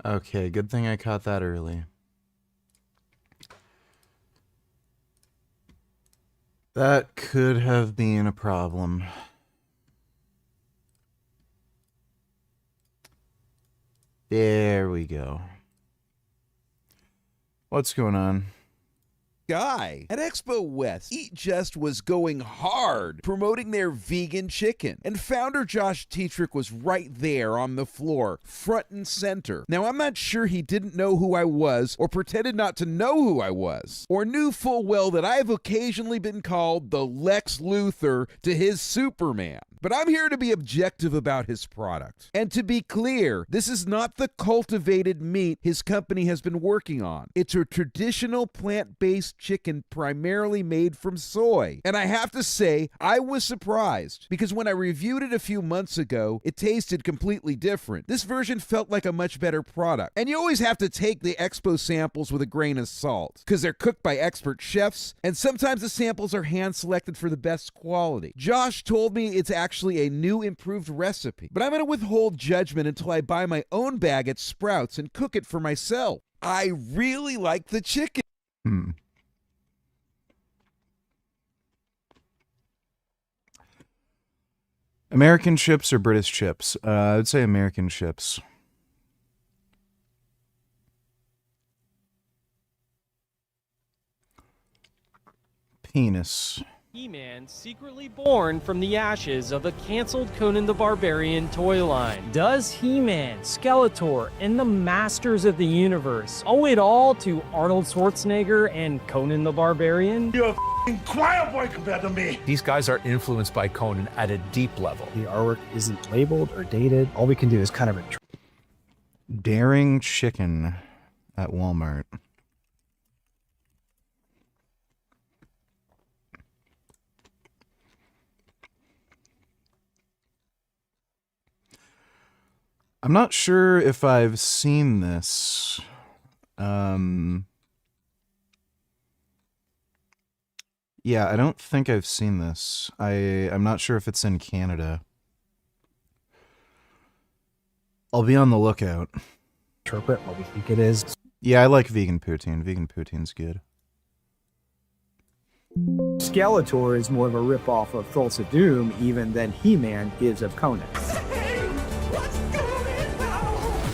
Okay, good thing I caught that early. That could have been a problem. There we go. What's going on? Guy. At Expo West, Eat Just was going hard promoting their vegan chicken, and founder Josh Tetrick was right there on the floor, front and center. Now, I'm not sure he didn't know who I was or pretended not to know who I was, or knew full well that I've occasionally been called the Lex Luthor to his Superman. But I'm here to be objective about his product. And to be clear, this is not the cultivated meat his company has been working on. It's a traditional plant-based chicken primarily made from soy. And I have to say, I was surprised, because when I reviewed it a few months ago, it tasted completely different. This version felt like a much better product. And you always have to take the Expo samples with a grain of salt, because they're cooked by expert chefs, and sometimes the samples are hand-selected for the best quality. Josh told me it's actually a new improved recipe, but I'm going to withhold judgment until I buy my own bag at Sprouts and cook it for myself. I really like the chicken. American chips or British chips? I would say American chips. Penis. He-Man secretly born from the ashes of a canceled Conan the Barbarian toy line. Does He-Man, Skeletor, and the Masters of the Universe owe it all to Arnold Schwarzenegger and Conan the Barbarian? You're a f***ing choir boy compared to me. These guys are influenced by Conan at a deep level. The artwork isn't labeled or dated. All we can do is kind of Daring chicken at Walmart. I'm not sure if I've seen this. Yeah, I don't think I've seen this. I'm not sure if it's in Canada. I'll be on the lookout. interpret what we think it is. Yeah, I like vegan poutine. Vegan poutine's good. Skeletor is more of a ripoff of Thulsa Doom even than He-Man is of Conan.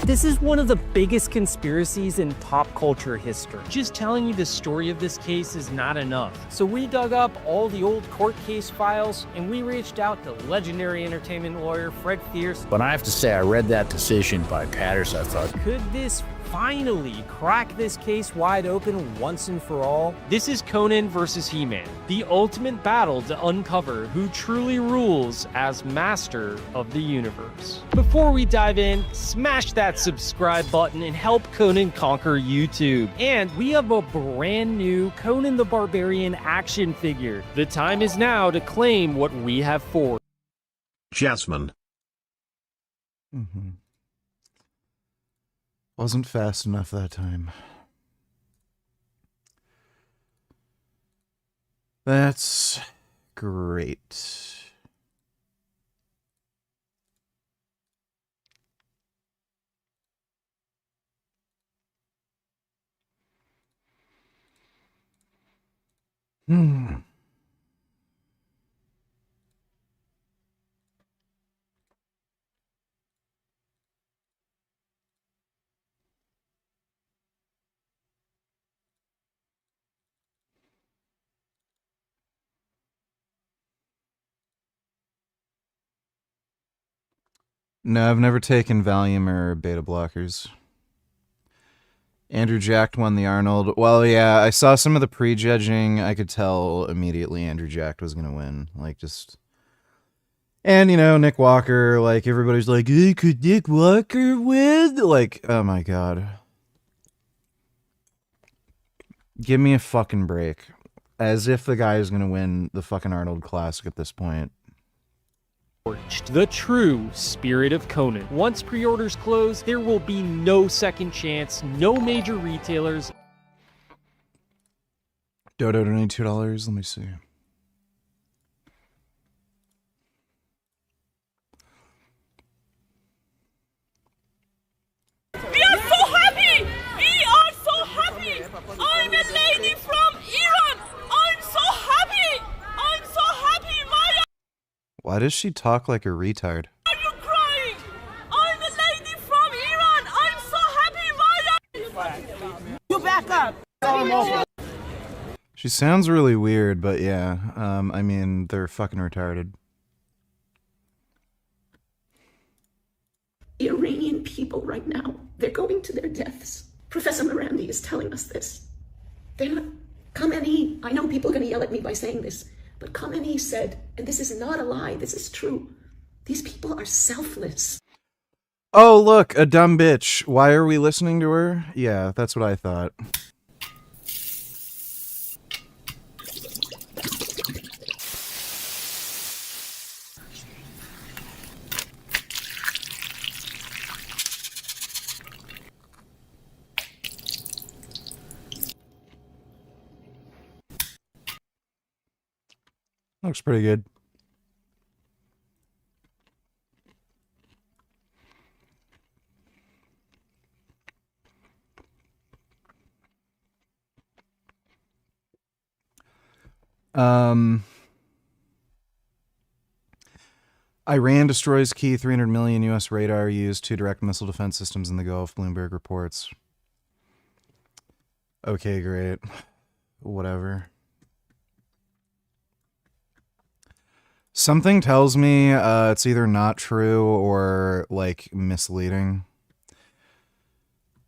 This is one of the biggest conspiracies in pop culture history. Just telling you the story of this case is not enough. So we dug up all the old court case files, and we reached out to legendary entertainment lawyer Fred Fierce. But I have to say, I read that decision by Patterson. I thought, could this finally crack this case wide open once and for all? This is Conan versus He-Man, the ultimate battle to uncover who truly rules as master of the universe. Before we dive in, smash that subscribe button and help Conan conquer YouTube. And we have a brand new Conan the Barbarian action figure. The time is now to claim what we have for. Jasmine. Wasn't fast enough that time. That's great. No, I've never taken Valium or beta blockers. Andrew Jacked won the Arnold. Well, yeah, I saw some of the prejudging. I could tell immediately Andrew Jacked was going to win. Like, just... And, you know, Nick Walker, like, everybody's like, hey, could Nick Walker win? Like, oh my god. Give me a fucking break. As if the guy is going to win the fucking Arnold Classic at this point. The true spirit of Conan. Once pre-orders close, there will be no second chance, no major retailers. Dodo donated $2. Let me see. We are so does she talk like a retard? Are you crying? I'm a lady from Iran. I'm so happy. Why are you back up? She sounds really weird, but yeah. I mean, they're fucking retarded. Iranian people right now, they're going to their deaths. Professor Morandi is telling us this. They're not, Khamenei, I know people are going to yell at me by saying this, but Khamenei said, and this is not a lie, this is true, these people are selfless. Oh, look, a dumb bitch. Why are we listening to her? Yeah, that's what I thought. Looks pretty good. Iran destroys key 300 million U.S. radar used to direct missile defense systems in the Gulf, Bloomberg reports. Okay, great. Whatever. Something tells me it's either not true or, like, misleading.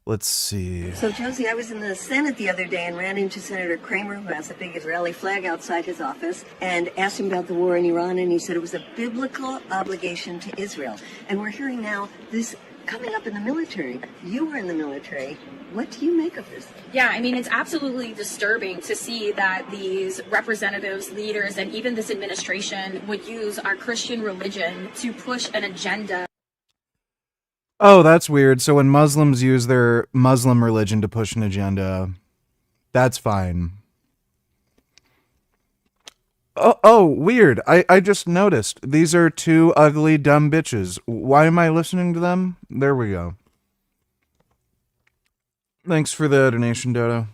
Let's see. So, Josie, I was in the Senate the other day and ran into Senator Kramer, who has a big Israeli flag outside his office, and asked him about the war in Iran, and he said it was a biblical obligation to Israel. And we're hearing now this coming up in the military. You were in the military. What do you make of this? Yeah, I mean, it's absolutely disturbing to see that these representatives, leaders, and even this administration would use our Christian religion to push an agenda. Oh, that's weird. So when Muslims use their Muslim religion to push an agenda, that's fine. Oh, weird. I just noticed. These are two ugly, dumb bitches. Why am I listening to them? There we go. Thanks for the donation, Dodo.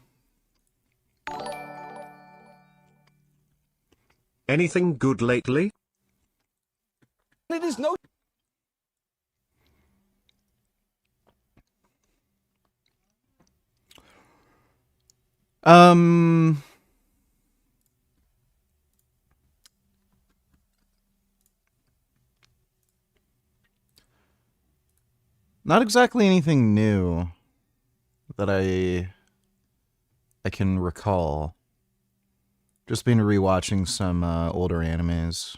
Anything good lately? It is no... Not exactly anything new that I can recall. Just been rewatching some older animes.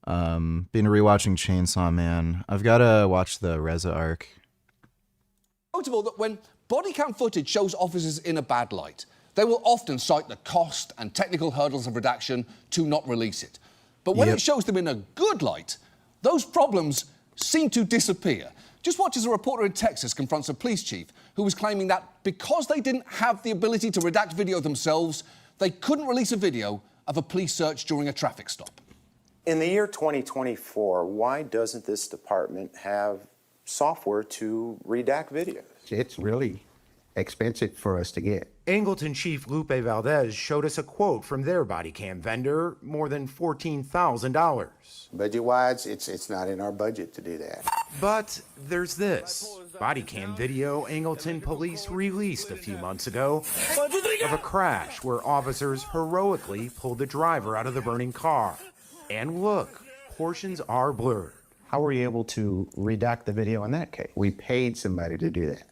Been rewatching Chainsaw Man. I've got to watch the Reza arc. Notable that when body cam footage shows officers in a bad light, they will often cite the cost and technical hurdles of redaction to not release it. But when it shows them in a good light, those problems seem to disappear. Just watch as a reporter in Texas confronts a police chief who was claiming that because they didn't have the ability to redact video themselves, they couldn't release a video of a police search during a traffic stop. In the year 2024, why doesn't this department have software to redact videos? It's really expensive for us to get. Angleton Chief Lupe Valdez showed us a quote from their body cam vendor, more than $14,000. Budget-wise, it's not in our budget to do that. But there's this body cam video Angleton police released a few months ago of a crash where officers heroically pulled the driver out of the burning car. And look, portions are blurred. How were you able to redact the video in that case? We paid somebody to do that.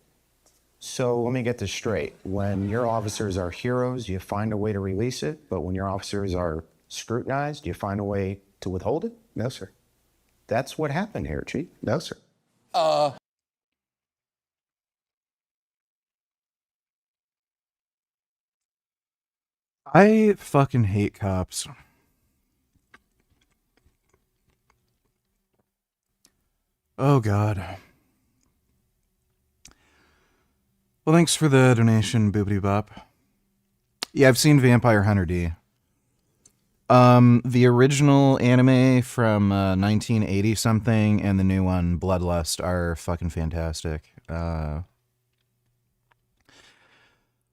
So let me get this straight. When your officers are heroes, you find a way to release it, but when your officers are scrutinized, you find a way to withhold it? No, sir. That's what happened here, Chief. No, sir. I fucking hate cops. Oh, God. Well, thanks for the donation, Boopity Bop. Yeah, I've seen Vampire Hunter D. The original anime from 1980 something and the new one, Bloodlust, are fucking fantastic. I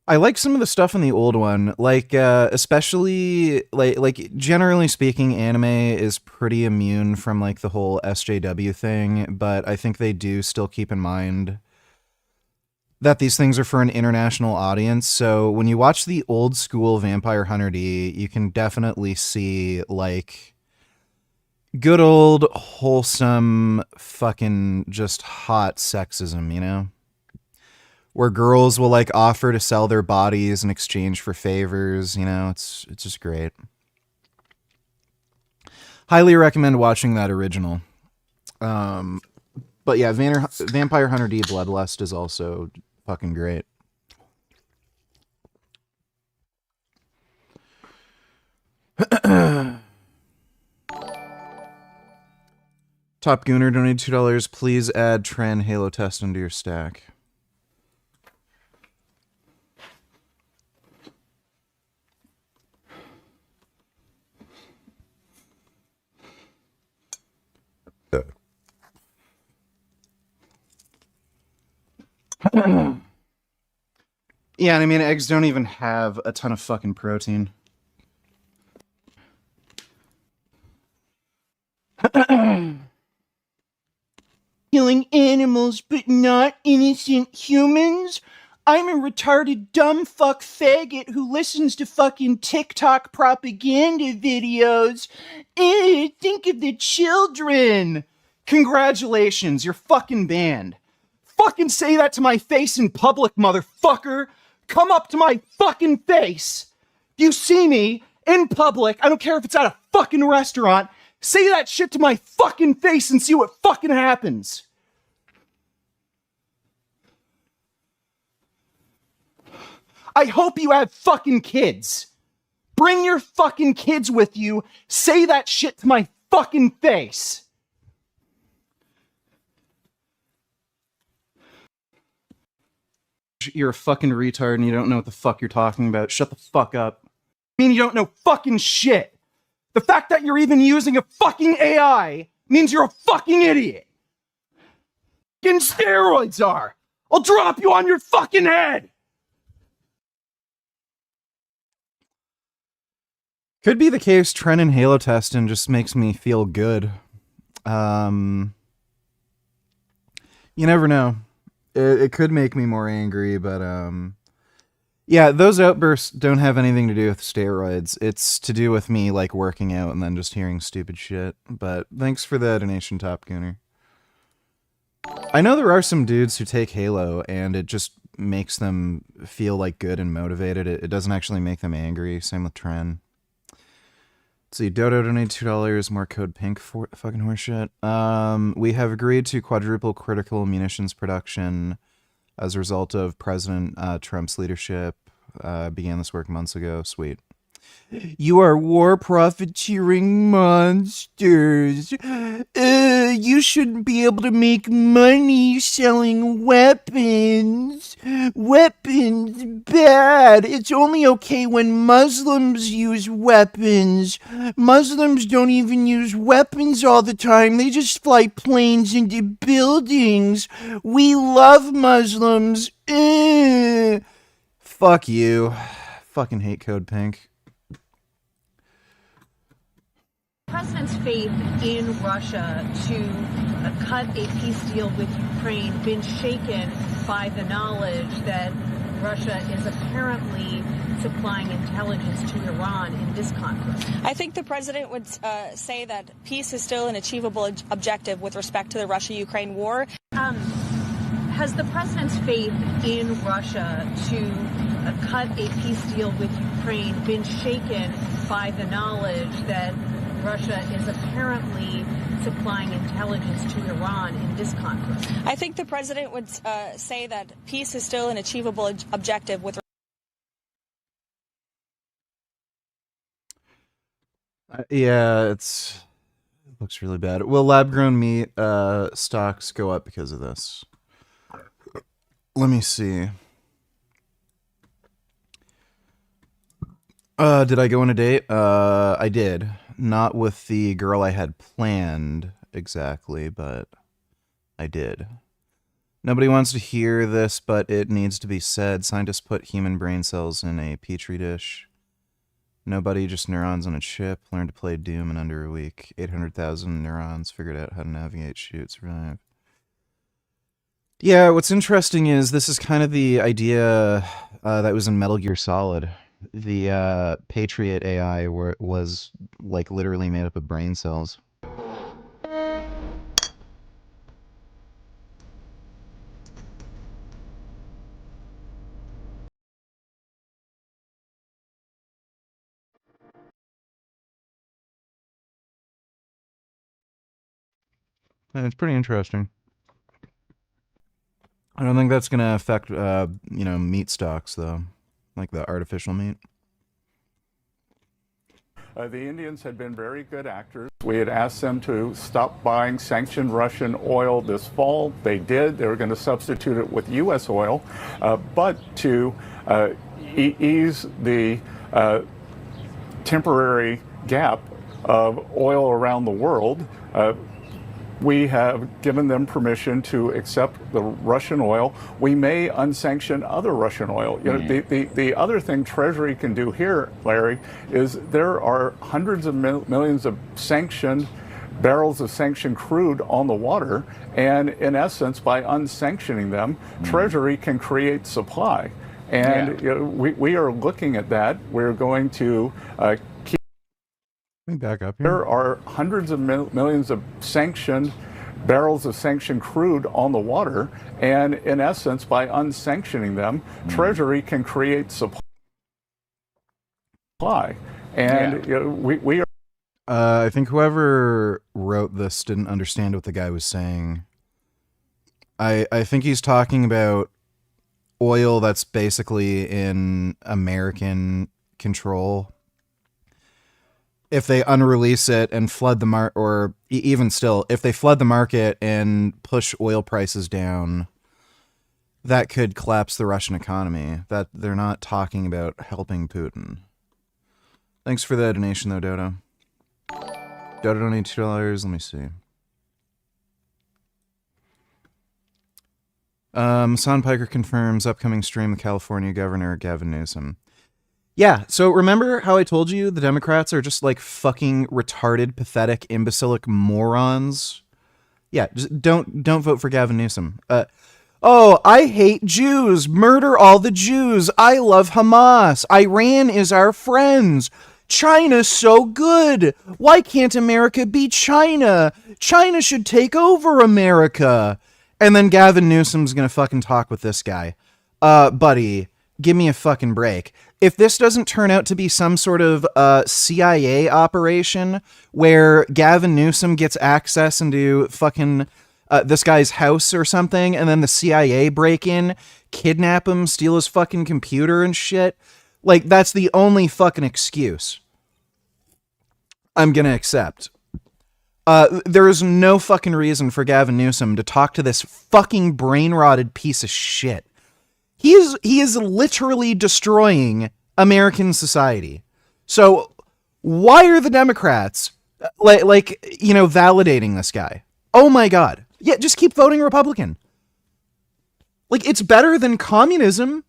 I like some of the stuff in the old one, like especially like generally speaking, anime is pretty immune from like the whole SJW thing, but I think they do still keep in mind that these things are for an international audience. So when you watch the old school Vampire Hunter D, you can definitely see like good old wholesome fucking just hot sexism, you know? Where girls will like offer to sell their bodies in exchange for favors, you know, it's just great. Highly recommend watching that original. But yeah, Vampire Hunter D Bloodlust is also fucking great. Top Gooner donated $2. Please add Tren Halo Test into your stack. Yeah, and I mean, eggs don't even have a ton of fucking protein. Killing animals, but not innocent humans? I'm a retarded dumb fuck faggot who listens to fucking TikTok propaganda videos. Think of the children. Congratulations, you're fucking banned. Fucking say that to my face in public, motherfucker. Come up to my fucking face. If you see me in public, I don't care if it's at a fucking restaurant, say that shit to my fucking face and see what fucking happens. I hope you have fucking kids. Bring your fucking kids with you. Say that shit to my fucking face. You're a fucking retard and you don't know what the fuck you're talking about. Shut the fuck up. I mean, you don't know fucking shit. The fact that you're even using a fucking AI means you're a fucking idiot. Fucking steroids are. I'll drop you on your fucking head. Could be the case. Tren and Halo testing just makes me feel good. You never know. It could make me more angry, but yeah, those outbursts don't have anything to do with steroids. It's to do with me like working out and then just hearing stupid shit. But thanks for the donation, Top Gooner. I know there are some dudes who take Halo and it just makes them feel like good and motivated. It doesn't actually make them angry. Same with Tren. Let's see, Dodo donated $2, more code pink for fucking horseshit. We have agreed to quadruple critical munitions production as a result of President Trump's leadership. Began this work months ago. Sweet. You are war profiteering monsters. You shouldn't be able to make money selling weapons. Weapons, bad. It's only okay when Muslims use weapons. Muslims don't even use weapons all the time. They just fly planes into buildings. We love Muslims. Fuck you. Fucking hate code pink. The president's faith in Russia to cut a peace deal with Ukraine been shaken by the knowledge that Russia is apparently supplying intelligence to Iran in this conflict? I think the president would say that peace is still an achievable objective with respect to the Russia-Ukraine war. Has the president's faith in Russia to cut a peace deal with Ukraine been shaken by the knowledge that Russia is apparently supplying intelligence to Iran in this conflict? I think the president would say that peace is still an achievable objective with. Yeah, it looks really bad. Will lab-grown meat stocks go up because of this? Let me see. Did I go on a date? I did. Not with the girl I had planned exactly, but I did. Nobody wants to hear this, but it needs to be said. Scientists put human brain cells in a petri dish. Nobody, just neurons on a chip. Learned to play Doom in under a week. 800,000 neurons. Figured out how to navigate, shoot, survive. Yeah, what's interesting is this is kind of the idea that was in Metal Gear Solid. The Patriot AI was like literally made up of brain cells. And it's pretty interesting. I don't think that's going to affect, meat stocks, though. Like the artificial meat. The Indians had been very good actors. We had asked them to stop buying sanctioned Russian oil this fall. They did. They were going to substitute it with U.S. oil. But to ease the temporary gap of oil around the world, we have given them permission to accept the Russian oil. We may unsanction other Russian oil. You know, the other thing Treasury can do here, Larry, is there are hundreds of millions of barrels of sanctioned crude on the water, and in essence, by unsanctioning them, Treasury can create supply. And we are looking at that. We're going to keep. Let me back up here. There are hundreds of millions of barrels of sanctioned crude on the water, and in essence, by unsanctioning them, Treasury can create supply. And we are. I think whoever wrote this didn't understand what the guy was saying. I think he's talking about oil that's basically in American control. If they unrelease it and flood the market, or even still, if they flood the market and push oil prices down, that could collapse the Russian economy. That they're not talking about helping Putin. Thanks for the donation, though, Dodo. Dodo donated $2. Let me see. Son Piker confirms upcoming stream. The California governor, Gavin Newsom. Yeah, so remember how I told you the Democrats are just like fucking retarded, pathetic, imbecilic morons? Yeah, just don't vote for Gavin Newsom. Oh, I hate Jews. Murder all the Jews. I love Hamas. Iran is our friends. China's so good. Why can't America be China? China should take over America. And then Gavin Newsom's gonna fucking talk with this guy. Buddy, give me a fucking break. If this doesn't turn out to be some sort of CIA operation where Gavin Newsom gets access into fucking this guy's house or something, and then the CIA break in, kidnap him, steal his fucking computer and shit, like, that's the only fucking excuse I'm gonna accept. There is no fucking reason for Gavin Newsom to talk to this fucking brain-rotted piece of shit. He is literally destroying American society. So why are the Democrats validating this guy? Oh my God. Yeah, just keep voting Republican. Like, it's better than communism.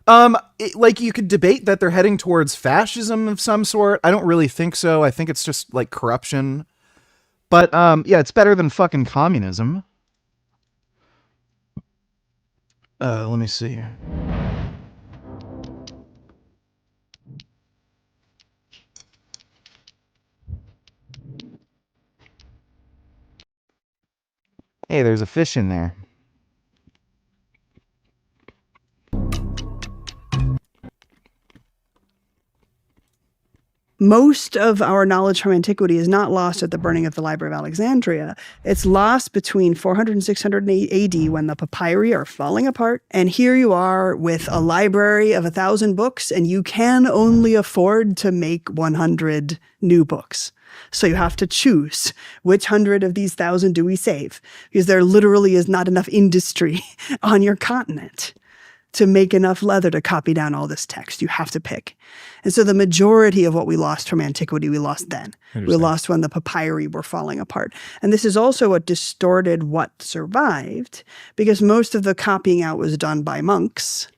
You could debate that they're heading towards fascism of some sort. I don't really think so. I think it's just like corruption. But yeah, it's better than fucking communism. Let me see. Hey, there's a fish in there. Most of our knowledge from antiquity is not lost at the burning of the Library of Alexandria. It's lost between 400 and 600 AD when the papyri are falling apart. And here you are with a library of 1,000 books, and you can only afford to make 100 new books. So you have to choose which 100 of these 1,000 do we save? Because there literally is not enough industry on your continent. to make enough leather to copy down all this text. You have to pick. And so the majority of what we lost from antiquity, we lost then. We lost when the papyri were falling apart. And this is also what distorted what survived, because most of the copying out was done by monks.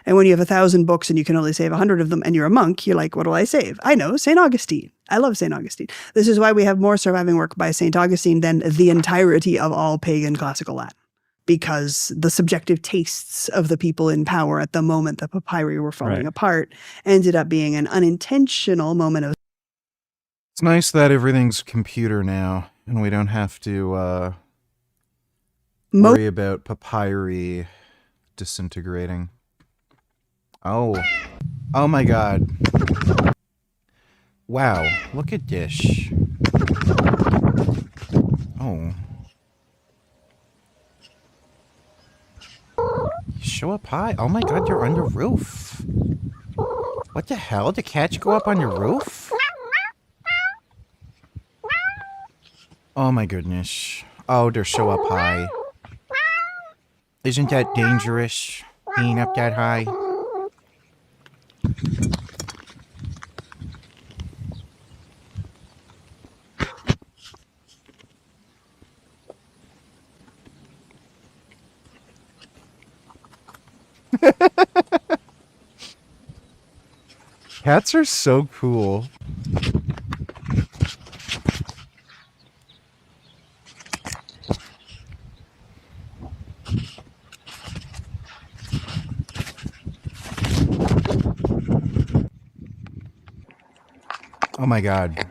And when you have 1,000 books and you can only save 100 of them and you're a monk, you're like, what do I save? I know, St. Augustine. I love St. Augustine. This is why we have more surviving work by St. Augustine than the entirety of all pagan classical Latin. Because the subjective tastes of the people in power at the moment the papyri were falling apart ended up being an unintentional moment of... It's nice that everything's computer now, and we don't have to worry about papyri disintegrating. Oh my god. Wow, look at this. Oh. Show up high. Oh my god, you're on the roof. What the hell? Did cats go up on your roof? Oh my goodness. Oh, they're show up high. Isn't that dangerous, being up that high? Cats are so cool. Oh my god.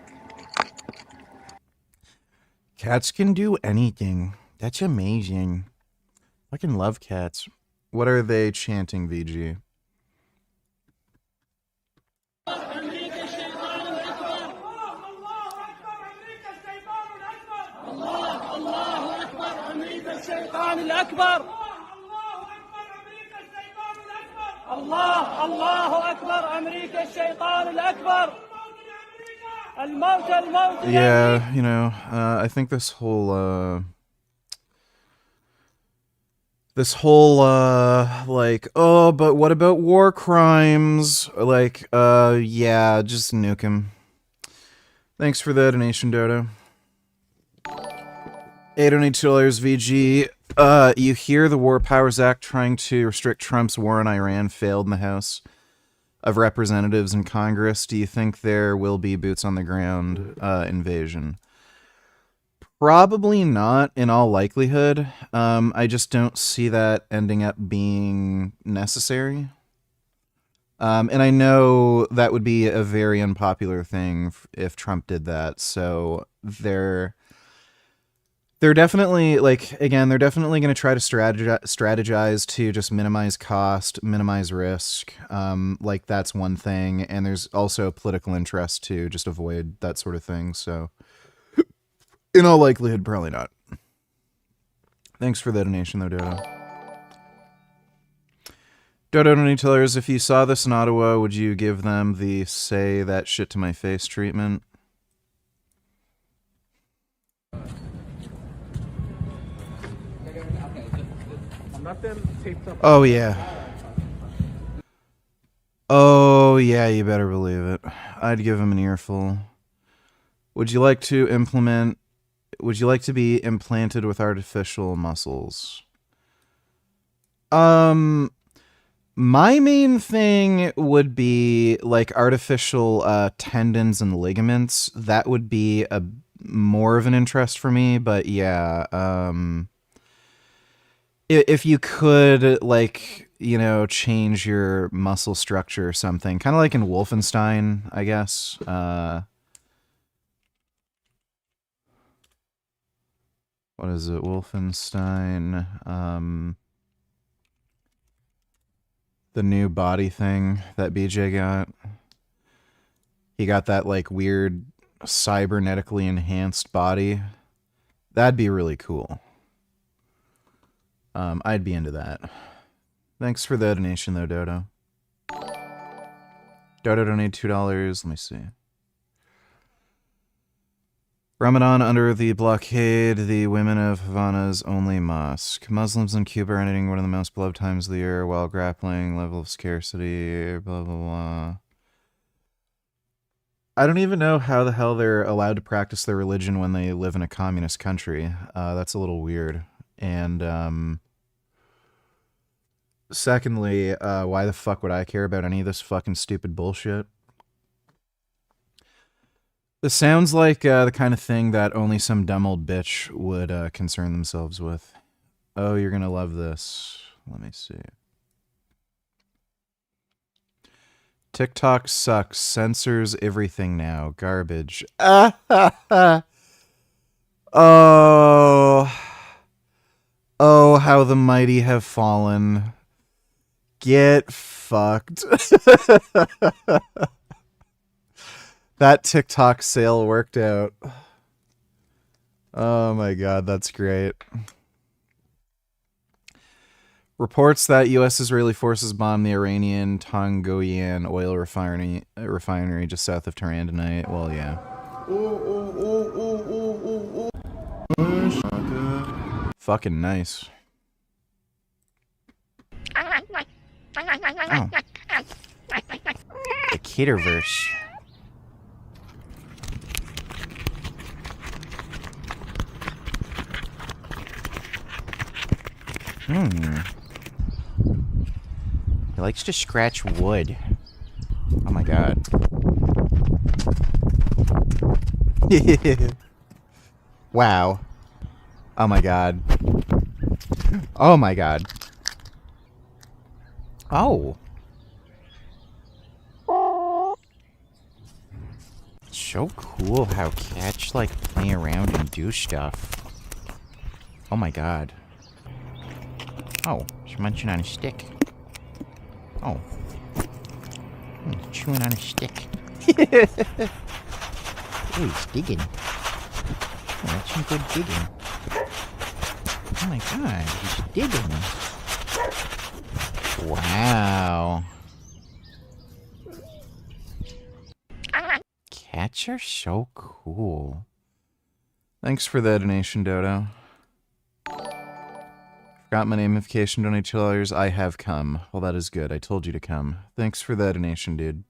Cats can do anything. That's amazing. Fucking love cats. What are they chanting, VG? الأكبر الله أكبر أمريكا الشيطان الأكبر الموت Yeah, you know, I think this whole like, oh, but what about war crimes? Like, yeah, just nuke him. Thanks for the donation, Dodo. $882 VG. You hear the War Powers Act trying to restrict Trump's war in Iran failed in the House of Representatives and Congress. Do you think there will be boots on the ground invasion? Probably not, in all likelihood. I just don't see that ending up being necessary. And I know that would be a very unpopular thing if Trump did that. So they're definitely, like, again, they're definitely going to try to strategize to just minimize cost, minimize risk. Like, that's one thing. And there's also a political interest to just avoid that sort of thing. So, in all likelihood, probably not. Thanks for the donation, though, Dodo. Dodo Donatillers, if you saw this in Ottawa, would you give them the say that shit to my face treatment? Oh, yeah. Oh, yeah, you better believe it. I'd give him an earful. Would you like to be implanted with artificial muscles? My main thing would be, like, artificial tendons and ligaments. That would be more of an interest for me, but yeah, if you could, like, you know, change your muscle structure or something, kind of like in Wolfenstein, I guess. What is it? Wolfenstein. The new body thing that BJ got. He got that, like, weird cybernetically enhanced body. That'd be really cool. I'd be into that. Thanks for the donation, though, Dodo. Dodo donated $2. Let me see. Ramadan under the blockade, the women of Havana's only mosque. Muslims in Cuba are ending one of the most beloved times of the year while grappling level of scarcity, blah, blah, blah. I don't even know how the hell they're allowed to practice their religion when they live in a communist country. That's a little weird. And, secondly, why the fuck would I care about any of this fucking stupid bullshit? This sounds like the kind of thing that only some dumb old bitch would concern themselves with. Oh, you're gonna love this. Let me see. TikTok sucks. Censors everything now. Garbage. Oh. Oh, how the mighty have fallen. Get fucked. That TikTok sale worked out. Oh my god, that's great. Reports that U.S. Israeli forces bombed the Iranian Tongoyan oil refinery just south of Tehran tonight. Well, yeah. Fucking nice. Oh. The Kitterverse. He likes to scratch wood. Oh my god. Wow. Oh my god. Oh my god. Oh. It's so cool how cats like play around and do stuff. Oh my god. Oh, she's munching on a stick. Oh. Chewing on a stick. Oh, he's digging. Oh, that's some good digging. Oh my god, he's digging. Wow. Cats are so cool. Thanks for the donation, Dodo. Forgot my namification, donate $2. I have come. Well, that is good. I told you to come. Thanks for the donation, dude.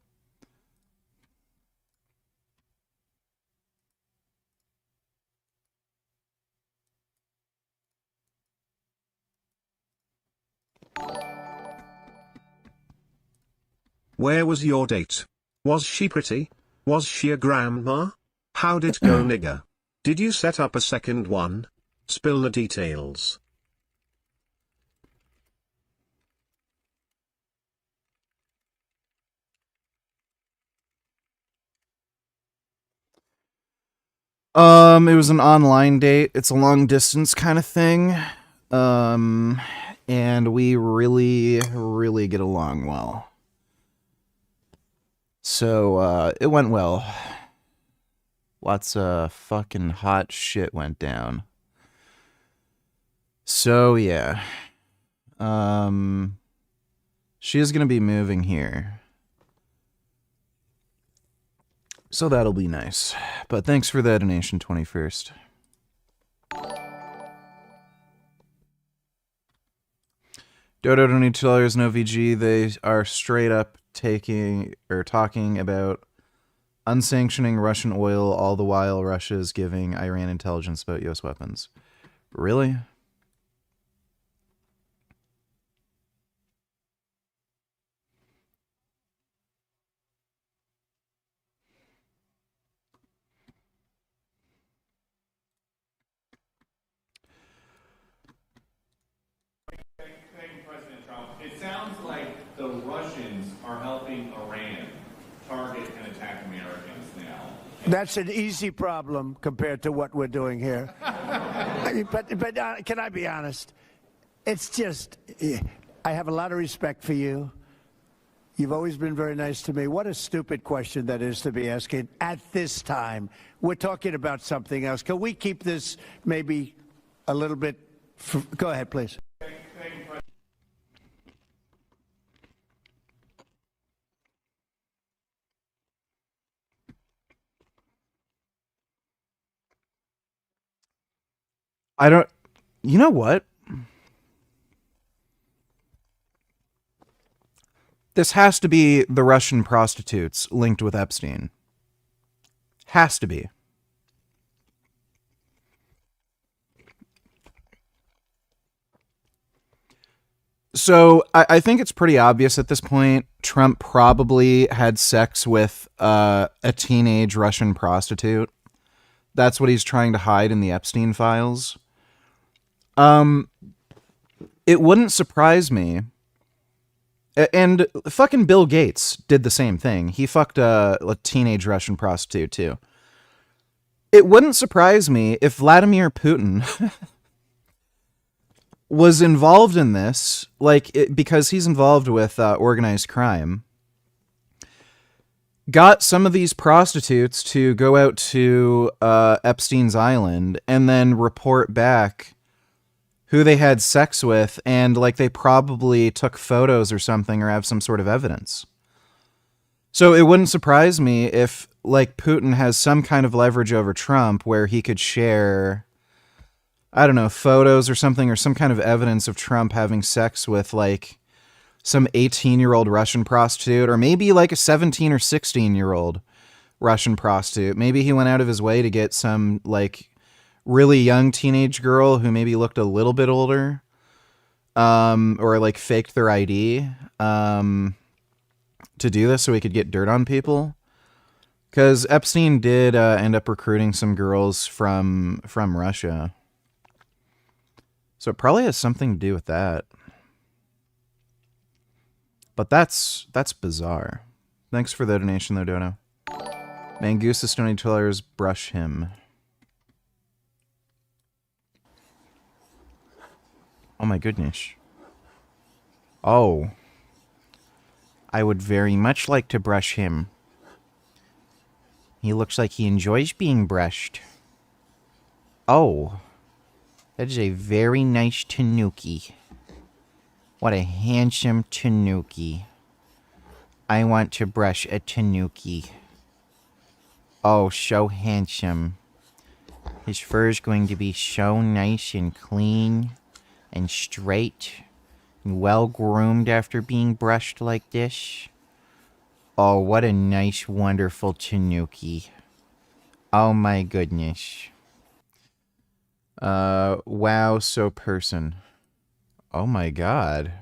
Where was your date? Was she pretty? Was she a grandma? How did it go, nigga? Did you set up a second one? Spill the details. It was an online date. It's a long distance kind of thing. And we really, really get along well. So, it went well. Lots of fucking hot shit went down. So, yeah. She is gonna be moving here. So that'll be nice. But thanks for the donation, 21st. Dodo donated $2, no VG. They are straight up talking about unsanctioning Russian oil, all the while Russia is giving Iran intelligence about U.S. weapons. Really? It sounds like the Russians are helping Iran target and attack Americans now. That's an easy problem compared to what we're doing here. I mean, but can I be honest? It's just, I have a lot of respect for you. You've always been very nice to me. What a stupid question that is to be asking at this time. We're talking about something else. Can we keep this maybe a little bit? Go ahead, please. I don't... You know what? This has to be the Russian prostitutes linked with Epstein. Has to be. So I think it's pretty obvious at this point. Trump probably had sex with a teenage Russian prostitute. That's what he's trying to hide in the Epstein files. It wouldn't surprise me. And fucking Bill Gates did the same thing. He fucked a teenage Russian prostitute too. It wouldn't surprise me if Vladimir Putin was involved in this, because he's involved with organized crime, got some of these prostitutes to go out to Epstein's Island and then report back who they had sex with, and they probably took photos or something or have some sort of evidence. So it wouldn't surprise me if Putin has some kind of leverage over Trump where he could share, I don't know, photos or something, or some kind of evidence of Trump having sex with some 18-year-old Russian prostitute, or maybe a 17 or 16-year-old Russian prostitute. Maybe he went out of his way to get some really young teenage girl who maybe looked a little bit older, or faked their ID to do this so he could get dirt on people. Because Epstein did end up recruiting some girls from Russia. So it probably has something to do with that. But that's bizarre. Thanks for the donation though, Dono. Mangusa $20, brush him. Oh my goodness. Oh. I would very much like to brush him. He looks like he enjoys being brushed. Oh. That is a very nice tanuki. What a handsome tanuki. I want to brush a tanuki. Oh, so handsome. His fur is going to be so nice and clean and straight and well groomed after being brushed like this. Oh, what a nice, wonderful tanuki. Oh my goodness. Wow, so person. Oh my god.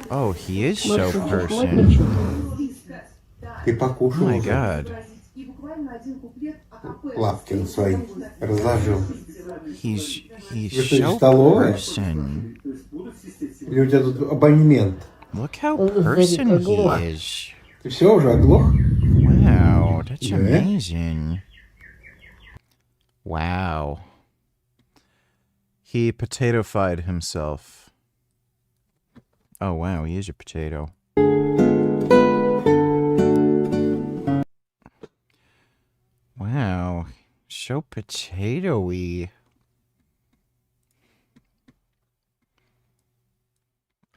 Oh, he is so person. Oh my god. He's so person. Look how person he is. Wow, that's amazing. Wow. He potato-fied himself. Oh wow, he is a potato. Wow, so potato-y.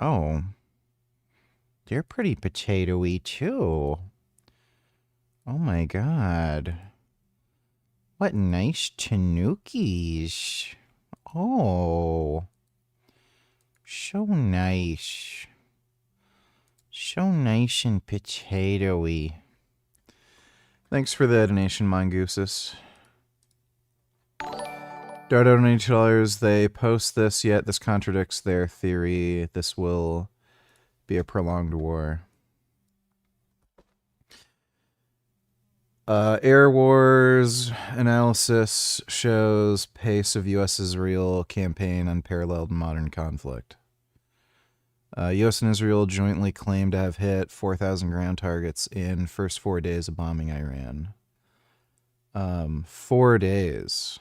Oh. They're pretty potato-y too. Oh my god. What nice tanukis. Oh. So nice. So nice and potato-y. Thanks for the donation, Mongooses. Dodo $92. They post this, yet this contradicts their theory. This will be a prolonged war. Air Wars analysis shows pace of U.S.-Israel campaign unparalleled in modern conflict. U.S. and Israel jointly claim to have hit 4,000 ground targets in first 4 days of bombing Iran. 4 days.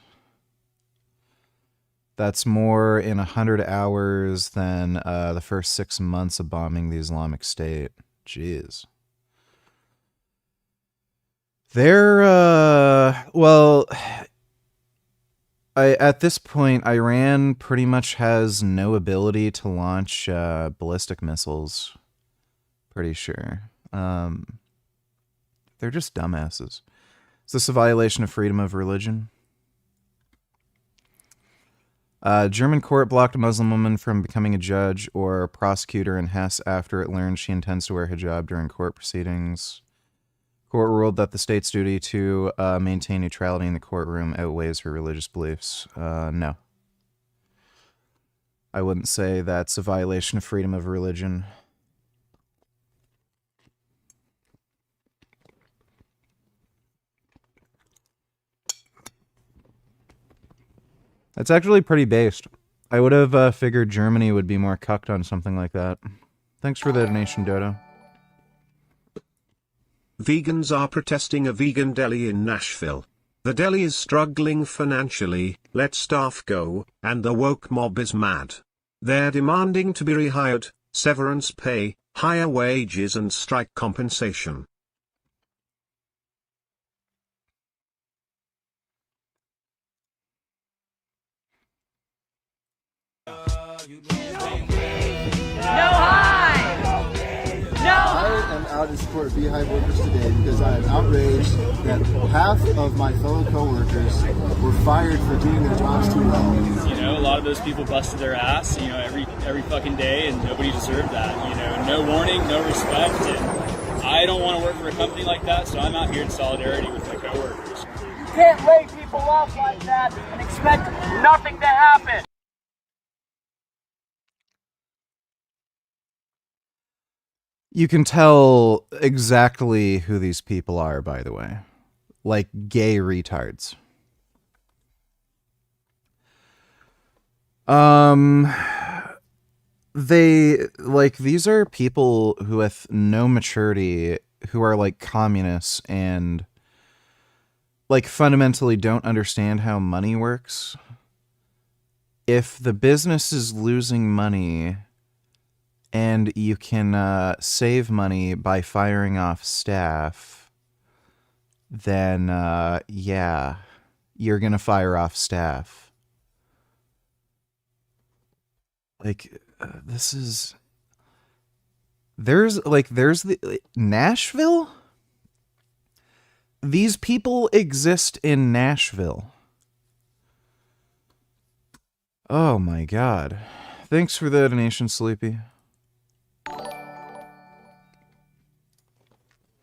That's more in 100 hours than the first 6 months of bombing the Islamic State. Jeez. They're, well, at this point, Iran pretty much has no ability to launch ballistic missiles. Pretty sure. They're just dumbasses. Is this a violation of freedom of religion? German court blocked a Muslim woman from becoming a judge or prosecutor in Hesse after it learned she intends to wear hijab during court proceedings. Court ruled that the state's duty to maintain neutrality in the courtroom outweighs her religious beliefs. No. I wouldn't say that's a violation of freedom of religion. That's actually pretty based. I would have figured Germany would be more cucked on something like that. Thanks for the donation, Dodo. Vegans are protesting a vegan deli in Nashville. The deli is struggling financially, let staff go, and the woke mob is mad. They're demanding to be rehired, severance pay, higher wages and strike compensation. I am out in support of Beehive workers today because I am outraged that half of my fellow co-workers were fired for doing their jobs too well. You know, a lot of those people busted their ass, you know, every fucking day, and nobody deserved that. You know, no warning, no respect, and I don't want to work for a company like that, so I'm out here in solidarity with my coworkers. You can't lay people off like that and expect nothing to happen. You can tell exactly who these people are, by the way. Like gay retards. These are people who with no maturity, who are like communists and like fundamentally don't understand how money works. If the business is losing money and you can save money by firing off staff, then yeah, you're gonna fire off staff. Like, there's the Nashville? These people exist in Nashville. Oh my god. Thanks for the donation, Sleepy.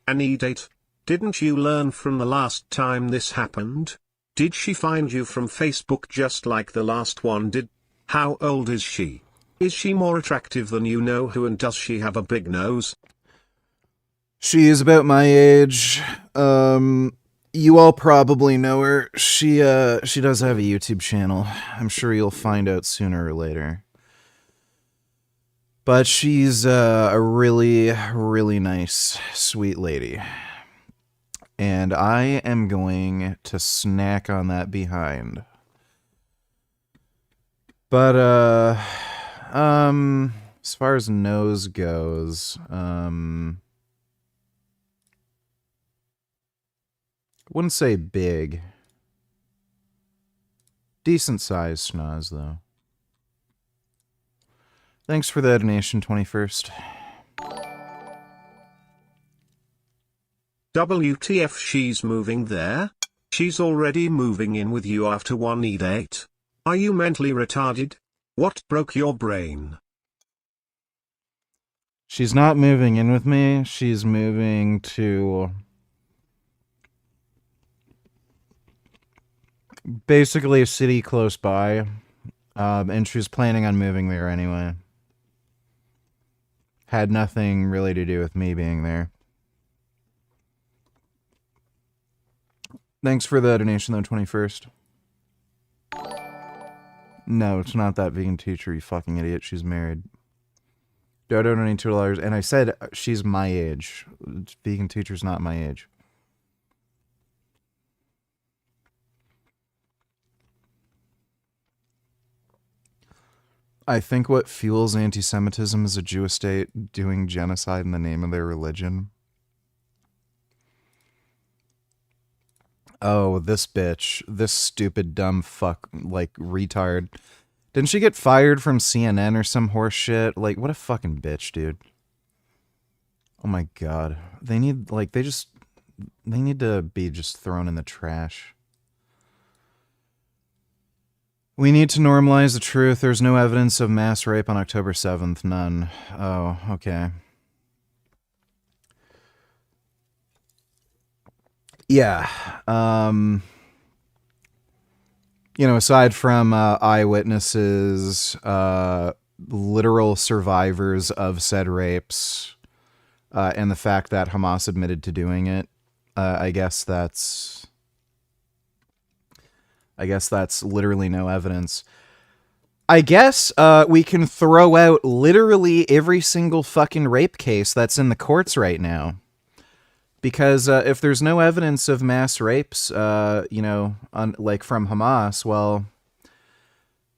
Any date? Didn't you learn from the last time this happened? Did she find you from Facebook just like the last one did? How old is she? Is she more attractive than you know who, and does she have a big nose? She is about my age. You all probably know her. She does have a YouTube channel. I'm sure you'll find out sooner or later. But she's a really, really nice, sweet lady. And I am going to snack on that behind. But, as far as nose goes, wouldn't say big. Decent sized schnoz, though. Thanks for the donation, 21st. WTF, she's moving there? She's already moving in with you after one date. Are you mentally retarded? What broke your brain? She's not moving in with me. She's moving to basically a city close by. And she was planning on moving there anyway. Had nothing really to do with me being there. Thanks for the donation, though, 21st. No, it's not that vegan teacher, you fucking idiot. She's married. Dodo donating $2, and I said she's my age. Vegan teacher's not my age. I think what fuels anti-Semitism is a Jewish state doing genocide in the name of their religion. Oh, this bitch. This stupid, dumb fuck, like, retard. Didn't she get fired from CNN or some horse shit? Like, what a fucking bitch, dude. Oh my god. They need, like, they need to be just thrown in the trash. We need to normalize the truth. There's no evidence of mass rape on October 7th. None. Oh, okay. Yeah. Aside from eyewitnesses, literal survivors of said rapes, and the fact that Hamas admitted to doing it, I guess that's literally no evidence. I guess we can throw out literally every single fucking rape case that's in the courts right now. Because if there's no evidence of mass rapes, from Hamas, well,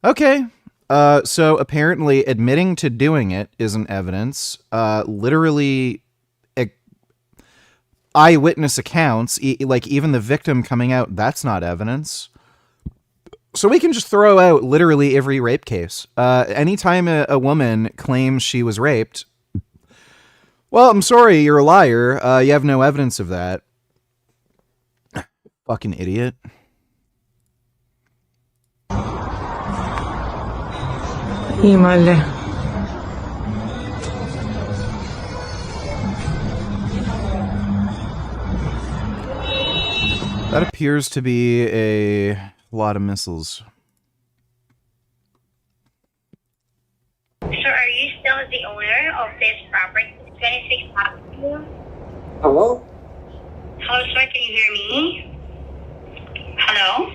okay. So apparently admitting to doing it isn't evidence. Literally eyewitness accounts, even the victim coming out, that's not evidence. So we can just throw out literally every rape case. Anytime a woman claims she was raped, well, I'm sorry, you're a liar. You have no evidence of that. Fucking idiot. Hímale. That appears to be a lot of missiles. So are you still the owner of this property, 26 Avenue? Hello? Hello, sir, can you hear me? Hello?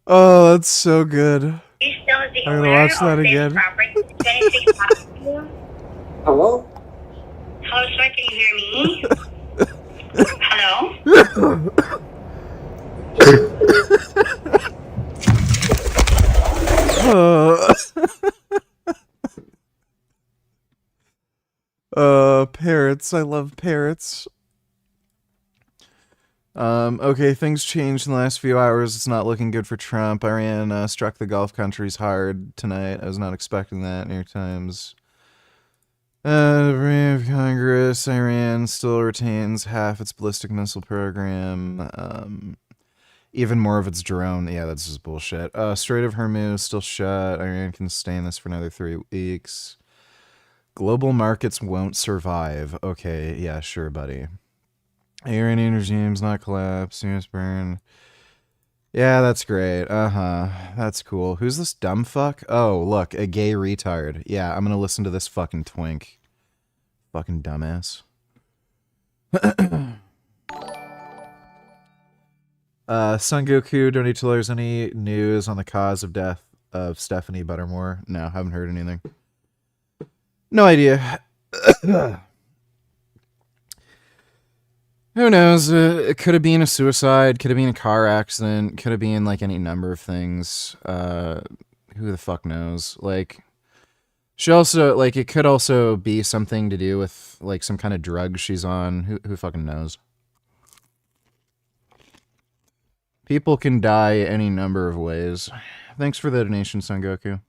Oh, that's so good. Are you still the I'm gonna owner watch that of this again. property, 26 Avenue? Hello? Hello, sir, can you hear me? Hello? Parrots. I love parrots. Okay, things changed in the last few hours. It's not looking good for Trump. Iran struck the Gulf countries hard tonight. I was not expecting that. New York Times. Congress, Iran still retains half its ballistic missile program. Even more of its drone. Yeah, that's just bullshit. Strait of Hormuz still shut. Iran can stay in this for another 3 weeks. Global markets won't survive. Okay, yeah, sure, buddy. Iranian regime's not collapsed. US burn. Yeah, that's great. That's cool. Who's this dumb fuck? Oh, look, a gay retard. Yeah, I'm gonna listen to this fucking twink. Fucking dumbass. Son Goku, don't need to there's any news on the cause of death of Stephanie Buttermore. No, haven't heard anything. No idea. Who knows? It could have been a suicide, could have been a car accident, could have been like any number of things. Who the fuck knows? Like, she also, like, it could also be something to do with like some kind of drug she's on. Who fucking knows? People can die any number of ways. Thanks for the donation, Son Goku.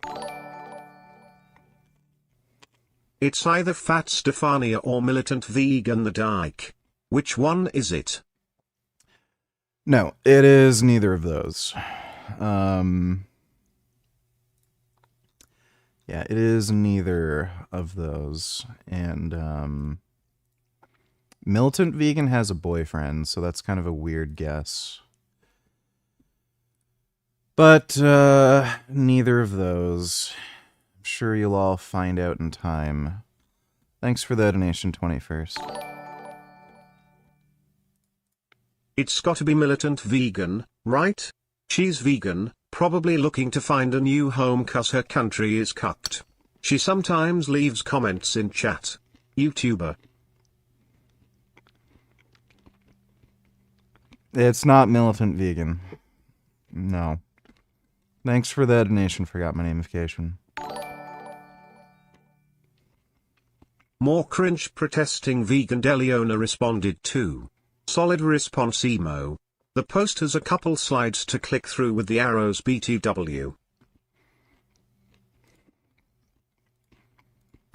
It's either Fat Stefania or Militant Vegan the Dyke. Which one is it? No, it is neither of those. Yeah, it is neither of those. And Militant Vegan has a boyfriend, so that's kind of a weird guess. But neither of those. I'm sure you'll all find out in time. Thanks for the donation, 21st. It's gotta be Militant Vegan, right? She's vegan, probably looking to find a new home 'cause her country is cucked. She sometimes leaves comments in chat. YouTuber. It's not Militant Vegan. No. Thanks for the donation, forgot my namification. More cringe protesting vegan deli owner responded to. Solid response emo. The post has a couple slides to click through with the arrows BTW.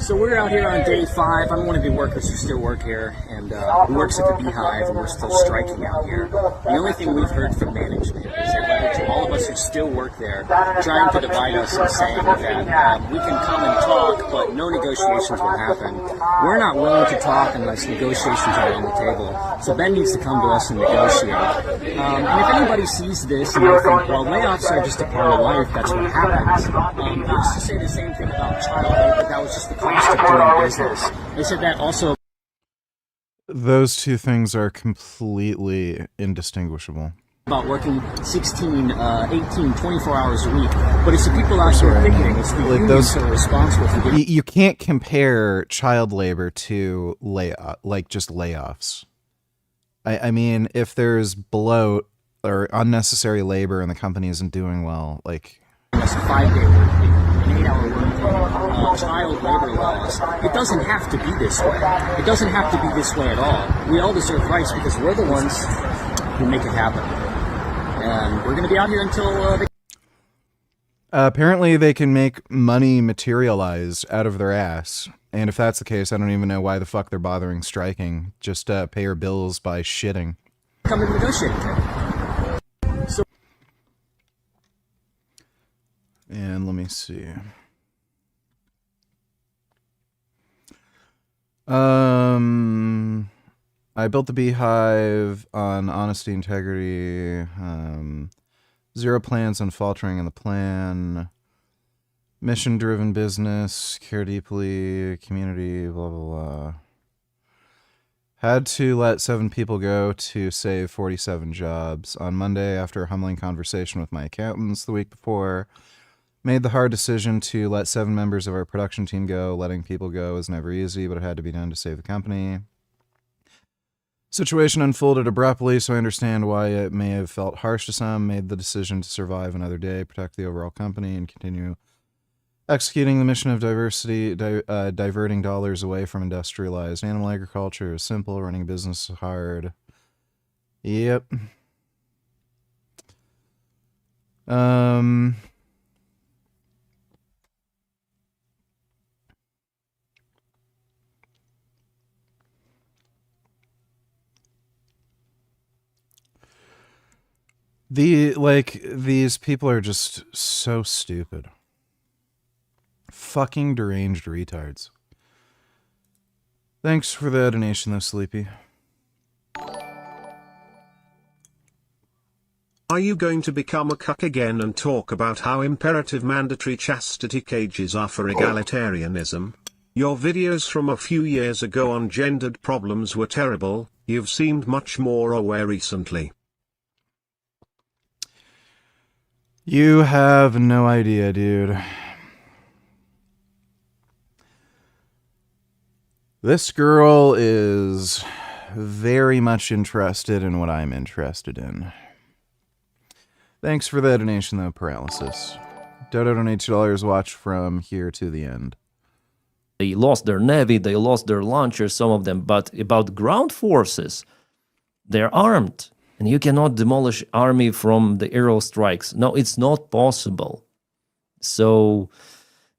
So we're out here on day 5. I'm one of the workers who still work here, and who works at the Beehive, and we're still striking out here. The only thing we've heard from management is a letter to all of us who still work there, trying to divide us and saying that we can come and talk, but no negotiations will happen. We're not willing to talk unless negotiations are on the table. So Ben needs to come to us and negotiate. And if anybody sees this and they think, well, layoffs are just a part of life, that's what happens. They used to say the same thing about child labor, that was just the cost of doing business. They said that also. Those two things are completely indistinguishable. About working 16, 18, 24 hours a week. But it's the people out here thinking it's the unions that are responsible for getting... You can't compare child labor to just layoffs. I mean, if there's bloat or unnecessary labor and the company isn't doing well, like... That's a 5-day work week, an 8-hour work week, child labor laws. It doesn't have to be this way. It doesn't have to be this way at all. We all deserve rights because we're the ones who make it happen. And we're going to be out here until... Apparently they can make money materialize out of their ass. And if that's the case, I don't even know why the fuck they're bothering striking. Just pay your bills by shitting. Come and negotiate. So... And let me see. I built the Beehive on honesty, integrity, zero plans on faltering in the plan, mission-driven business, care deeply, community, blah, blah, blah. Had to let 7 people go to save 47 jobs. On Monday, after a humbling conversation with my accountants the week before, made the hard decision to let 7 members of our production team go. Letting people go is never easy, but it had to be done to save the company. Situation unfolded abruptly, so I understand why it may have felt harsh to some. Made the decision to survive another day, protect the overall company, and continue executing the mission of diversity, diverting dollars away from industrialized animal agriculture is simple. Running a business is hard. Yep. These people are just so stupid. Fucking deranged retards. Thanks for the donation though, Sleepy. Are you going to become a cuck again and talk about how imperative mandatory chastity cages are for egalitarianism? Your videos from a few years ago on gendered problems were terrible. You've seemed much more aware recently. You have no idea, dude. This girl is very much interested in what I'm interested in. Thanks for the donation, though, Paralysis. Dodo donate $2. Watch from here to the end. They lost their navy, they lost their launchers, some of them. But about ground forces, they're armed. And you cannot demolish army from the aerial strikes. No, it's not possible. So,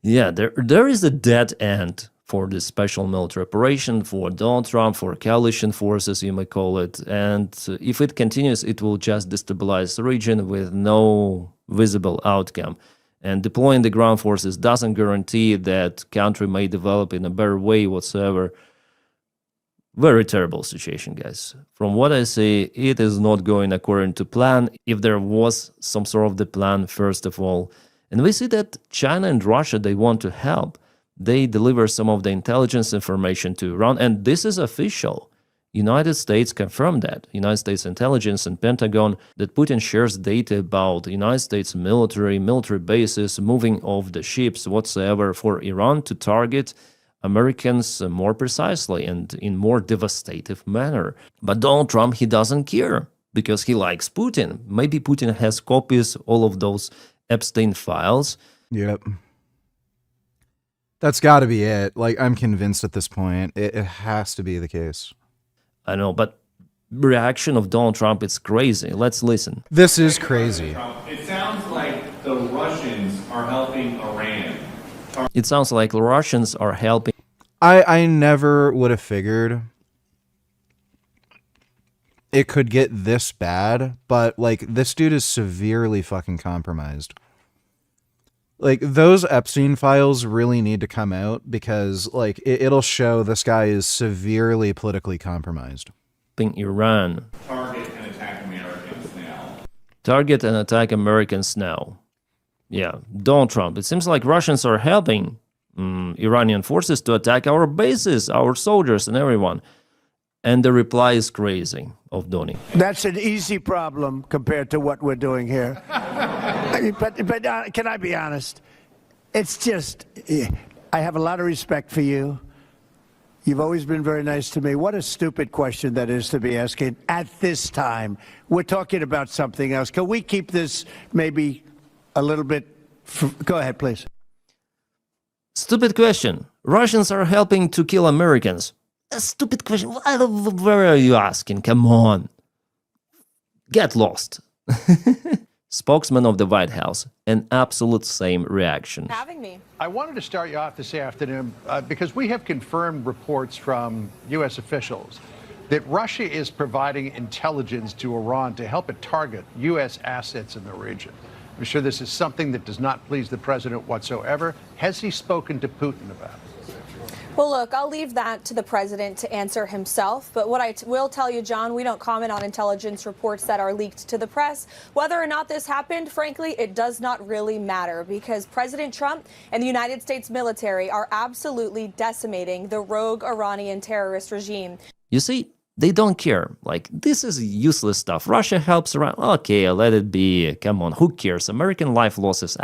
yeah, there is a dead end for this special military operation, for Donald Trump, for coalition forces, you may call it. And if it continues, it will just destabilize the region with no visible outcome. And deploying the ground forces doesn't guarantee that country may develop in a better way whatsoever. Very terrible situation, guys. From what I see, it is not going according to plan, if there was some sort of the plan, first of all. And we see that China and Russia, they want to help. They deliver some of the intelligence information to Iran, and this is official. United States confirmed that. United States intelligence and Pentagon, that Putin shares data about United States military bases, moving of the ships whatsoever for Iran to target Americans more precisely and in more devastative manner. But Donald Trump, he doesn't care because he likes Putin. Maybe Putin has copies all of those Epstein files. Yep. That's got to be it. Like, I'm convinced at this point. It has to be the case. I know, but reaction of Donald Trump, it's crazy. Let's listen. This is crazy. It sounds like the Russians are helping Iran. It sounds like the Russians are helping. I never would have figured it could get this bad, but like this dude is severely fucking compromised. Like those Epstein files really need to come out because like it'll show this guy is severely politically compromised. In Iran. Target and attack Americans now. Target and attack Americans now. Yeah, Donald Trump. It seems like Russians are helping Iranian forces to attack our bases, our soldiers, and everyone. And the reply is crazy of Donny. That's an easy problem compared to what we're doing here. But can I be honest? It's just, I have a lot of respect for you. You've always been very nice to me. What a stupid question that is to be asking at this time. We're talking about something else. Can we keep this maybe a little bit? Go ahead, please. Stupid question. Russians are helping to kill Americans. A stupid question. Where are you asking? Come on. Get lost. Spokesman of the White House, an absolute same reaction. Having me. I wanted to start you off this afternoon because we have confirmed reports from U.S. officials that Russia is providing intelligence to Iran to help it target U.S. assets in the region. I'm sure this is something that does not please the president whatsoever. Has he spoken to Putin about it? Well, look, I'll leave that to the president to answer himself. But what I will tell you, John, we don't comment on intelligence reports that are leaked to the press. Whether or not this happened, frankly, it does not really matter because President Trump and the United States military are absolutely decimating the rogue Iranian terrorist regime. You see, they don't care. Like, this is useless stuff. Russia helps Iran. Okay, let it be. Come on, who cares? American life losses.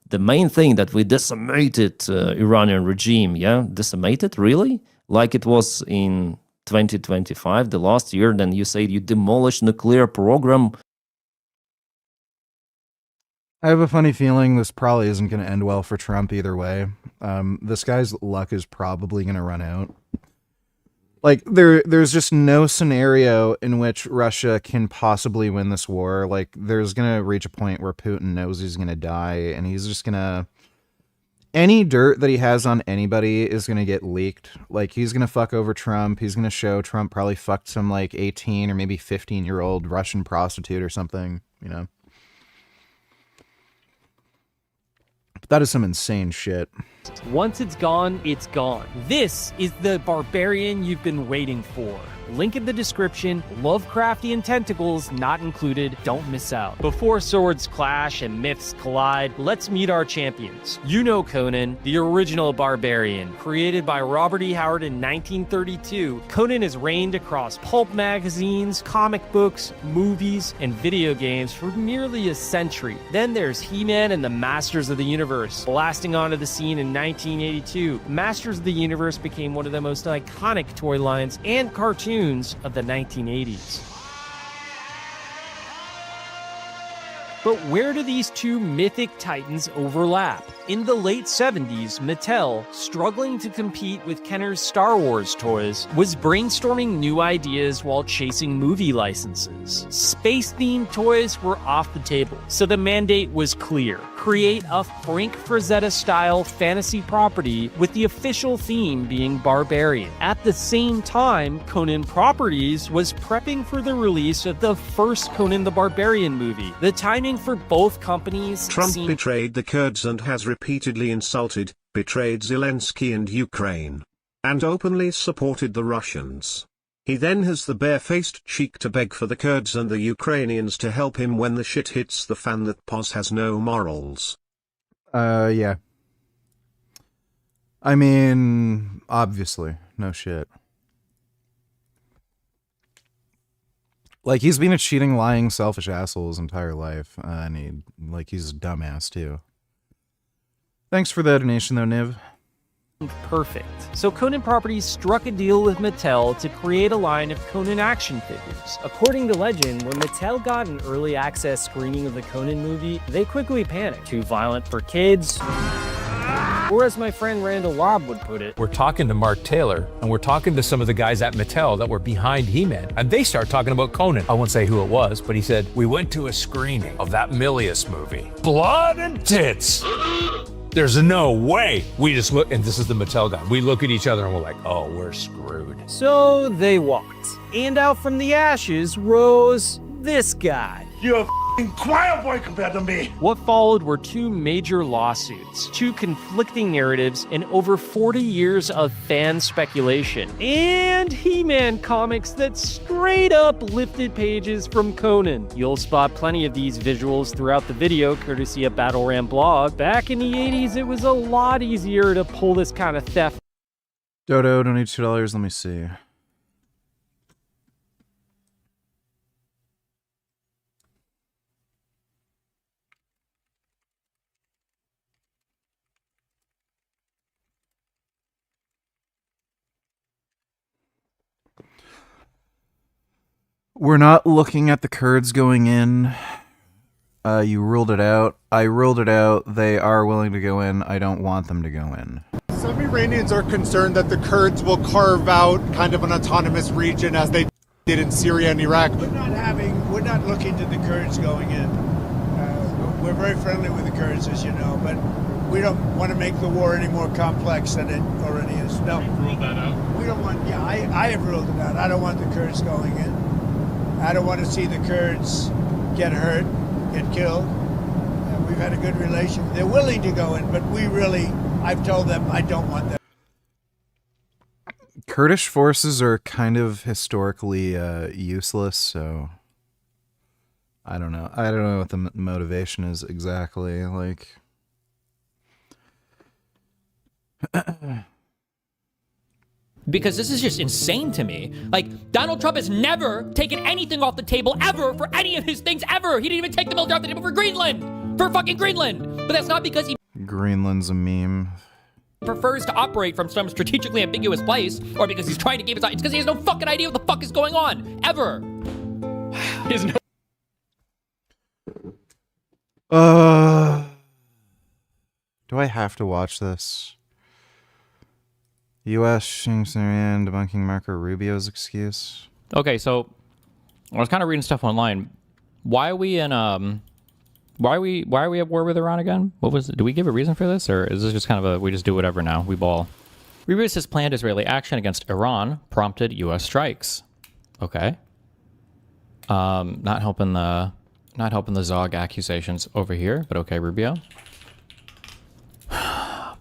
The main thing that we decimated Iranian regime, yeah? Decimated, really? Like it was in 2025, the last year, then you say you demolished nuclear program. I have a funny feeling this probably isn't going to end well for Trump either way. This guy's luck is probably going to run out. Like, there's just no scenario in which Russia can possibly win this war. Like, there's going to reach a point where Putin knows he's going to die, and he's just going to... Any dirt that he has on anybody is going to get leaked. Like, he's going to fuck over Trump. He's going to show Trump probably fucked some, like, 18 or maybe 15-year-old Russian prostitute or something, you know? But that is some insane shit. Once it's gone, it's gone. This is the barbarian you've been waiting for. Link in the description. Lovecraftian tentacles not included. Don't miss out. Before swords clash and myths collide, let's meet our champions. You know Conan, the original barbarian. Created by Robert E. Howard in 1932, Conan has reigned across pulp magazines, comic books, movies, and video games for nearly a century. Then there's He-Man and the Masters of the Universe. Blasting onto the scene in 1982, Masters of the Universe became one of the most iconic toy lines and cartoons of the 1980s. But where do these two mythic titans overlap? In the late 70s, Mattel, struggling to compete with Kenner's Star Wars toys, was brainstorming new ideas while chasing movie licenses. Space-themed toys were off the table, so the mandate was clear. Create a Frank Frazetta-style fantasy property with the official theme being barbarian. At the same time, Conan Properties was prepping for the release of the first Conan the Barbarian movie. The timing for both companies Trump betrayed the Kurds and has repeatedly insulted, betrayed Zelensky and Ukraine, and openly supported the Russians. He then has the barefaced cheek to beg for the Kurds and the Ukrainians to help him when the shit hits the fan that Pos has no morals. Yeah. I mean, obviously, no shit. Like, he's been a cheating, lying, selfish asshole his entire life, and he's a dumbass, too. Thanks for the donation, though, Niv. Perfect. So Conan Properties struck a deal with Mattel to create a line of Conan action figures. According to legend, when Mattel got an early access screening of the Conan movie, they quickly panicked. Too violent for kids. Or as my friend Randall Lobb would put it, we're talking to Mark Taylor, and we're talking to some of the guys at Mattel that were behind He-Man, and they start talking about Conan. I won't say who it was, but he said, we went to a screening of that Milius movie. Blood and tits! There's no way. We just look, and this is the Mattel guy. We look at each other and we're like, oh, we're screwed. So they walked, and out from the ashes rose this guy. You're a f***ing choir boy compared to me. What followed were two major lawsuits, two conflicting narratives, and over 40 years of fan speculation. And He-Man comics that straight up lifted pages from Conan. You'll spot plenty of these visuals throughout the video, courtesy of Battle Ram blog. Back in the 80s, it was a lot easier to pull this kind of theft. Dodo, donate $2. Let me see. We're not looking at the Kurds going in. You ruled it out. I ruled it out. They are willing to go in. I don't want them to go in. Some Iranians are concerned that the Kurds will carve out kind of an autonomous region as they did in Syria and Iraq. We're not looking to the Kurds going in. We're very friendly with the Kurds, as you know, but we don't want to make the war any more complex than it already is. No. You've ruled that out? We don't want, I have ruled it out. I don't want the Kurds going in. I don't want to see the Kurds get hurt, get killed. We've had a good relation. They're willing to go in, but I've told them I don't want them. Kurdish forces are kind of historically useless, so I don't know. I don't know what the motivation is exactly. Like, because this is just insane to me. Like, Donald Trump has never taken anything off the table ever for any of his things ever. He didn't even take the military off the table for Greenland, for fucking Greenland. But that's not because he Greenland's a meme. prefers to operate from some strategically ambiguous place, or because he's trying to keep his eye. It's because he has no fucking idea what the fuck is going on, ever. He has no. Do I have to watch this? U.S. Shinxerian debunking Marco Rubio's excuse. Okay, so I was kind of reading stuff online. Why are we in why are we at war with Iran again? What was it? Do we give a reason for this, or is this just kind of we just do whatever now? We ball. Rubio says planned Israeli action against Iran prompted U.S. strikes. Okay. Not helping the Zog accusations over here, but okay, Rubio.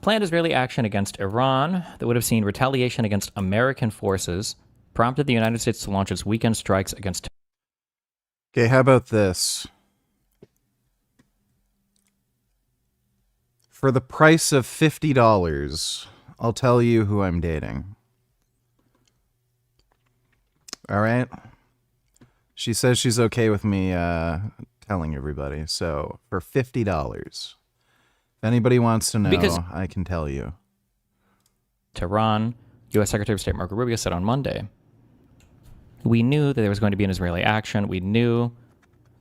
Planned Israeli action against Iran that would have seen retaliation against American forces prompted the United States to launch its weekend strikes against. Okay, how about this? For the price of $50, I'll tell you who I'm dating. All right? She says she's okay with me telling everybody. So, for $50, if anybody wants to know, because I can tell you. Tehran, U.S. Secretary of State Marco Rubio said on Monday, we knew that there was going to be an Israeli action. We knew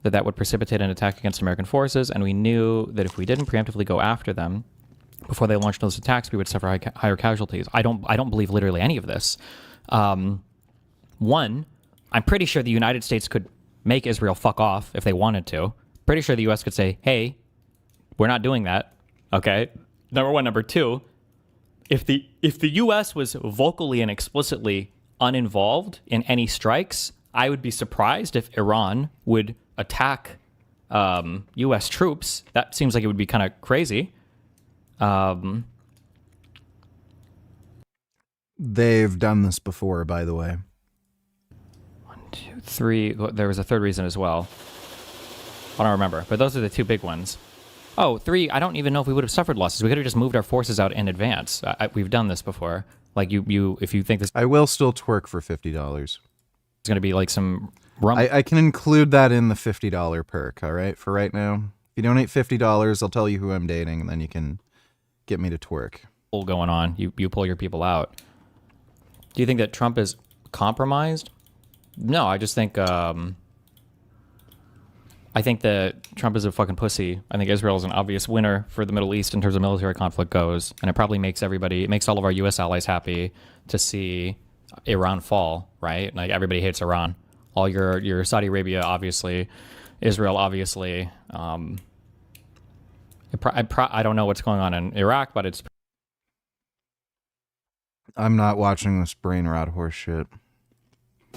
that that would precipitate an attack against American forces, and we knew that if we didn't preemptively go after them before they launched those attacks, we would suffer higher casualties. I don't believe literally any of this. One, I'm pretty sure the United States could make Israel fuck off if they wanted to. Pretty sure the U.S. could say, hey, we're not doing that. Okay, number one. Number two, if the U.S. was vocally and explicitly uninvolved in any strikes, I would be surprised if Iran would attack U.S. troops. That seems like it would be kind of crazy. They've done this before, by the way. 1, 2, 3. There was a third reason as well. I don't remember, but those are the two big ones. Oh, 3, I don't even know if we would have suffered losses. We could have just moved our forces out in advance. We've done this before. Like, if you think this... I will still twerk for $50. It's going to be like some... I can include that in the $50 perk, all right, for right now. If you donate $50, I'll tell you who I'm dating, and then you can get me to twerk. Going on. You pull your people out. Do you think that Trump is compromised? No, I just think... I think that Trump is a fucking pussy. I think Israel is an obvious winner for the Middle East in terms of military conflict goes. And it probably makes it makes all of our U.S. allies happy to see Iran fall, right? Like, everybody hates Iran. All your Saudi Arabia, obviously. Israel, obviously. I don't know what's going on in Iraq, but it's I'm not watching this brain rot horse shit.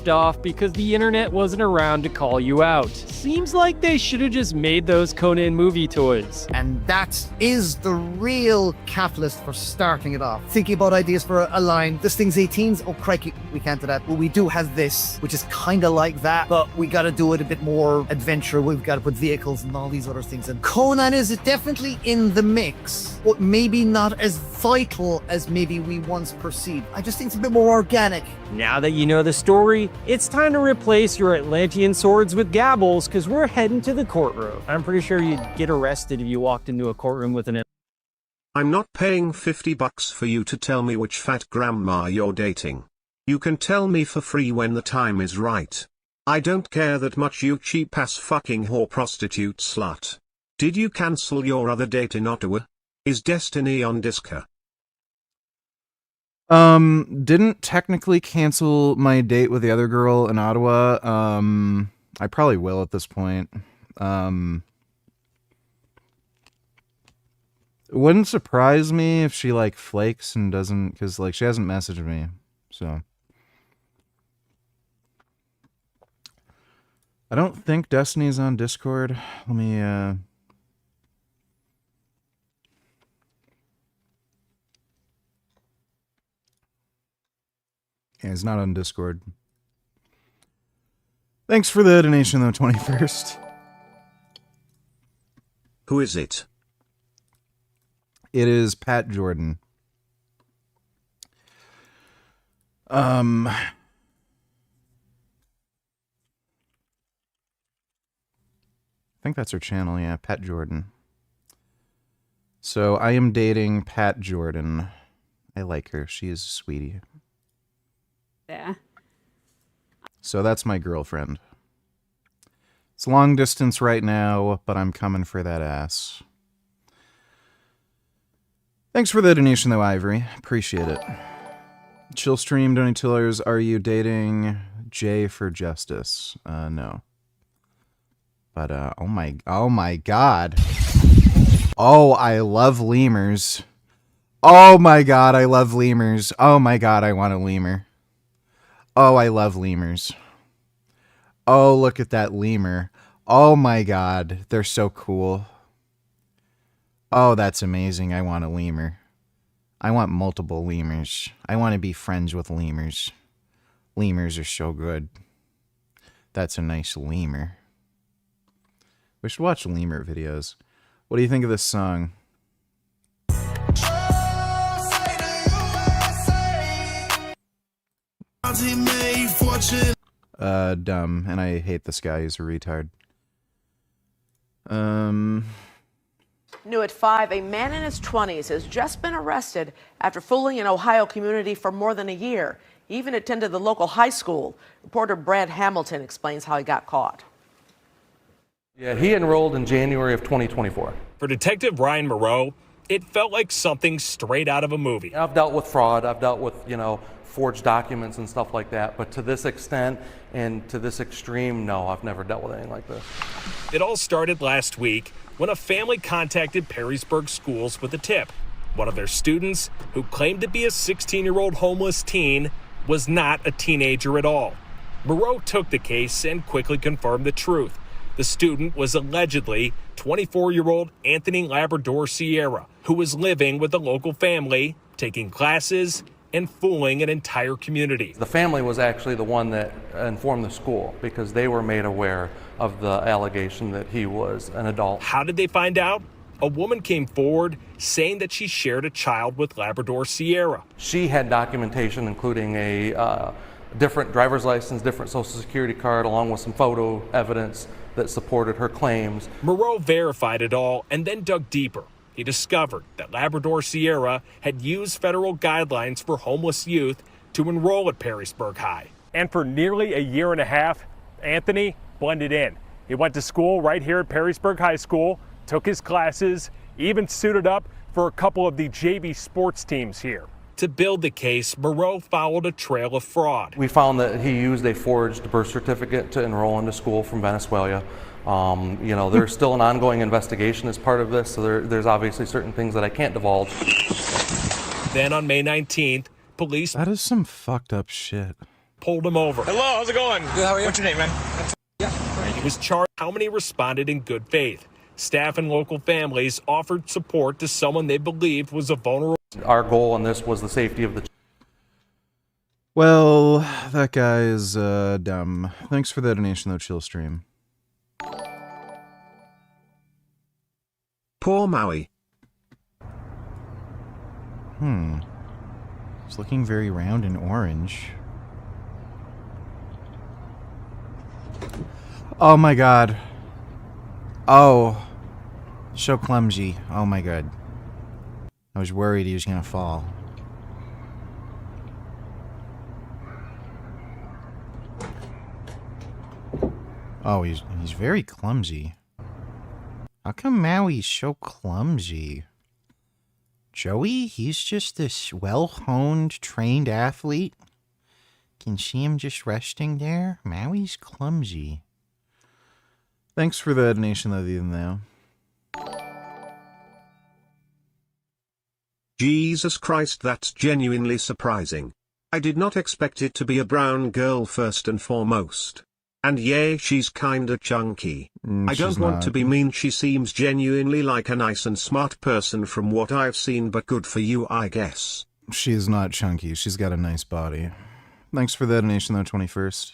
off because the internet wasn't around to call you out. Seems like they should have just made those Conan movie toys. And that is the real catalyst for starting it off. Thinking about ideas for a line. This thing's 18s. Oh, crikey, we can't do that. What we do has this, which is kind of like that, but we got to do it a bit more adventure. We've got to put vehicles and all these other things in. Conan is definitely in the mix, but maybe not as vital as maybe we once perceived. I just think it's a bit more organic. Now that you know the story, it's time to replace your Atlantean swords with gabbles because we're heading to the courtroom. I'm pretty sure you'd get arrested if you walked into a courtroom with an... I'm not paying $50 for you to tell me which fat grandma you're dating. You can tell me for free when the time is right. I don't care that much, you cheap-ass fucking whore prostitute slut. Did you cancel your other date in Ottawa? Is Destiny on Disca? Didn't technically cancel my date with the other girl in Ottawa. I probably will at this point. It wouldn't surprise me if she like flakes and doesn't, because like she hasn't messaged me, so I don't think Destiny's on Discord. Let me yeah, he's not on Discord. Thanks for the donation, though, 21st. Who is it? It is Pat Jordan. I think that's her channel, yeah, Pat Jordan. So I am dating Pat Jordan. I like her. She is a sweetie. Yeah. So that's my girlfriend. It's long distance right now, but I'm coming for that ass. Thanks for the donation, though, Ivory. Appreciate it. Chill stream, donatillers. Are you dating Jay for Justice? No. But, oh my god. Oh, I love lemurs. Oh my god, I love lemurs. Oh my god, I want a lemur. Oh, I love lemurs. Oh, look at that lemur. Oh my god, they're so cool. Oh, that's amazing. I want a lemur. I want multiple lemurs. I want to be friends with lemurs. Lemurs are so good. That's a nice lemur. We should watch lemur videos. What do you think of this song? Dumb, and I hate this guy. He's a retard. New at 5, a man in his 20s has just been arrested after fooling an Ohio community for more than a year. He even attended the local high school. Reporter Brad Hamilton explains how he got caught. Yeah, he enrolled in January of 2024. For Detective Ryan Moreau, it felt like something straight out of a movie. I've dealt with fraud. I've dealt with, forged documents and stuff like that. But to this extent and to this extreme, no, I've never dealt with anything like this. It all started last week when a family contacted Perrysburg schools with a tip. One of their students, who claimed to be a 16-year-old homeless teen, was not a teenager at all. Moreau took the case and quickly confirmed the truth. The student was allegedly 24-year-old Anthony Labrador Sierra, who was living with a local family, taking classes, and fooling an entire community. The family was actually the one that informed the school because they were made aware of the allegation that he was an adult. How did they find out? A woman came forward saying that she shared a child with Labrador Sierra. She had documentation including a different driver's license, different social security card, along with some photo evidence that supported her claims. Moreau verified it all and then dug deeper. He discovered that Labrador Sierra had used federal guidelines for homeless youth to enroll at Perrysburg High. And for nearly a year and a half, Anthony blended in. He went to school right here at Perrysburg High School, took his classes, even suited up for a couple of the JV sports teams here. To build the case, Moreau followed a trail of fraud. We found that he used a forged birth certificate to enroll into school from Venezuela. You know, there's still an ongoing investigation as part of this, so there's obviously certain things that I can't divulge. Then on May 19th, police... That is some fucked up shit. ...pulled him over. Hello, how's it going? Good, how are you? What's your name, man? He was charged how many responded in good faith. Staff and local families offered support to someone they believed was a vulnerable... Our goal in this was the safety of the... Well, that guy is dumb. Thanks for the donation, though, Chill Stream. Poor Maui. It's looking very round and orange. Oh my god. Oh. So clumsy. Oh my god. I was worried he was gonna fall. Oh, he's very clumsy. How come Maui's so clumsy? Joey, he's just this well-honed, trained athlete. Can see him just resting there. Maui's clumsy. Thanks for the donation, though, even though. Jesus Christ, that's genuinely surprising. I did not expect it to be a brown girl first and foremost. And yeah, she's kinda chunky. I don't want to be mean, she seems genuinely like a nice and smart person from what I've seen, but good for you, I guess. She's not chunky, she's got a nice body. Thanks for the donation, though, 21st.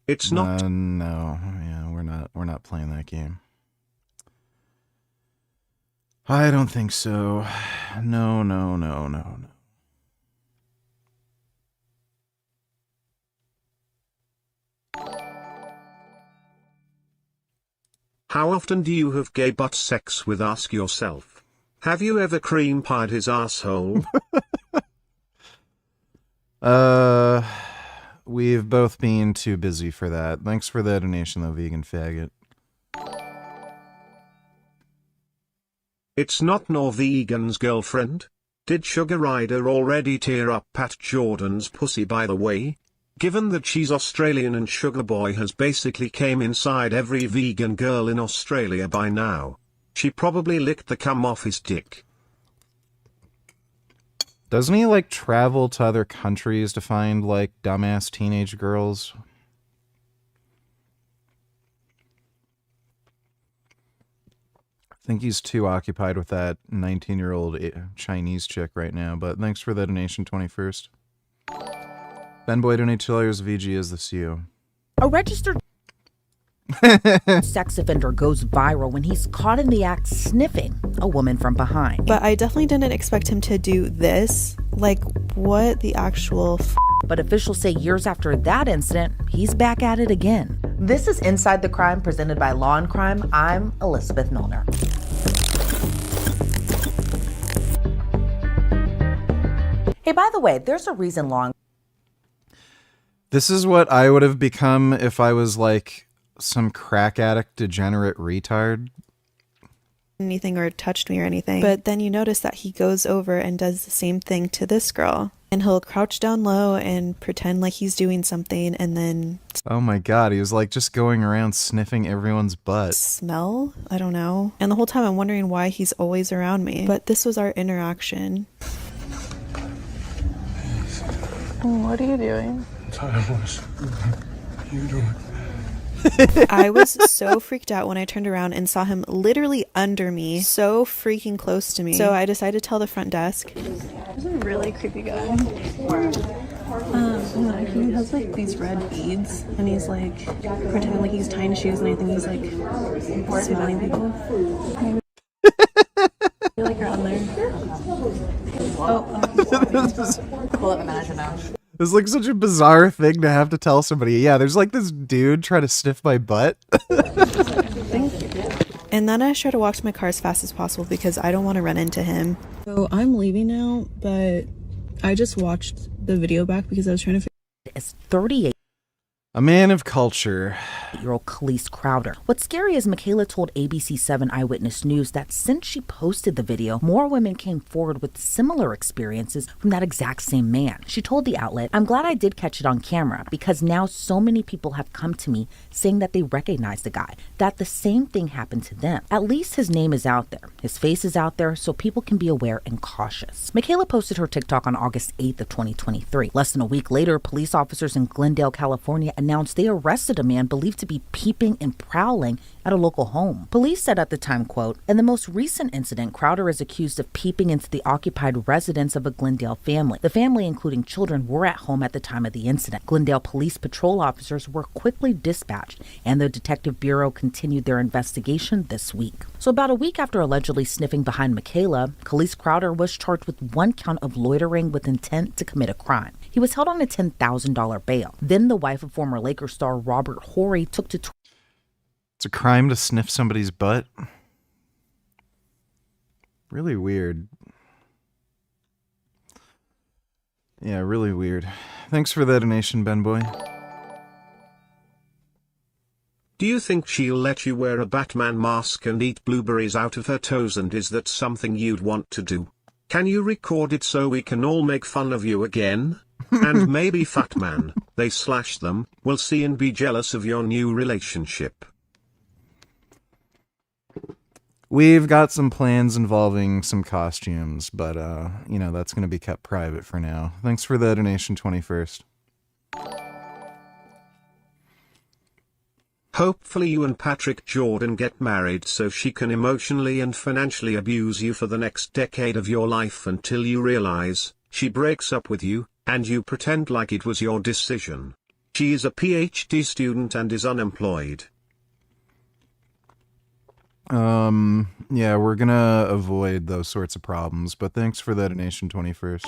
It's not. No, yeah, we're not playing that game. I don't think so. No. How often do you have gay butt sex with? Ask yourself. Have you ever cream pied his asshole? We've both been too busy for that. Thanks for the donation, though, vegan faggot. It's not Norvegan's girlfriend. Did Sugar Ryder already tear up Pat Jordan's pussy, by the way? Given that she's Australian and Sugar Boy has basically came inside every vegan girl in Australia by now, she probably licked the cum off his dick. Doesn't he, like, travel to other countries to find, like, dumbass teenage girls? I think he's too occupied with that 19-year-old Chinese chick right now, but thanks for the donation, 21st. Benboy donate $2 VG as the CEO. A registered sex offender goes viral when he's caught in the act sniffing a woman from behind. But I definitely didn't expect him to do this. Like, what the actual But officials say years after that incident, he's back at it again. This is Inside the Crime, presented by Law and Crime. I'm Elizabeth Milner. Hey, by the way, there's a reason Law. This is what I would have become if I was, like, some crack addict, degenerate retard. Anything or touched me or anything. But then you notice that he goes over and does the same thing to this girl. And he'll crouch down low and pretend like he's doing something and then... Oh my god, he was like just going around sniffing everyone's butt. Smell? I don't know. And the whole time I'm wondering why he's always around me. But this was our interaction. What are you doing? Timeless. You doing? I was so freaked out when I turned around and saw him literally under me, so freaking close to me. So I decided to tell the front desk. He's a really creepy guy. He has like these red beads, and he's like pretending like he's tying shoes, and I think he's like smelling people. I feel like you're on there. Pull up the manager now. It's like such a bizarre thing to have to tell somebody. Yeah, there's like this dude trying to sniff my butt. Thank you. And then I try to walk to my car as fast as possible because I don't want to run into him. So I'm leaving now, but I just watched the video back because I was trying to figure. It's 38. A man of culture. 8-year-old Khalees Crowder. What's scary is Michaela told ABC7 Eyewitness News that since she posted the video, more women came forward with similar experiences from that exact same man. She told the outlet, "I'm glad I did catch it on camera because now so many people have come to me saying that they recognize the guy, that the same thing happened to them. At least his name is out there. His face is out there so people can be aware and cautious." Michaela posted her TikTok on August 8th of 2023. Less than a week later, police officers in Glendale, California announced they arrested a man believed to be peeping and prowling at a local home. Police said at the time, quote, "In the most recent incident, Crowder is accused of peeping into the occupied residence of a Glendale family. The family, including children, were at home at the time of the incident. Glendale police patrol officers were quickly dispatched, and the Detective Bureau continued their investigation this week." So about a week after allegedly sniffing behind Michaela, Khalees Crowder was charged with 1 count of loitering with intent to commit a crime. He was held on a $10,000 bail. Then the wife of former Lakers star Robert Horry took to It's a crime to sniff somebody's butt. Really weird. Yeah, really weird. Thanks for the donation, Ben Boy. Do you think she'll let you wear a Batman mask and eat blueberries out of her toes, and is that something you'd want to do? Can you record it so we can all make fun of you again? And maybe Fat Man, they slash them, will see and be jealous of your new relationship. We've got some plans involving some costumes, but, that's going to be kept private for now. Thanks for the donation, 21st. Hopefully you and Patrick Jordan get married so she can emotionally and financially abuse you for the next decade of your life until you realize she breaks up with you, and you pretend like it was your decision. She is a PhD student and is unemployed. Yeah, we're gonna avoid those sorts of problems, but thanks for the donation, 21st.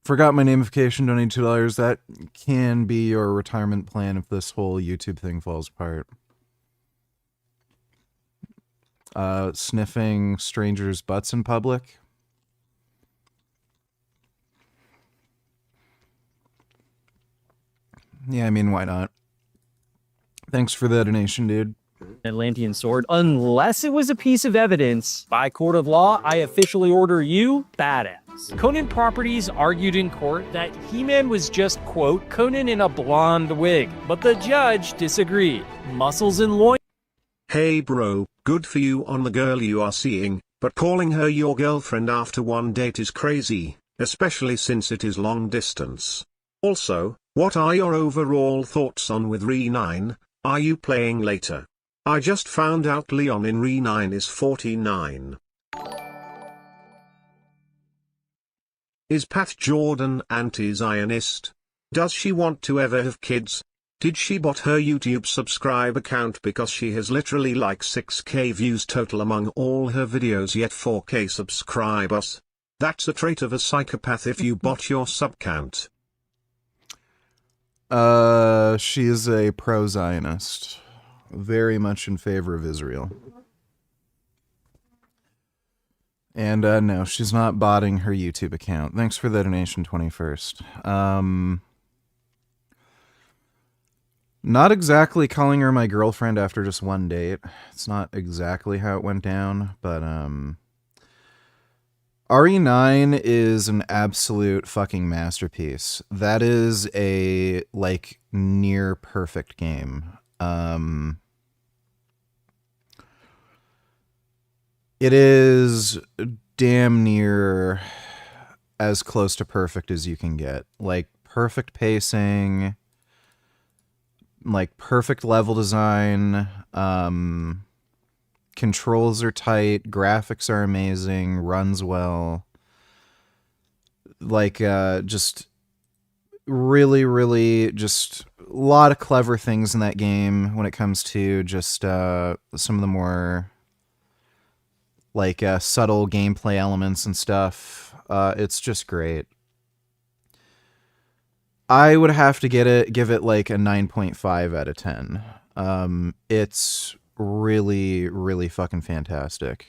Forgot my namification, donate $2. That can be your retirement plan if this whole YouTube thing falls apart. Sniffing strangers' butts in public. Yeah, I mean, why not? Thanks for the donation, dude. Atlantean sword, unless it was a piece of evidence. By court of law, I officially order you badass. Conan Properties argued in court that He-Man was just, quote, Conan in a blonde wig, but the judge disagreed. Muscles and loins. Hey bro, good for you on the girl you are seeing, but calling her your girlfriend after one date is crazy, especially since it is long distance. Also, what are your overall thoughts on with Re9? Are you playing later? I just found out Leon in Re9 is 49. Is Pat Jordan anti-Zionist? Does she want to ever have kids? Did she bot her YouTube subscribe account because she has literally like 6k views total among all her videos yet 4k subscribers? That's a trait of a psychopath if you bot your sub count. She is a pro-Zionist. Very much in favor of Israel. And, no, she's not botting her YouTube account. Thanks for the donation, 21st. Not exactly calling her my girlfriend after just one date. It's not exactly how it went down, but, RE9 is an absolute fucking masterpiece. That is a, near perfect game. It is damn near as close to perfect as you can get. Perfect pacing, perfect level design, controls are tight, graphics are amazing, runs well. Just really just a lot of clever things in that game when it comes to just some of the more subtle gameplay elements and stuff. It's just great. I would have to give it a 9.5 out of 10. It's really fucking fantastic.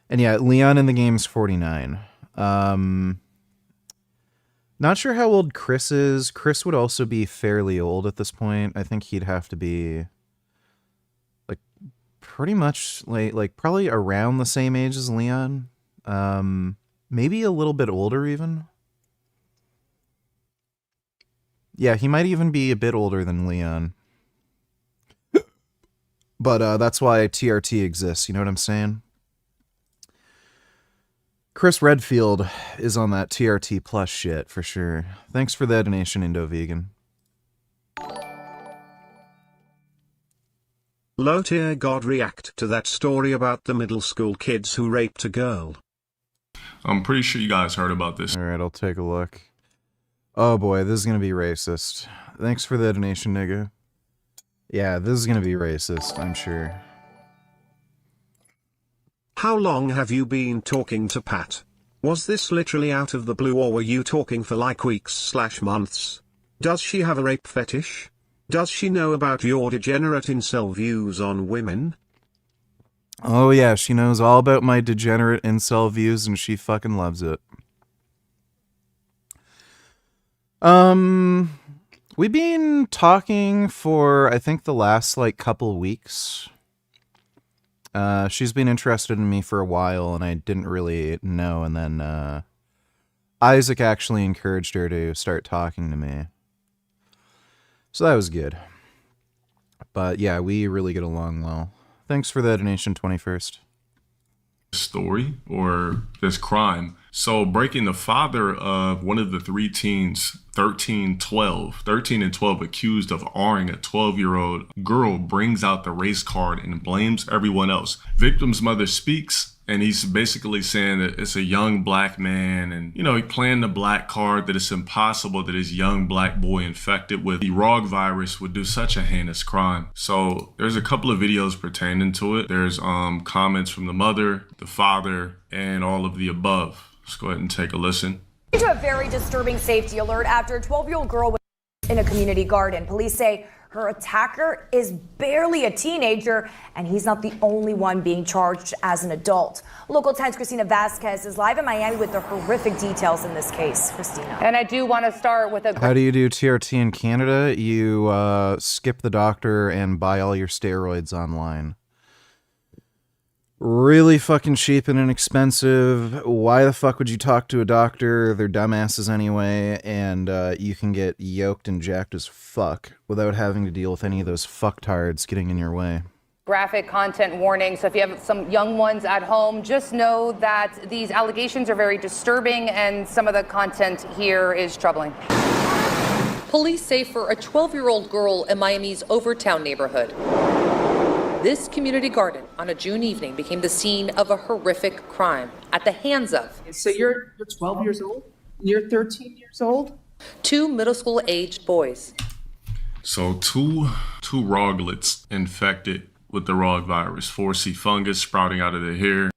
And yeah, Leon in the game's 49. Not sure how old Chris is. Chris would also be fairly old at this point. I think he'd have to be like pretty much like probably around the same age as Leon. Maybe a little bit older even. Yeah, he might even be a bit older than Leon. But that's why TRT exists, you know what I'm saying? Chris Redfield is on that TRT plus shit for sure. Thanks for the donation, Indo-Vegan. Low tier God react to that story about the middle school kids who raped a girl. I'm pretty sure you guys heard about this. Alright, I'll take a look. Oh boy, this is gonna be racist. Thanks for the donation, nigga. Yeah, this is gonna be racist, I'm sure. How long have you been talking to Pat? Was this literally out of the blue, or were you talking for like weeks/months? Does she have a rape fetish? Does she know about your degenerate incel views on women? Oh yeah, she knows all about my degenerate incel views and she fucking loves it. We've been talking for, I think, the last, like, couple weeks. She's been interested in me for a while, and I didn't really know, and then, Isaac actually encouraged her to start talking to me. So that was good. But, yeah, we really get along well. Thanks for the donation, 21st. Story or this crime. So breaking the father of one of the three teens, 13 and 12 accused of R-ing a 12-year-old girl, brings out the race card and blames everyone else. Victim's mother speaks, and he's basically saying that it's a young black man, and, you know, he planned the black card, that it's impossible that his young black boy infected with the ROG virus would do such a heinous crime. So there's a couple of videos pertaining to it. There's comments from the mother, the father, and all of the above. Let's go ahead and take a listen. To a very disturbing safety alert after a 12-year-old girl was in a community garden. Police say her attacker is barely a teenager, and he's not the only one being charged as an adult. Local 10's Christina Vasquez is live in Miami with the horrific details in this case. Christina. And I do want to start with a... How do you do TRT in Canada? You skip the doctor and buy all your steroids online. Really fucking cheap and inexpensive. Why the fuck would you talk to a doctor? They're dumbasses anyway, and you can get yoked and jacked as fuck without having to deal with any of those fucktards getting in your way. graphic content warning. So if you have some young ones at home, just know that these allegations are very disturbing and some of the content here is troubling. Police say for a 12-year-old girl in Miami's Overtown neighborhood, this community garden on a June evening became the scene of a horrific crime at the hands of... So you're 12 years old? You're 13 years old? Two middle school-aged boys. So two roglets infected with the ROG virus. 4C fungus sprouting out of their hair.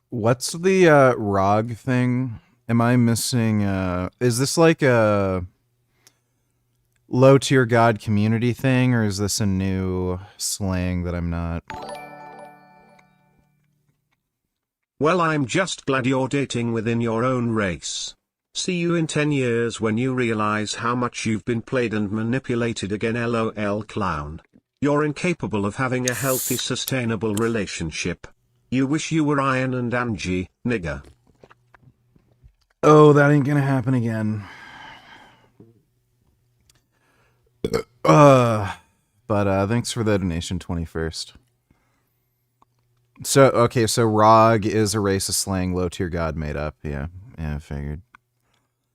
What's the ROG thing? Am I missing... is this like a low tier god community thing, or is this a new slang that I'm not? Well, I'm just glad you're dating within your own race. See you in 10 years when you realize how much you've been played and manipulated again. LOL clown. You're incapable of having a healthy, sustainable relationship. You wish you were Ian and Angie, nigga. Oh, that ain't gonna happen again. But thanks for the donation, 21st. So, okay, so ROG is a racist slang low tier god made up. Yeah, I figured.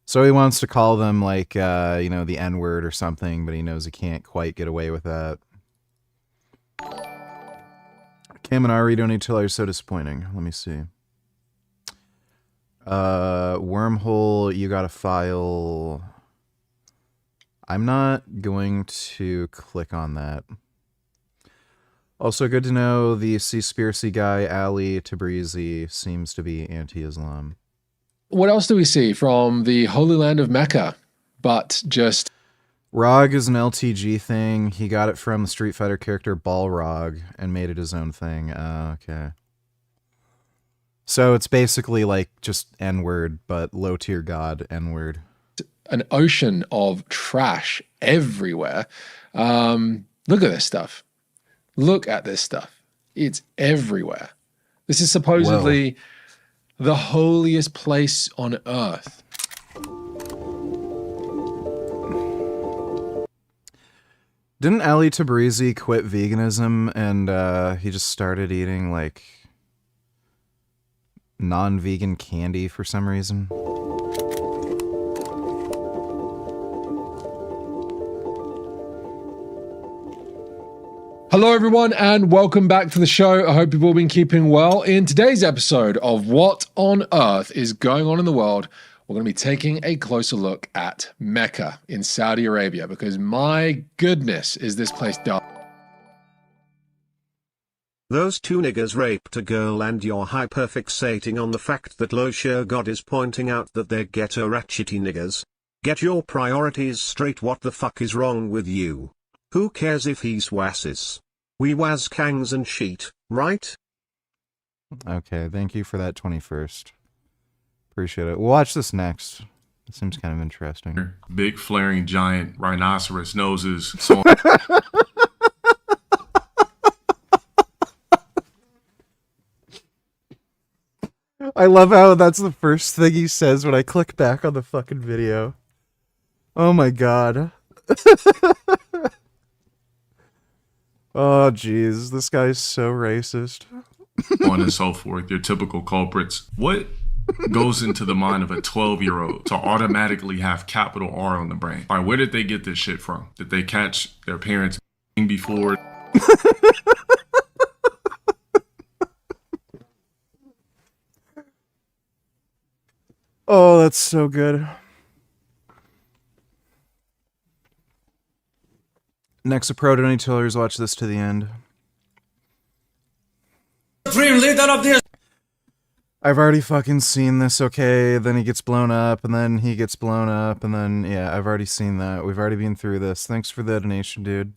So he wants to call them, like, the N-word or something, but he knows he can't quite get away with that. Cam and Ari don't need to tell you, so disappointing. Let me see. Wormhole, you got a file. I'm not going to click on that. Also, good to know the Seaspiracy guy, Ali Tabrizi, seems to be anti-Islam. What else do we see from the Holy Land of Mecca? But just... ROG is an LTG thing. He got it from the Street Fighter character Balrog and made it his own thing. Okay. So it's basically like just N-word, but low tier god N-word. An ocean of trash everywhere. Look at this stuff. Look at this stuff. It's everywhere. This is supposedly the holiest place on earth. Didn't Ali Tabrizi quit veganism and he just started eating like non-vegan candy for some reason? Hello, everyone, and welcome back to the show. I hope you've all been keeping well. In today's episode of What on Earth is Going On in the World, we're going to be taking a closer look at Mecca in Saudi Arabia, because my goodness, is this place dark. Those two niggas raped a girl and you're hyperfixating on the fact that Loshire God is pointing out that they're ghetto ratchety niggas. Get your priorities straight. What the fuck is wrong with you? Who cares if he's wasis? We was kangs and sheet, right? Okay, thank you for that 21st. Appreciate it. We'll watch this next. It seems kind of interesting. Big flaring giant rhinoceros noses. So I love how that's the first thing he says when I click back on the fucking video. Oh my god. Oh jeez, this guy's so racist. on and so forth, your typical culprits. What goes into the mind of a 12-year-old to automatically have capital R on the brain? All right, where did they get this shit from? Did they catch their parents before? Oh, that's so good. Next pro to any tillers, watch this to the end. Dream leader of this. I've already fucking seen this, okay? Then he gets blown up, and then he gets blown up, and then, yeah, I've already seen that. We've already been through this. Thanks for the donation, dude.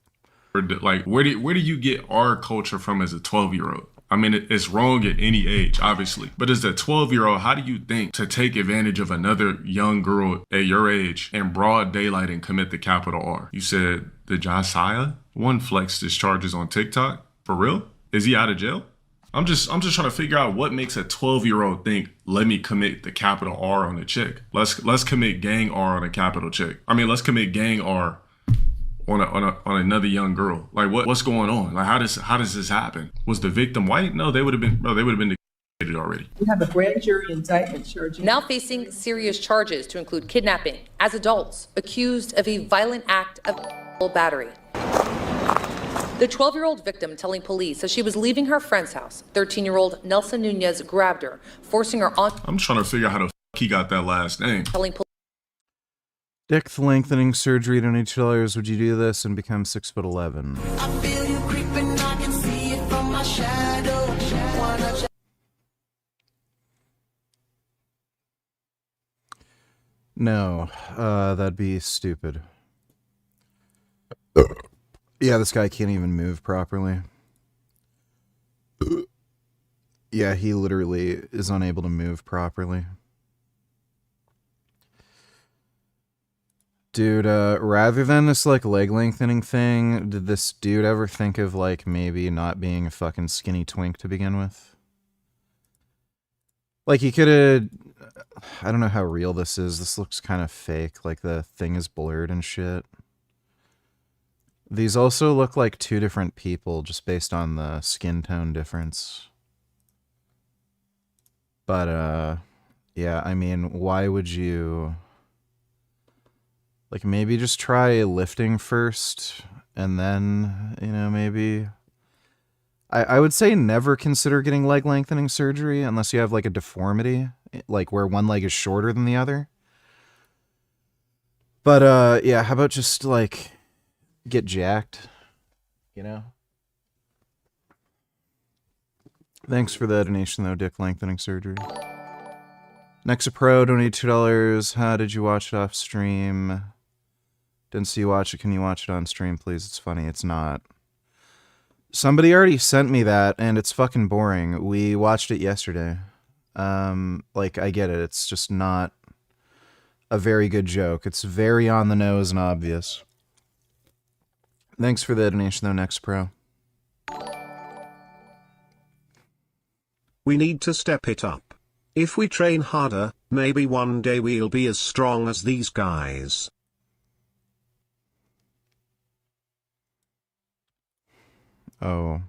Like, where do you get our culture from as a 12-year-old? I mean, it's wrong at any age, obviously. But as a 12-year-old, how do you think to take advantage of another young girl at your age in broad daylight and commit the capital R? You said the Josiah one flexed his charges on TikTok? For real? Is he out of jail? I'm just trying to figure out what makes a 12-year-old think, let me commit the capital R on a chick. Let's commit gang R on a capital chick. I mean, let's commit gang R on another young girl. Like what's going on? Like how does this happen? Was the victim white? No, they would have been decapitated already. We have a grand jury indictment charging. Now facing serious charges to include kidnapping as adults, accused of a violent act of battery. The 12-year-old victim telling police that she was leaving her friend's house. 13-year-old Nelson Nunez grabbed her, forcing her on. I'm trying to figure out how the fuck he got that last name. Telling police. Dick lengthening surgery to any tillers. Would you do this and become 6'11"? I feel you creeping, I can see it from my shadow. No, that'd be stupid. Yeah, this guy can't even move properly. Yeah, he literally is unable to move properly. Dude, rather than this, like, leg lengthening thing, did this dude ever think of, like, maybe not being a fucking skinny twink to begin with? Like, he could've... I don't know how real this is. This looks kind of fake. Like, the thing is blurred and shit. These also look like two different people, just based on the skin tone difference. But, yeah, I mean, why would you... Like, maybe just try lifting first, and then, you know, maybe... I would say never consider getting leg lengthening surgery unless you have, like, a deformity, like, where one leg is shorter than the other. But, yeah, how about just, like, get jacked, you know? Thanks for the donation, though, Dick lengthening surgery. Next pro, donate $2. How did you watch it off stream? Didn't see you watch it. Can you watch it on stream, please? It's funny. It's not. Somebody already sent me that, and it's fucking boring. We watched it yesterday. Like, I get it. It's just not a very good joke. It's very on the nose and obvious. Thanks for the donation, though, Next Pro. We need to step it up. If we train harder, maybe one day we'll be as strong as these guys. Oh.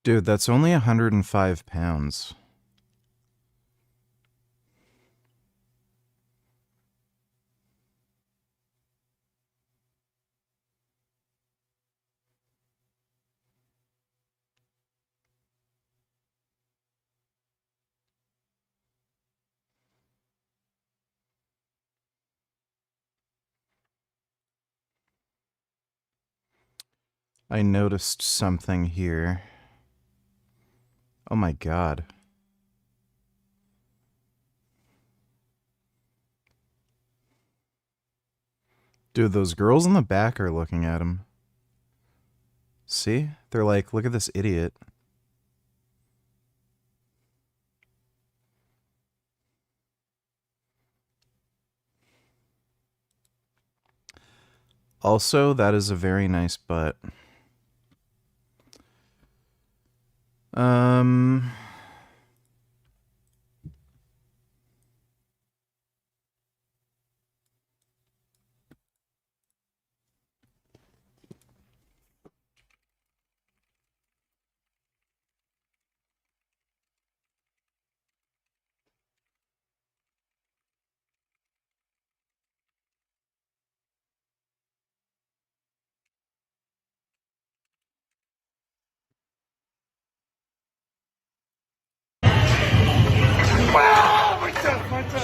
Dude, that's only 105 pounds. I noticed something here. Oh my god. Dude, those girls in the back are looking at him. See? They're like, look at this idiot. Also, that is a very nice butt.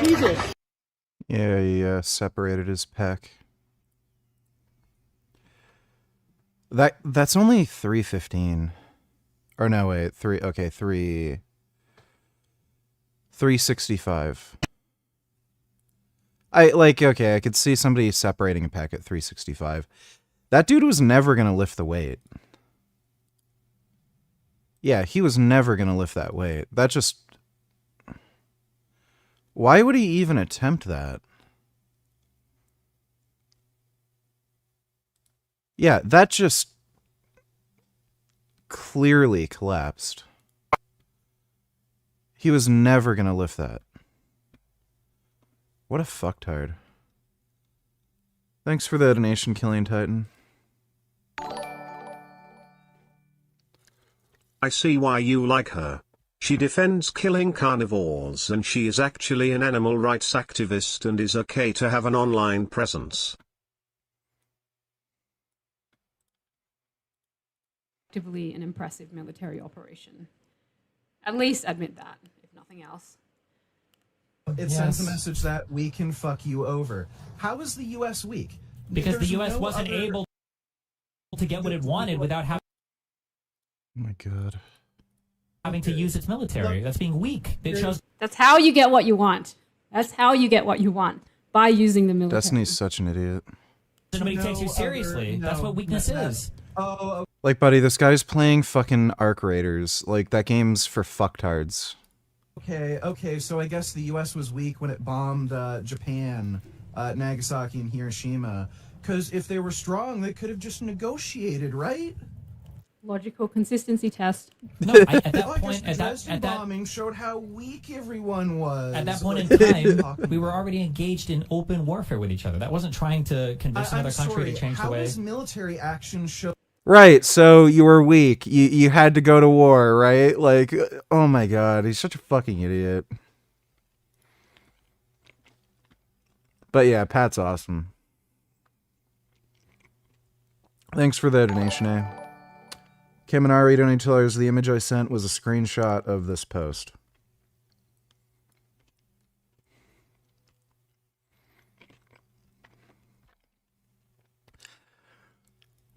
Jesus. Yeah, he separated his pec. That's only 315. Or no, wait, 365. I could see somebody separating a pec at 365. That dude was never gonna lift the weight. Yeah, he was never gonna lift that weight. That just... Why would he even attempt that? Yeah, that just clearly collapsed. He was never gonna lift that. What a fucktard. Thanks for the donation, Killing Titan. I see why you like her. She defends killing carnivores and she is actually an animal rights activist and is okay to have an online presence. Actively an impressive military operation. At least admit that, if nothing else. It sends a message that we can fuck you over. How is the U.S. weak? Because the U.S. wasn't able to get what it wanted without having Oh my god. To use its military. That's being weak. It shows. That's how you get what you want. That's how you get what you want. By using the military. Destiny's such an idiot. Nobody takes you seriously. That's what weakness is. Like, buddy, this guy's playing fucking Arc Raiders. Like, that game's for fucktards. Okay, so I guess the U.S. was weak when it bombed Japan, Nagasaki, and Hiroshima. Because if they were strong, they could have just negotiated, right? Logical consistency test. No, at that point, Dresden bombing showed how weak everyone was. At that point in time, we were already engaged in open warfare with each other. That wasn't trying to convince another country to change the way. How does military action show? Right, so you were weak. You had to go to war, right? Like, oh my god, he's such a fucking idiot. But yeah, Pat's awesome. Thanks for the donation, eh? Kaminari donated $2. The image I sent was a screenshot of this post.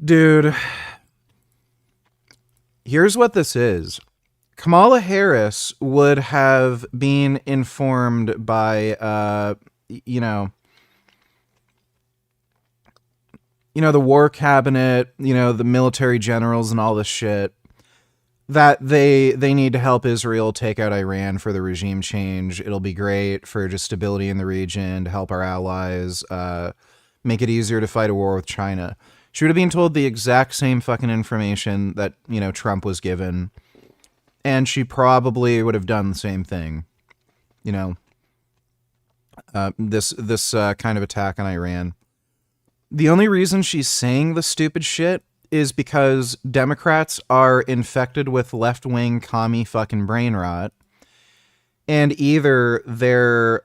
Dude, here's what this is. Kamala Harris would have been informed by, you know, you know, the war cabinet, you know, the military generals and all this shit, that they need to help Israel take out Iran for the regime change. It'll be great for just stability in the region, to help our allies, make it easier to fight a war with China. She would have been told the exact same fucking information that, you know, Trump was given, and she probably would have done the same thing. You know, this kind of attack on Iran. The only reason she's saying the stupid shit is because Democrats are infected with left-wing commie fucking brain rot, and either they're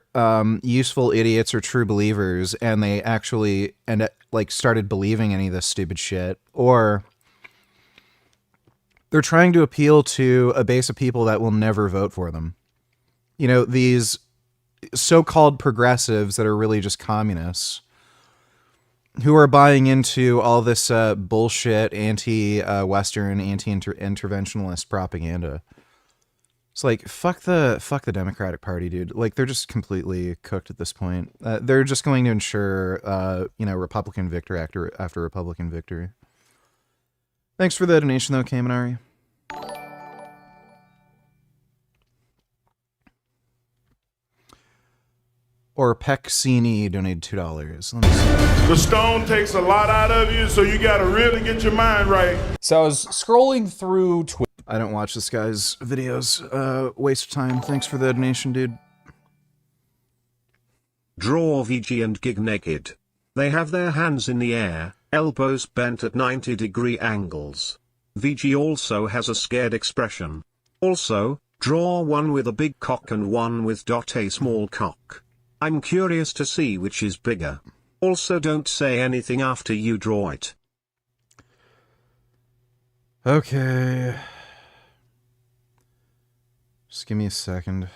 useful idiots or true believers, and they actually started believing any of this stupid shit, or they're trying to appeal to a base of people that will never vote for them. You know, these so-called progressives that are really just communists, who are buying into all this bullshit anti-Western, anti-interventionalist propaganda. It's like, fuck the Democratic Party, dude. Like, they're just completely cooked at this point. They're just going to ensure, you know, Republican victory after Republican victory. Thanks for the donation, though, Kaminari. Or Peccini donated $2. Let me see. The stone takes a lot out of you, so you gotta really get your mind right. So I was scrolling through Twitter. I don't watch this guy's videos. Waste of time. Thanks for the donation, dude. Draw VG and Gig Naked. They have their hands in the air, elbows bent at 90-degree angles. VG also has a scared expression. Also, draw one with a big cock and one with a small cock. I'm curious to see which is bigger. Also, don't say anything after you draw it. Okay. Just give me a second.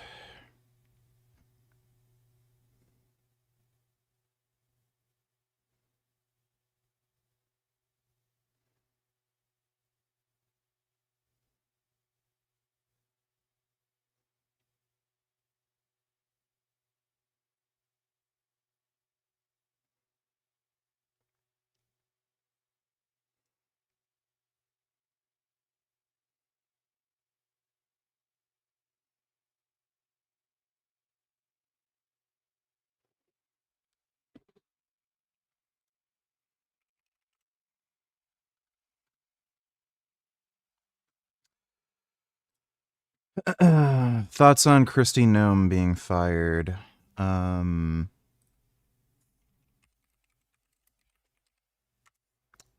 Thoughts on Christy Nome being fired?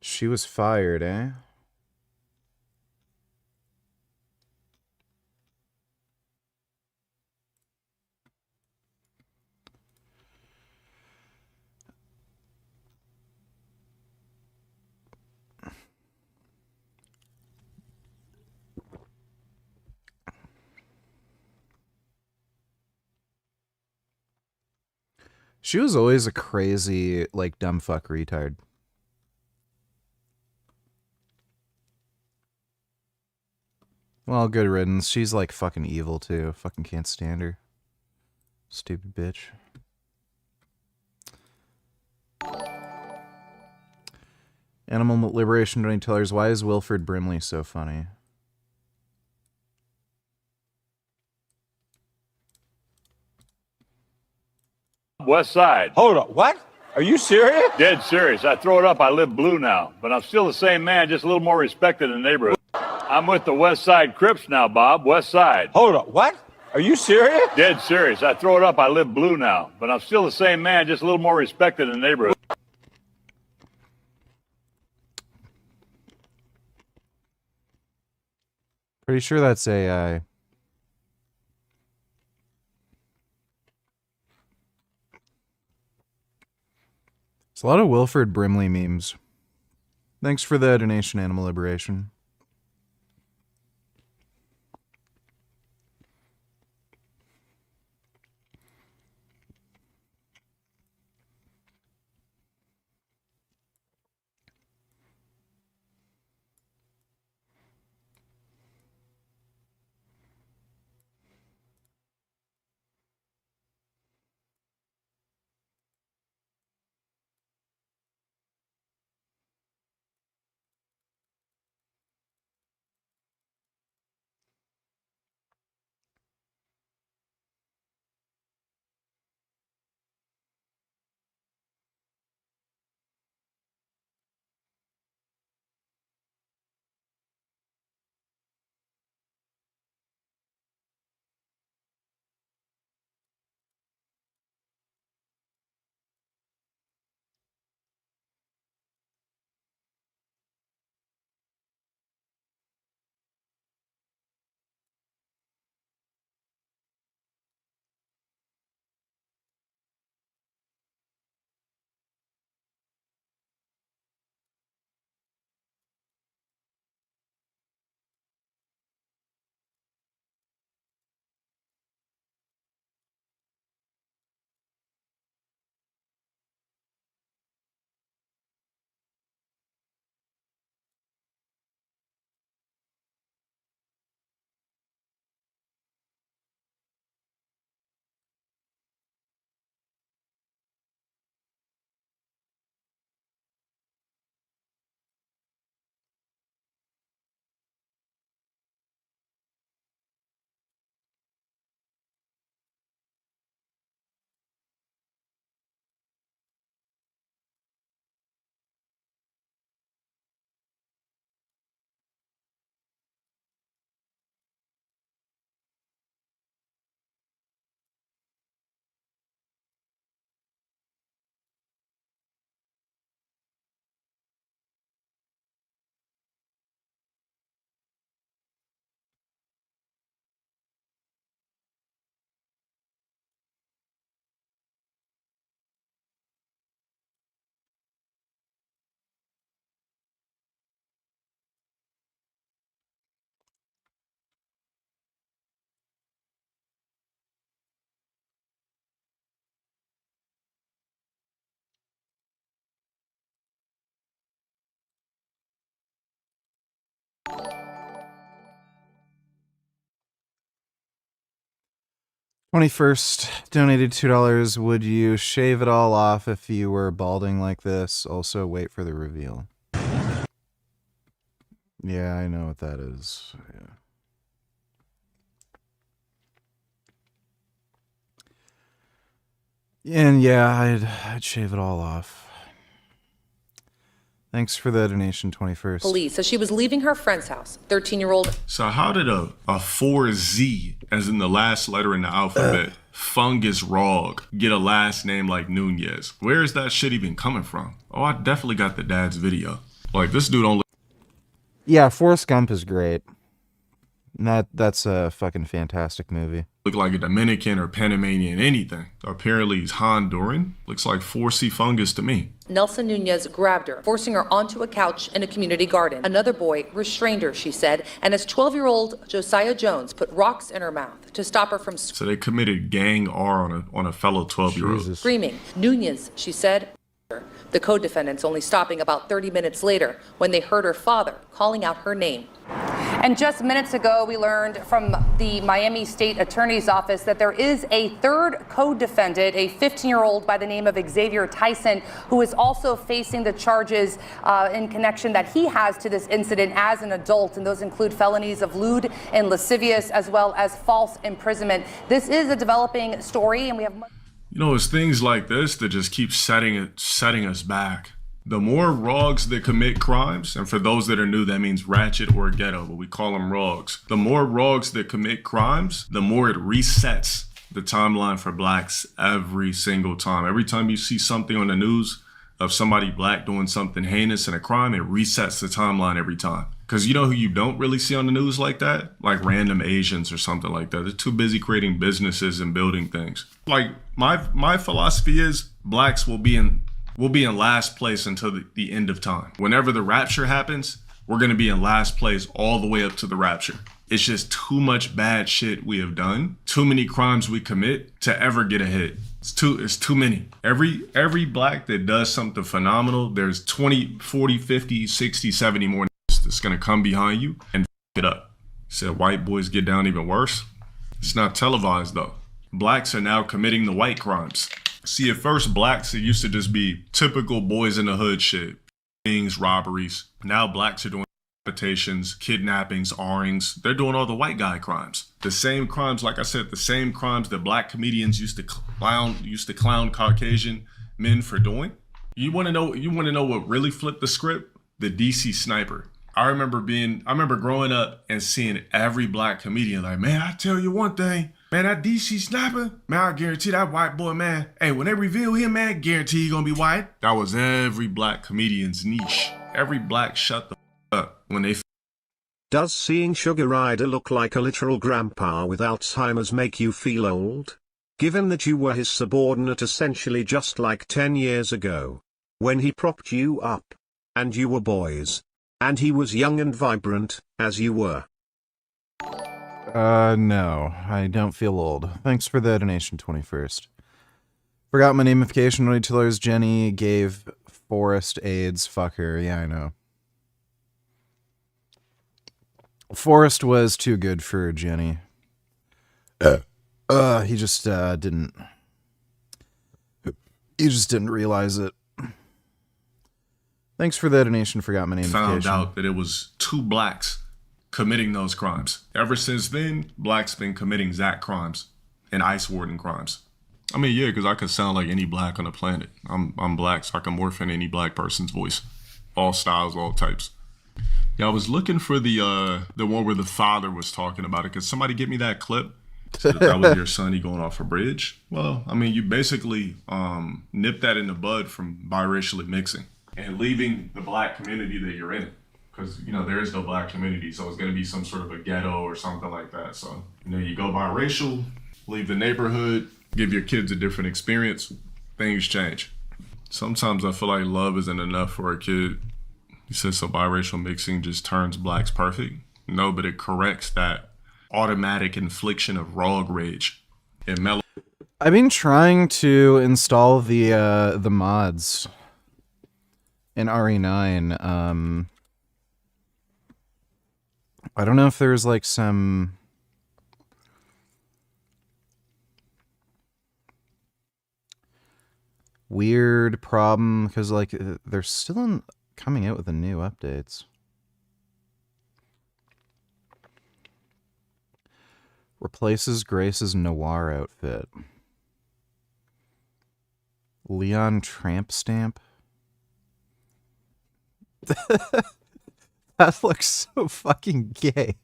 She was fired, eh? She was always a crazy, like, dumb fuck retard. Well, good riddance. She's, like, fucking evil, too. Fucking can't stand her. Stupid bitch. Animal Liberation Donate Tellers. Why is Wilford Brimley so funny? West Side. Hold up, what? Are you serious? Dead serious. I throw it up, I live blue now. But I'm still the same man, just a little more respected in the neighborhood. I'm with the West Side Crips now, Bob. West Side. Hold up, what? Are you serious? Dead serious. I throw it up, I live blue now. But I'm still the same man, just a little more respected in the neighborhood. Pretty sure that's AI. It's a lot of Wilford Brimley memes. Thanks for the donation, Animal Liberation. 21st donated $2. Would you shave it all off if you were balding like this? Also, wait for the reveal. Yeah, I know what that is. Yeah. And yeah, I'd shave it all off. Thanks for the donation, 21st. Police says she was leaving her friend's house. 13-year-old. So how did a 4Z, as in the last letter in the alphabet, Fungus Rog, get a last name like Nunez? Where is that shit even coming from? Oh, I definitely got the dad's video. Like, this dude don't look... Yeah, Forrest Gump is great. That's a fucking fantastic movie. Look like a Dominican or Panamanian anything. Apparently he's Honduran. Looks like 4C Fungus to me. Nelson Nunez grabbed her, forcing her onto a couch in a community garden. Another boy restrained her, she said, and as 12-year-old Josiah Jones put rocks in her mouth to stop her from So they committed gang R on a fellow 12-year-old. screaming. Nunez, she said. The co-defendants only stopping about 30 minutes later when they heard her father calling out her name. And just minutes ago, we learned from the Miami State Attorney's Office that there is a third co-defendant, a 15-year-old by the name of Xavier Tyson, who is also facing the charges in connection that he has to this incident as an adult. And those include felonies of lewd and lascivious, as well as false imprisonment. This is a developing story, and we have much. You know, it's things like this that just keep setting us back. The more rogues that commit crimes, and for those that are new, that means ratchet or ghetto, but we call them rogues. The more rogues that commit crimes, the more it resets the timeline for blacks every single time. Every time you see something on the news of somebody black doing something heinous in a crime, it resets the timeline every time. Because you know who you don't really see on the news like that? Like random Asians or something like that. They're too busy creating businesses and building things. Like my philosophy is blacks will be in last place until the end of time. Whenever the rapture happens, we're going to be in last place all the way up to the rapture. It's just too much bad shit we have done, too many crimes we commit to ever get ahead. It's too many. Every black that does something phenomenal, there's 20, 40, 50, 60, 70 more that's going to come behind you and f it up. Said white boys get down even worse. It's not televised though. Blacks are now committing the white crimes. See, at first, blacks, it used to just be typical boys in the hood shit. Things, robberies. Now blacks are doing decapitations, kidnappings, R-ings. They're doing all the white guy crimes. The same crimes, like I said, the same crimes that black comedians used to clown Caucasian men for doing. You want to know what really flipped the script? The DC Sniper. I remember growing up and seeing every black comedian like, man, I tell you one thing. Man, that DC Sniper, man, I guarantee that white boy, man. Hey, when they reveal him, man, guarantee he gonna be white. That was every black comedian's niche. Every black shut the up when they. Does seeing Sugar Ryder look like a literal grandpa with Alzheimer's make you feel old? Given that you were his subordinate essentially just like 10 years ago. When he propped you up. And you were boys. And he was young and vibrant, as you were. No, I don't feel old. Thanks for the donation, 21st. Forgot my namification. $22. Jenny gave Forrest AIDS. Fuck her. Yeah, I know. Forrest was too good for Jenny. He just didn't. He just didn't realize it. Thanks for the donation. Forgot my namification. Found out that it was two blacks committing those crimes. Ever since then, blacks been committing Zach crimes and Ice Warden crimes. I mean, yeah, because I could sound like any black on the planet. I'm black, so I can morph in any black person's voice. All styles, all types. Yeah, I was looking for the one where the father was talking about it. Could somebody get me that clip? That was your sonny going off a bridge? Well, I mean, you basically nipped that in the bud from biracially mixing and leaving the black community that you're in. Because, you know, there is no black community, so it's going to be some sort of a ghetto or something like that. So, you know, you go biracial, leave the neighborhood, give your kids a different experience, things change. Sometimes I feel like love isn't enough for a kid. You said so biracial mixing just turns blacks perfect. No, but it corrects that automatic infliction of rog rage. I've been trying to install the mods in RE9. I don't know if there's like some weird problem because like they're still coming out with the new updates. Replaces Grace's noir outfit. Leon Tramp Stamp. That looks so fucking gay.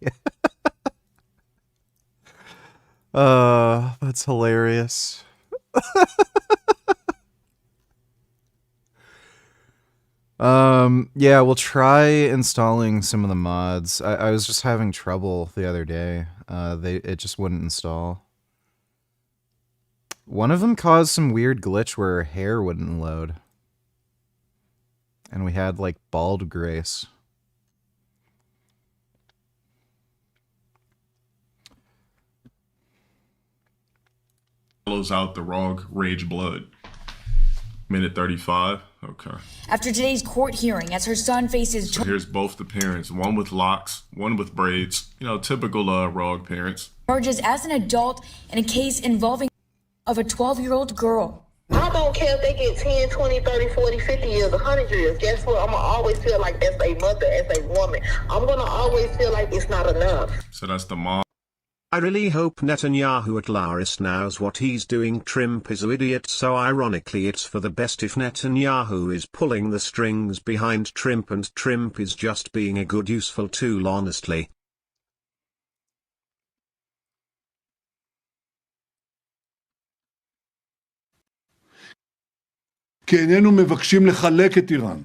That's hilarious. Yeah, we'll try installing some of the mods. I was just having trouble the other day. It just wouldn't install. One of them caused some weird glitch where her hair wouldn't load. And we had like bald Grace. Follows out the Rogue Rage Blood. Minute 35. Okay. After today's court hearing, as her son faces So here's both the parents, one with locks, one with braids. You know, typical Rogue parents. charges as an adult in a case involving of a 12-year-old girl. I don't care if they get 10, 20, 30, 40, 50 years, 100 years. Guess what? I'm going to always feel like as a mother, as a woman, I'm going to always feel like it's not enough. So that's the mom. I really hope Netanyahu at Laris knows what he's doing. Trump is an idiot, so ironically it's for the best if Netanyahu is pulling the strings behind Trump and Trump is just being a good useful tool, honestly. כי איננו מבקשים לחלק את איראן.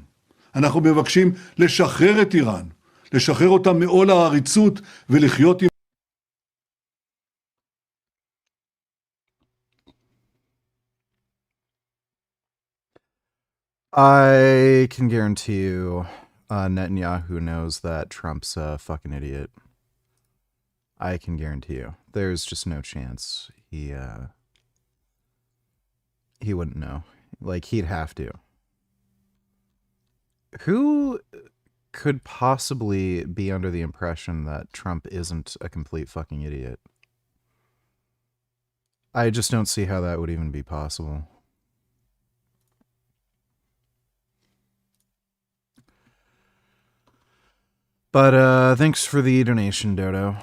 אנחנו מבקשים לשחרר את איראן, לשחרר אותה מעול העריצות ולחיות עם... I can guarantee you Netanyahu knows that Trump's a fucking idiot. I can guarantee you. There's just no chance he wouldn't know. Like, he'd have to. Who could possibly be under the impression that Trump isn't a complete fucking idiot? I just don't see how that would even be possible. But thanks for the donation, Dodo.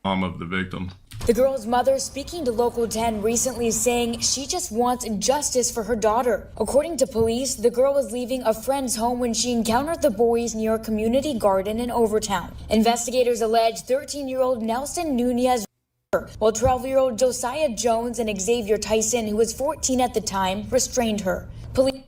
Mom of the victim. The girl's mother speaking to Local 10 recently saying she just wants justice for her daughter. According to police, the girl was leaving a friend's home when she encountered the boys near a community garden in Overtown. Investigators allege 13-year-old Nelson Nunez, while 12-year-old Josiah Jones and Xavier Tyson, who was 14 at the time, restrained her.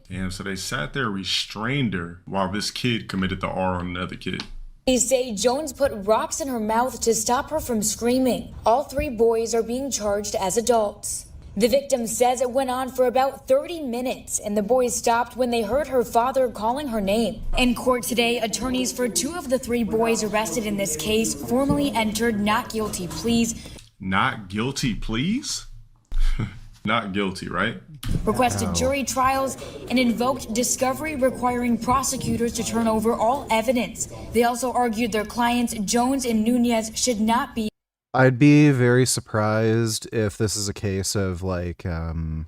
Damn, so they sat there, restrained her, while this kid committed the R on another kid. Police say Jones put rocks in her mouth to stop her from screaming. All three boys are being charged as adults. The victim says it went on for about 30 minutes, and the boys stopped when they heard her father calling her name. In court today, attorneys for two of the three boys arrested in this case formally entered not guilty pleas. Not guilty pleas? Not guilty, right? Requested jury trials and invoked discovery requiring prosecutors to turn over all evidence. They also argued their clients, Jones and Nunez, should not be. I'd be very surprised if this is a case of like, you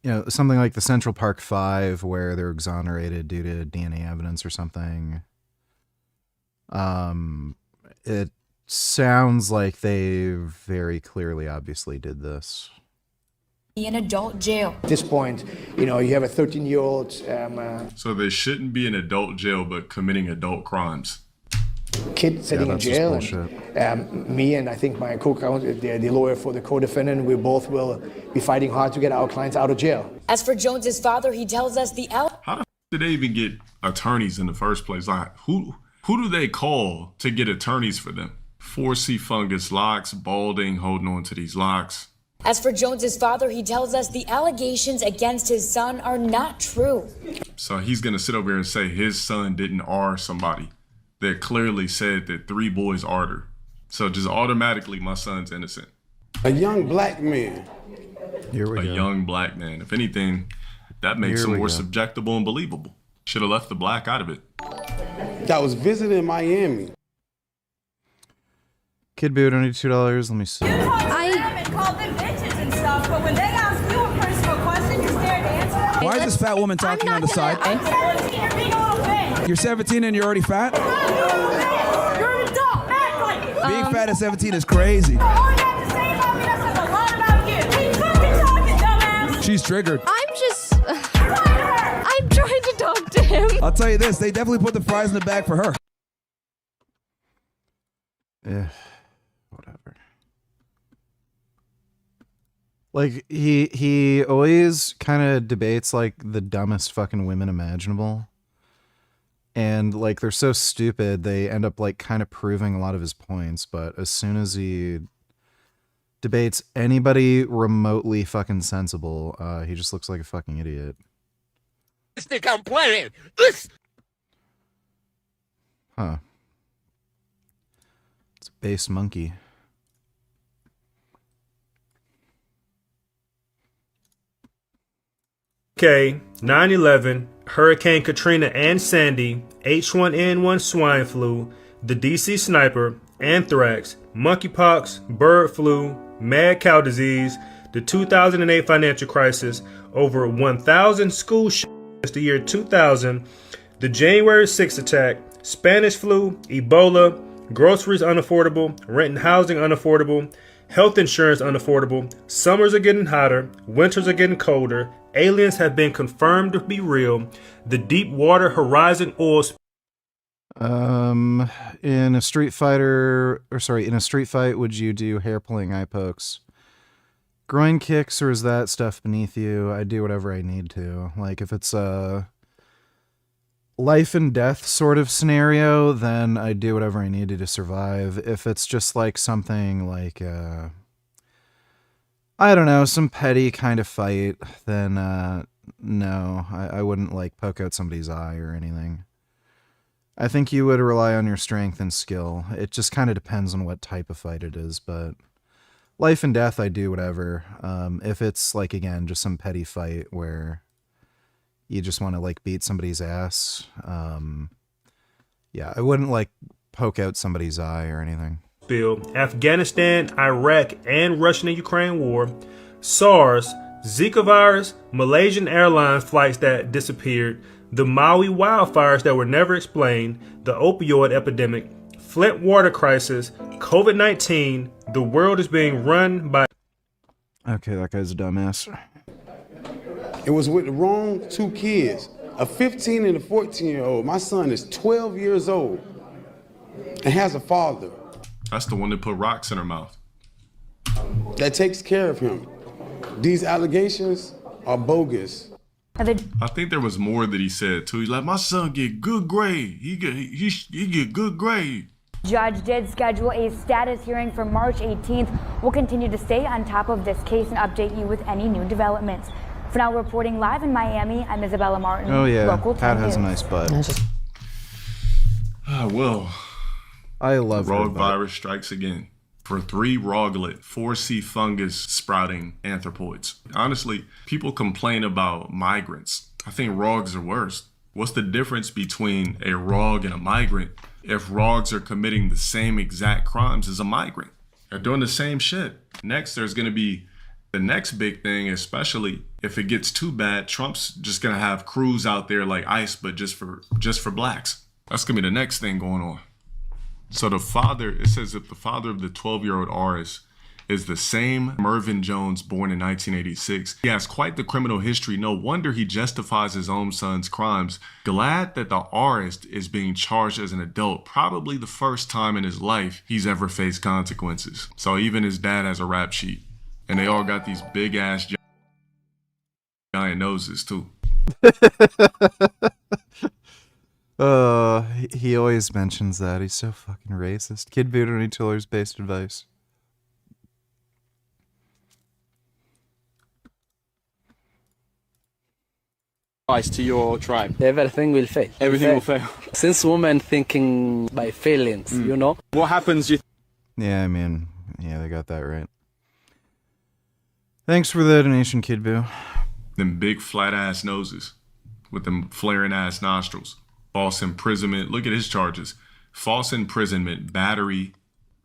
know, something like the Central Park 5 where they're exonerated due to DNA evidence or something. It sounds like they very clearly, obviously did this. In adult jail. At this point, you know, you have a 13-year-old. So they shouldn't be in adult jail, but committing adult crimes. Kid sitting in jail. And, me and I think my co-counsel, the lawyer for the co-defendant, we both will be fighting hard to get our clients out of jail. As for Jones's father, he tells us the How the f did they even get attorneys in the first place? Like, who do they call to get attorneys for them? 4C fungus locks, balding, holding on to these locks. As for Jones's father, he tells us the allegations against his son are not true. So he's going to sit over here and say his son didn't R somebody that clearly said that three boys R'd her. So just automatically my son's innocent. A young black man. Here we go. A young black man. If anything, that makes him more subjectable and believable. Should have left the black out of it. That was visiting Miami. Kid Boo, donate $2. Let me see. I called them bitches and stuff, but when they ask you a personal question, you're scared to answer them. Why is this fat woman talking on the side? I'm 17, you're being a little bitch. You're 17 and you're already fat? You're an adult, act like it. Being fat at 17 is crazy. All you have to say about me, that says a lot about you. Keep fucking talking, dumbass. She's triggered. I'm trying to talk to him. I'll tell you this, they definitely put the fries in the bag for her. Yeah, whatever. Like he always kind of debates like the dumbest fucking women imaginable. And like they're so stupid, they end up like kind of proving a lot of his points, but as soon as he debates anybody remotely fucking sensible, he just looks like a fucking idiot. Huh. It's a base monkey. Okay, 9/11, Hurricane Katrina and Sandy, H1N1 swine flu, the DC sniper, anthrax, monkeypox, bird flu, mad cow disease, the 2008 financial crisis, over 1,000 school shootings since the year 2000, the January 6th attack, Spanish flu, Ebola, groceries unaffordable, rent and housing unaffordable, health insurance unaffordable, summers are getting hotter, winters are getting colder, aliens have been confirmed to be real, the Deepwater Horizon oil in a street fight, would you do hair pulling eye pokes? Groin kicks, or is that stuff beneath you? I do whatever I need to. Like, if it's a life and death sort of scenario, then I do whatever I need to survive. If it's just like something like, I don't know, some petty kind of fight, then no, I wouldn't like poke out somebody's eye or anything. I think you would rely on your strength and skill. It just kind of depends on what type of fight it is, but life and death, I do whatever. If it's like, again, just some petty fight where you just want to like beat somebody's ass, yeah, I wouldn't like poke out somebody's eye or anything. spill, Afghanistan, Iraq, and Russian and Ukraine war, SARS, Zika virus, Malaysian Airlines flights that disappeared, the Maui wildfires that were never explained, the opioid epidemic, Flint water crisis, COVID-19, the world is being run by... Okay, that guy's a dumbass. It was with the wrong two kids, a 15 and a 14-year-old. My son is 12 years old and has a father. That's the one that put rocks in her mouth. That takes care of him. These allegations are bogus. I think there was more that he said too. He's like, my son get good grade. He get good grade. Judge did schedule a status hearing for March 18th. We'll continue to stay on top of this case and update you with any new developments. For now, reporting live in Miami, I'm Isabella Martin. Oh yeah, Local Pat 10 has a News. nice butt. Well, I love her Rog butt. virus strikes again. For 3 roglet, 4C fungus sprouting anthropoids. Honestly, people complain about migrants. I think rogs are worse. What's the difference between a rog and a migrant if rogs are committing the same exact crimes as a migrant? They're doing the same shit. Next, there's going to be the next big thing, especially if it gets too bad. Trump's just going to have crews out there like ICE, but just for blacks. That's going to be the next thing going on. So the father, it says that the father of the 12-year-old Aris is the same Mervyn Jones born in 1986. He has quite the criminal history. No wonder he justifies his own son's crimes. Glad that the Aris is being charged as an adult, probably the first time in his life he's ever faced consequences. So even his dad has a rap sheet. And they all got these big ass giant noses too. He always mentions that. He's so fucking racist. Kid Buddha and Tiller's based advice. To your tribe. Everything will fail. Everything will fail. Since women thinking by feelings, you know. What happens? Yeah, I mean, yeah, they got that right. Thanks for the donation, Kid Boo. Them big flat ass noses with them flaring ass nostrils. False imprisonment. Look at his charges. False imprisonment, battery.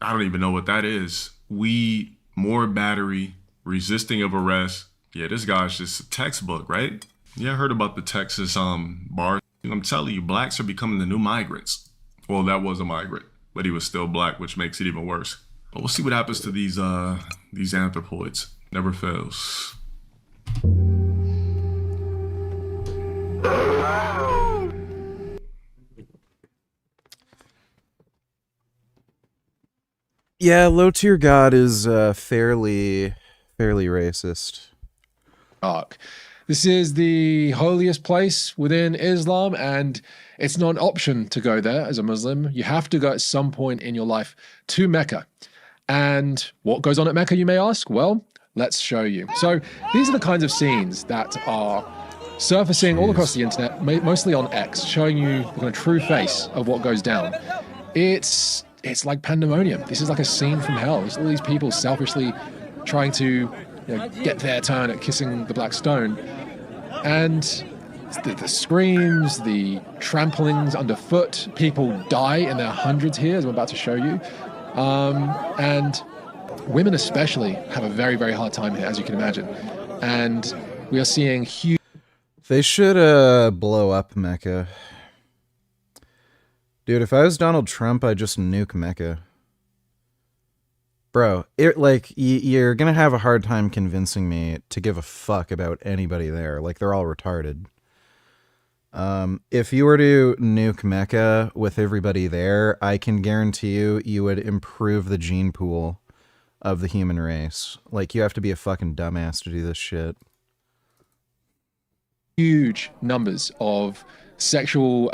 I don't even know what that is. Weed, more battery, resisting of arrest. Yeah, this guy's just a textbook, right? Yeah, I heard about the Texas bar. I'm telling you, blacks are becoming the new migrants. Well, that was a migrant, but he was still black, which makes it even worse. But we'll see what happens to these anthropoids. Never fails. Yeah, low tier god is fairly racist. This is the holiest place within Islam, and it's not an option to go there as a Muslim. You have to go at some point in your life to Mecca. And what goes on at Mecca, you may ask? Well, let's show you. So these are the kinds of scenes that are surfacing all across the internet, mostly on X, showing you the kind of true face of what goes down. It's like pandemonium. This is like a scene from hell. There's all these people selfishly trying to get their turn at kissing the black stone. And the screams, the tramplings underfoot, people die in their hundreds here, as I'm about to show you. And women especially have a very, very hard time here, as you can imagine. And we are seeing huge... They should blow up Mecca. Dude, if I was Donald Trump, I'd just nuke Mecca. Bro, you're gonna have a hard time convincing me to give a fuck about anybody there. Like, they're all retarded. If you were to nuke Mecca with everybody there, I can guarantee you would improve the gene pool of the human race. Like, you have to be a fucking dumbass to do this shit. Huge numbers of sexual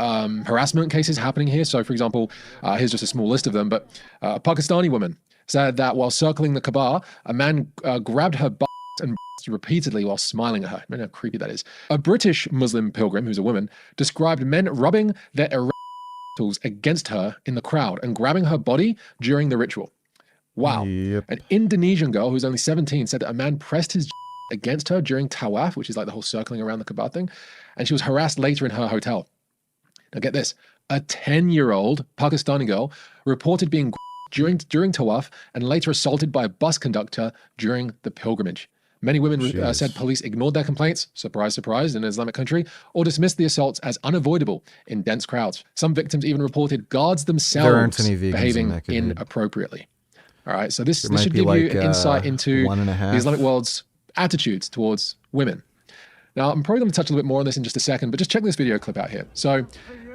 harassment cases happening here. So, for example, here's just a small list of them, but a Pakistani woman said that while circling the Kaaba, a man grabbed her butt and repeatedly while smiling at her. Imagine how creepy that is. A British Muslim pilgrim, who's a woman, described men rubbing their erectors against her in the crowd and grabbing her body during the ritual. Wow. Yep. An Indonesian girl who's only 17 said that a man pressed his against her during tawaf, which is like the whole circling around the Kaaba thing, and she was harassed later in her hotel. Now get this, a 10-year-old Pakistani girl reported being during tawaf and later assaulted by a bus conductor during the pilgrimage. Many women said police ignored their complaints, surprise, surprise, in an Islamic country, or dismissed the assaults as unavoidable in dense crowds. Some victims even reported guards themselves behaving inappropriately. All right, so this should give you an insight into the Islamic world's attitudes towards women. Now, I'm probably going to touch a little bit more on this in just a second, but just check this video clip out here. So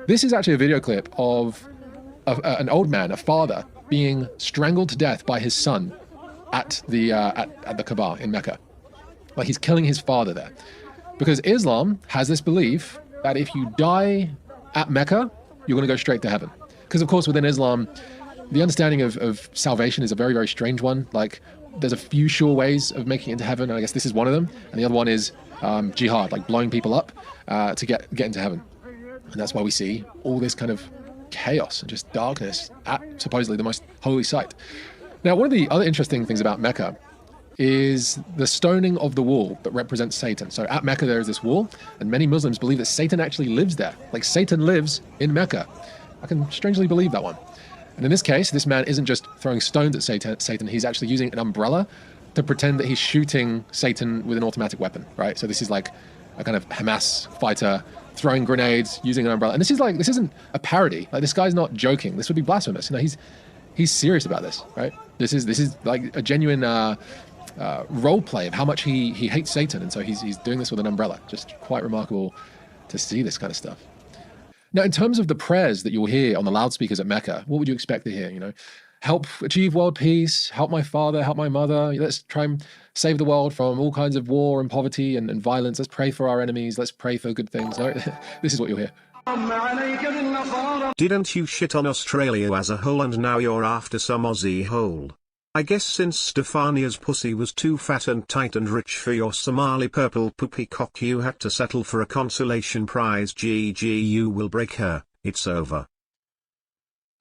this is actually a video clip of an old man, a father, being strangled to death by his son at the Kaaba in Mecca. Like, he's killing his father there. Because Islam has this belief that if you die at Mecca, you're going to go straight to heaven. Because, of course, within Islam, the understanding of salvation is a very, very strange one. Like, there's a few sure ways of making it into heaven, and I guess this is one of them. And the other one is jihad, like blowing people up to get into heaven. And that's why we see all this kind of chaos and just darkness at supposedly the most holy site. Now, one of the other interesting things about Mecca is the stoning of the wall that represents Satan. So at Mecca, there is this wall, and many Muslims believe that Satan actually lives there. Like, Satan lives in Mecca. I can strangely believe that one. And in this case, this man isn't just throwing stones at Satan, he's actually using an umbrella to pretend that he's shooting Satan with an automatic weapon, right? So this is like a kind of Hamas fighter throwing grenades, using an umbrella. And this isn't a parody. Like, this guy's not joking. This would be blasphemous. You know, he's serious about this, right? This is like a genuine role play of how much he hates Satan, and so he's doing this with an umbrella. Just quite remarkable to see this kind of stuff. Now, in terms of the prayers that you'll hear on the loudspeakers at Mecca, what would you expect to hear? You know, help achieve world peace, help my father, help my mother. Let's try and save the world from all kinds of war and poverty and violence. Let's pray for our enemies. Let's pray for good things. No, this is what you'll hear. Didn't you shit on Australia as a whole and now you're after some Aussie hole? I guess since Stefania's pussy was too fat and tight and rich for your Somali purple poopy cock, you had to settle for a consolation prize. GG, you will break her. It's over.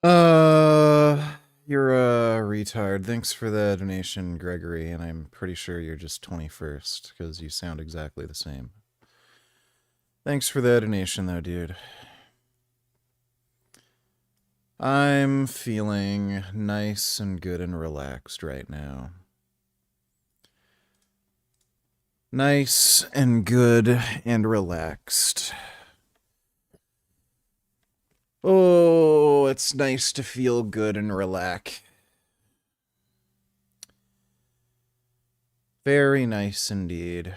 You're a retard. Thanks for the donation, Gregory, and I'm pretty sure you're just 21st, because you sound exactly the same. Thanks for the donation, though, dude. I'm feeling nice and good and relaxed right now. Nice and good and relaxed. Oh, it's nice to feel good and relax. Very nice indeed.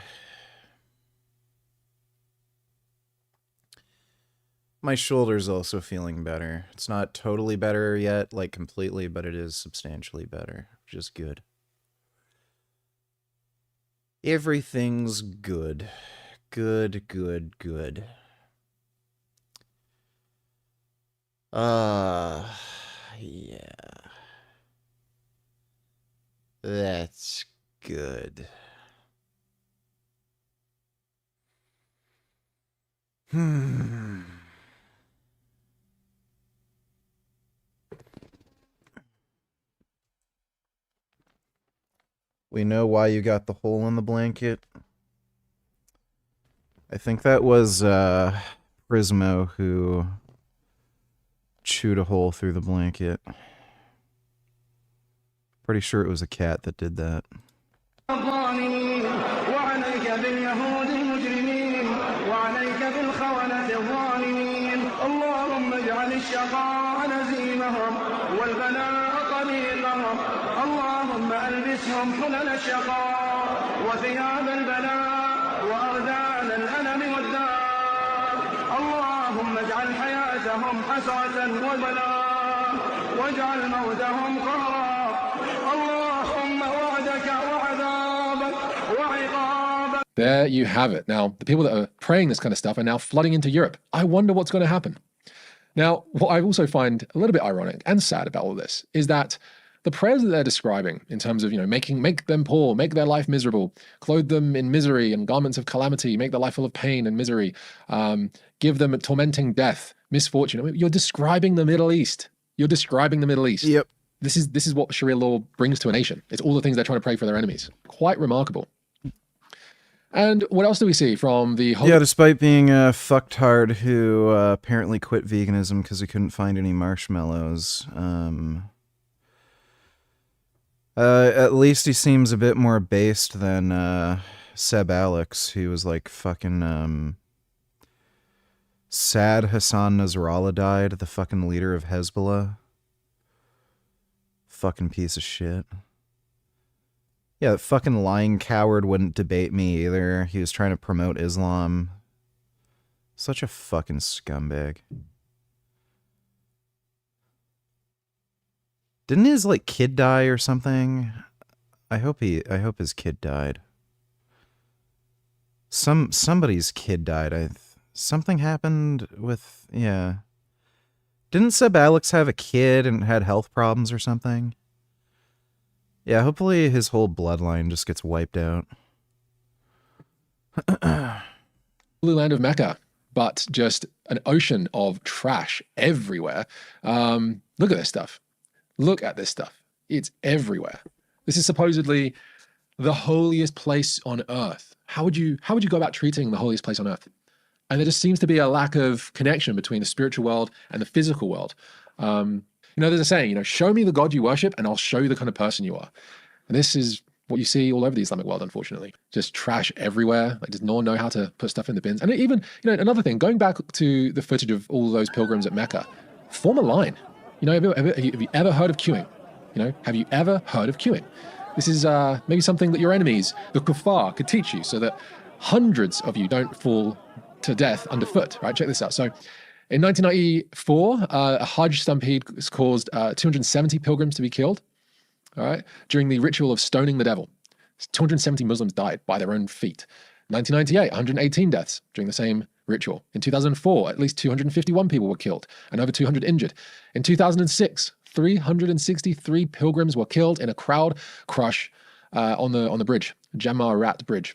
My shoulder's also feeling better. It's not totally better yet, like completely, but it is substantially better, which is good. Everything's good. Good, good, good. Yeah. That's good. We know why you got the hole in the blanket. I think that was Prismo who chewed a hole through the blanket. Pretty sure it was a cat that did that. وعليك باليهود المجرمين وعليك بالخونة الظالمين اللهم اجعل الشقاء نزيمهم والبلاء طريقهم اللهم ألبسهم حلل الشقاء وثياب البلاء وأغذال الألم والدار اللهم اجعل حياتهم حسرة وبلاء واجعل موتهم قهرا اللهم وعدك وعذابك وعقابك. There you have it. Now, the people that are praying this kind of stuff are now flooding into Europe. I wonder what's going to happen. Now, what I also find a little bit ironic and sad about all this is that the prayers that they're describing in terms of, make them poor, make their life miserable, clothe them in misery and garments of calamity, make their life full of pain and misery, give them a tormenting death, misfortune. I mean, you're describing the Middle East. You're describing the Middle East. Yep. This is what Sharia law brings to a nation. It's all the things they're trying to pray for their enemies. Quite remarkable. And what else do we see from the whole... Yeah, despite being a fucktard who apparently quit veganism because he couldn't find any marshmallows, at least he seems a bit more based than Seb Alex, who was like fucking sad Hassan Nasrallah died, the fucking leader of Hezbollah. Fucking piece of shit. Yeah, that fucking lying coward wouldn't debate me either. He was trying to promote Islam. Such a fucking scumbag. Didn't his like kid die or something? I hope his kid died. Somebody's kid died. Something happened with, yeah. Didn't Seb Alex have a kid and had health problems or something? Yeah, hopefully his whole bloodline just gets wiped out. Holy land of Mecca, but just an ocean of trash everywhere. Look at this stuff. Look at this stuff. It's everywhere. This is supposedly the holiest place on earth. How would you go about treating the holiest place on earth? And there just seems to be a lack of connection between the spiritual world and the physical world. There's a saying, show me the God you worship and I'll show you the kind of person you are. And this is what you see all over the Islamic world, unfortunately. Just trash everywhere. Like, does no one know how to put stuff in the bins? And even, another thing, going back to the footage of all those pilgrims at Mecca, form a line. Have you ever heard of queuing? Have you ever heard of queuing? This is maybe something that your enemies, the kuffar, could teach you so that hundreds of you don't fall to death underfoot, right? Check this out. So in 1994, a Hajj stampede caused 270 pilgrims to be killed, all right, during the ritual of stoning the devil. 270 Muslims died by their own feet. 1998, 118 deaths during the same ritual. In 2004, at least 251 people were killed and over 200 injured. In 2006, 363 pilgrims were killed in a crowd crush on the bridge, Jamarat Bridge.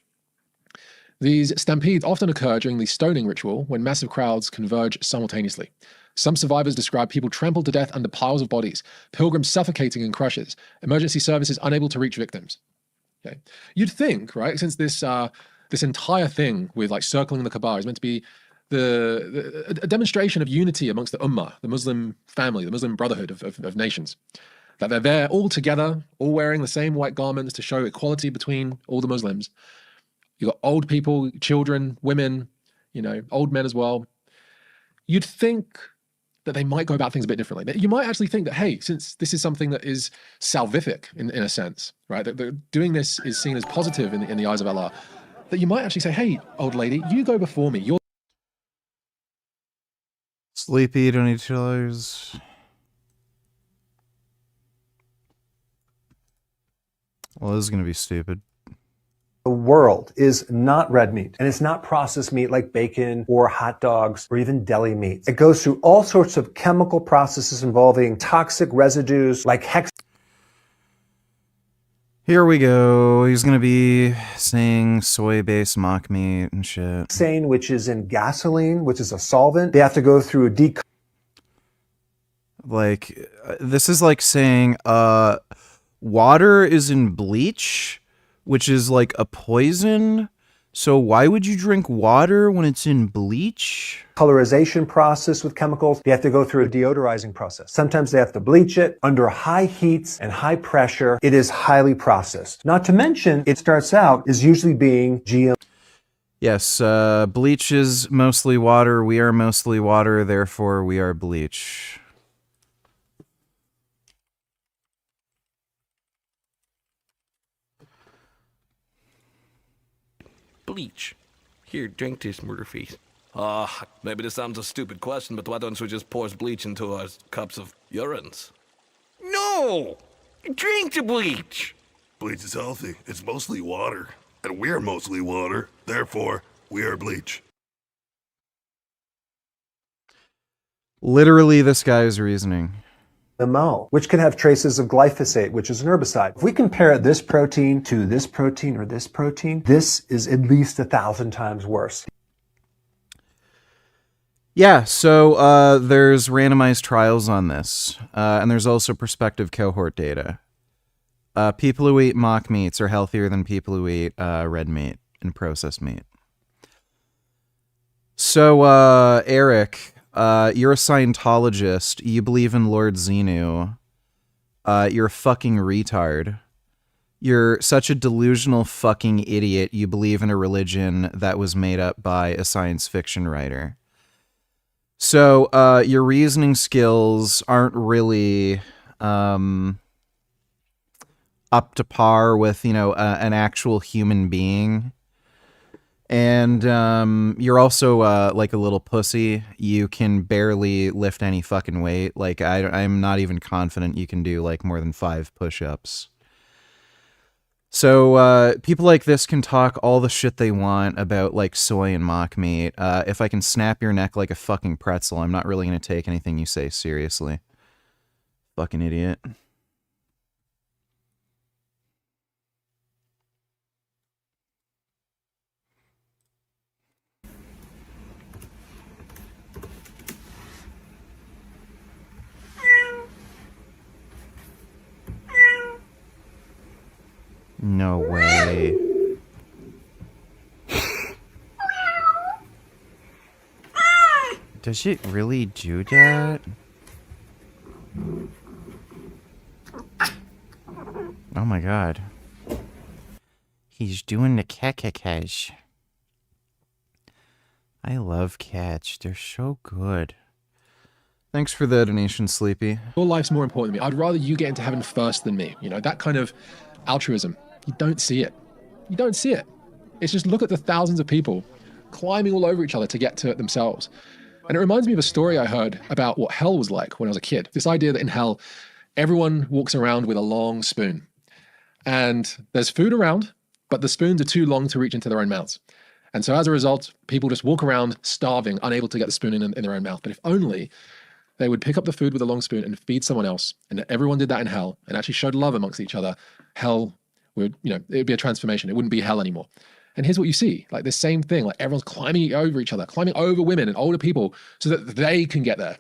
These stampedes often occur during the stoning ritual when massive crowds converge simultaneously. Some survivors describe people trampled to death under piles of bodies, pilgrims suffocating in crushes, emergency services unable to reach victims. Okay. You'd think, right, since this entire thing with like circling the Kaaba is meant to be a demonstration of unity amongst the Ummah, the Muslim family, the Muslim brotherhood of nations. That they're there all together, all wearing the same white garments to show equality between all the Muslims. You've got old people, children, women, old men as well. You'd think that they might go about things a bit differently. You might actually think that, hey, since this is something that is salvific in a sense, right? That doing this is seen as positive in the eyes of Allah, that you might actually say, hey, old lady, you go before me. You're Sleepy, don't need chillers. Well, this is going to be stupid. The world is not red meat, and it's not processed meat like bacon or hot dogs or even deli meat. It goes through all sorts of chemical processes involving toxic residues like hex. Here we go. He's going to be saying soy-based mock meat and shit. Hexane, which is in gasoline, which is a solvent. They have to go through a Like, this is like saying, water is in bleach, which is like a poison. So why would you drink water when it's in bleach? Colorization process with chemicals. They have to go through a deodorizing process. Sometimes they have to bleach it under high heats and high pressure. It is highly processed. Not to mention, it starts out as usually being GM. Yes, bleach is mostly water. We are mostly water, therefore we are bleach. Bleach. Here, drink this, Murderface. Maybe this sounds a stupid question, but why don't you just pour bleach into our cups of urines? No! Drink the bleach! Bleach is healthy. It's mostly water. And we're mostly water. Therefore, we are bleach. Literally, this guy's reasoning. GMO, which can have traces of glyphosate, which is an herbicide. If we compare this protein to this protein or this protein, this is at least 1,000 times worse. Yeah, so there's randomized trials on this, and there's also prospective cohort data. People who eat mock meats are healthier than people who eat red meat and processed meat. So, Eric, you're a Scientologist. You believe in Lord Xenu. You're a fucking retard. You're such a delusional fucking idiot. You believe in a religion that was made up by a science fiction writer. So, your reasoning skills aren't really up to par with, an actual human being. And you're also like a little pussy. You can barely lift any fucking weight. Like, I'm not even confident you can do like more than 5 push-ups. So people like this can talk all the shit they want about like soy and mock meat. If I can snap your neck like a fucking pretzel, I'm not really going to take anything you say seriously. Fucking idiot. No way. Does it really do that? Oh my god. He's doing the cat. I love cats. They're so good. Thanks for the donation, Sleepy. Your life's more important than me. I'd rather you get into heaven first than me. That kind of altruism. You don't see it. You don't see it. It's just look at the thousands of people climbing all over each other to get to it themselves. And it reminds me of a story I heard about what hell was like when I was a kid. This idea that in hell, everyone walks around with a long spoon. And there's food around, but the spoons are too long to reach into their own mouths. And so as a result, people just walk around starving, unable to get the spoon in their own mouth. But if only they would pick up the food with a long spoon and feed someone else, and everyone did that in hell and actually showed love amongst each other, hell would, it would be a transformation. It wouldn't be hell anymore. And here's what you see, like the same thing, like everyone's climbing over each other, climbing over women and older people so that they can get there.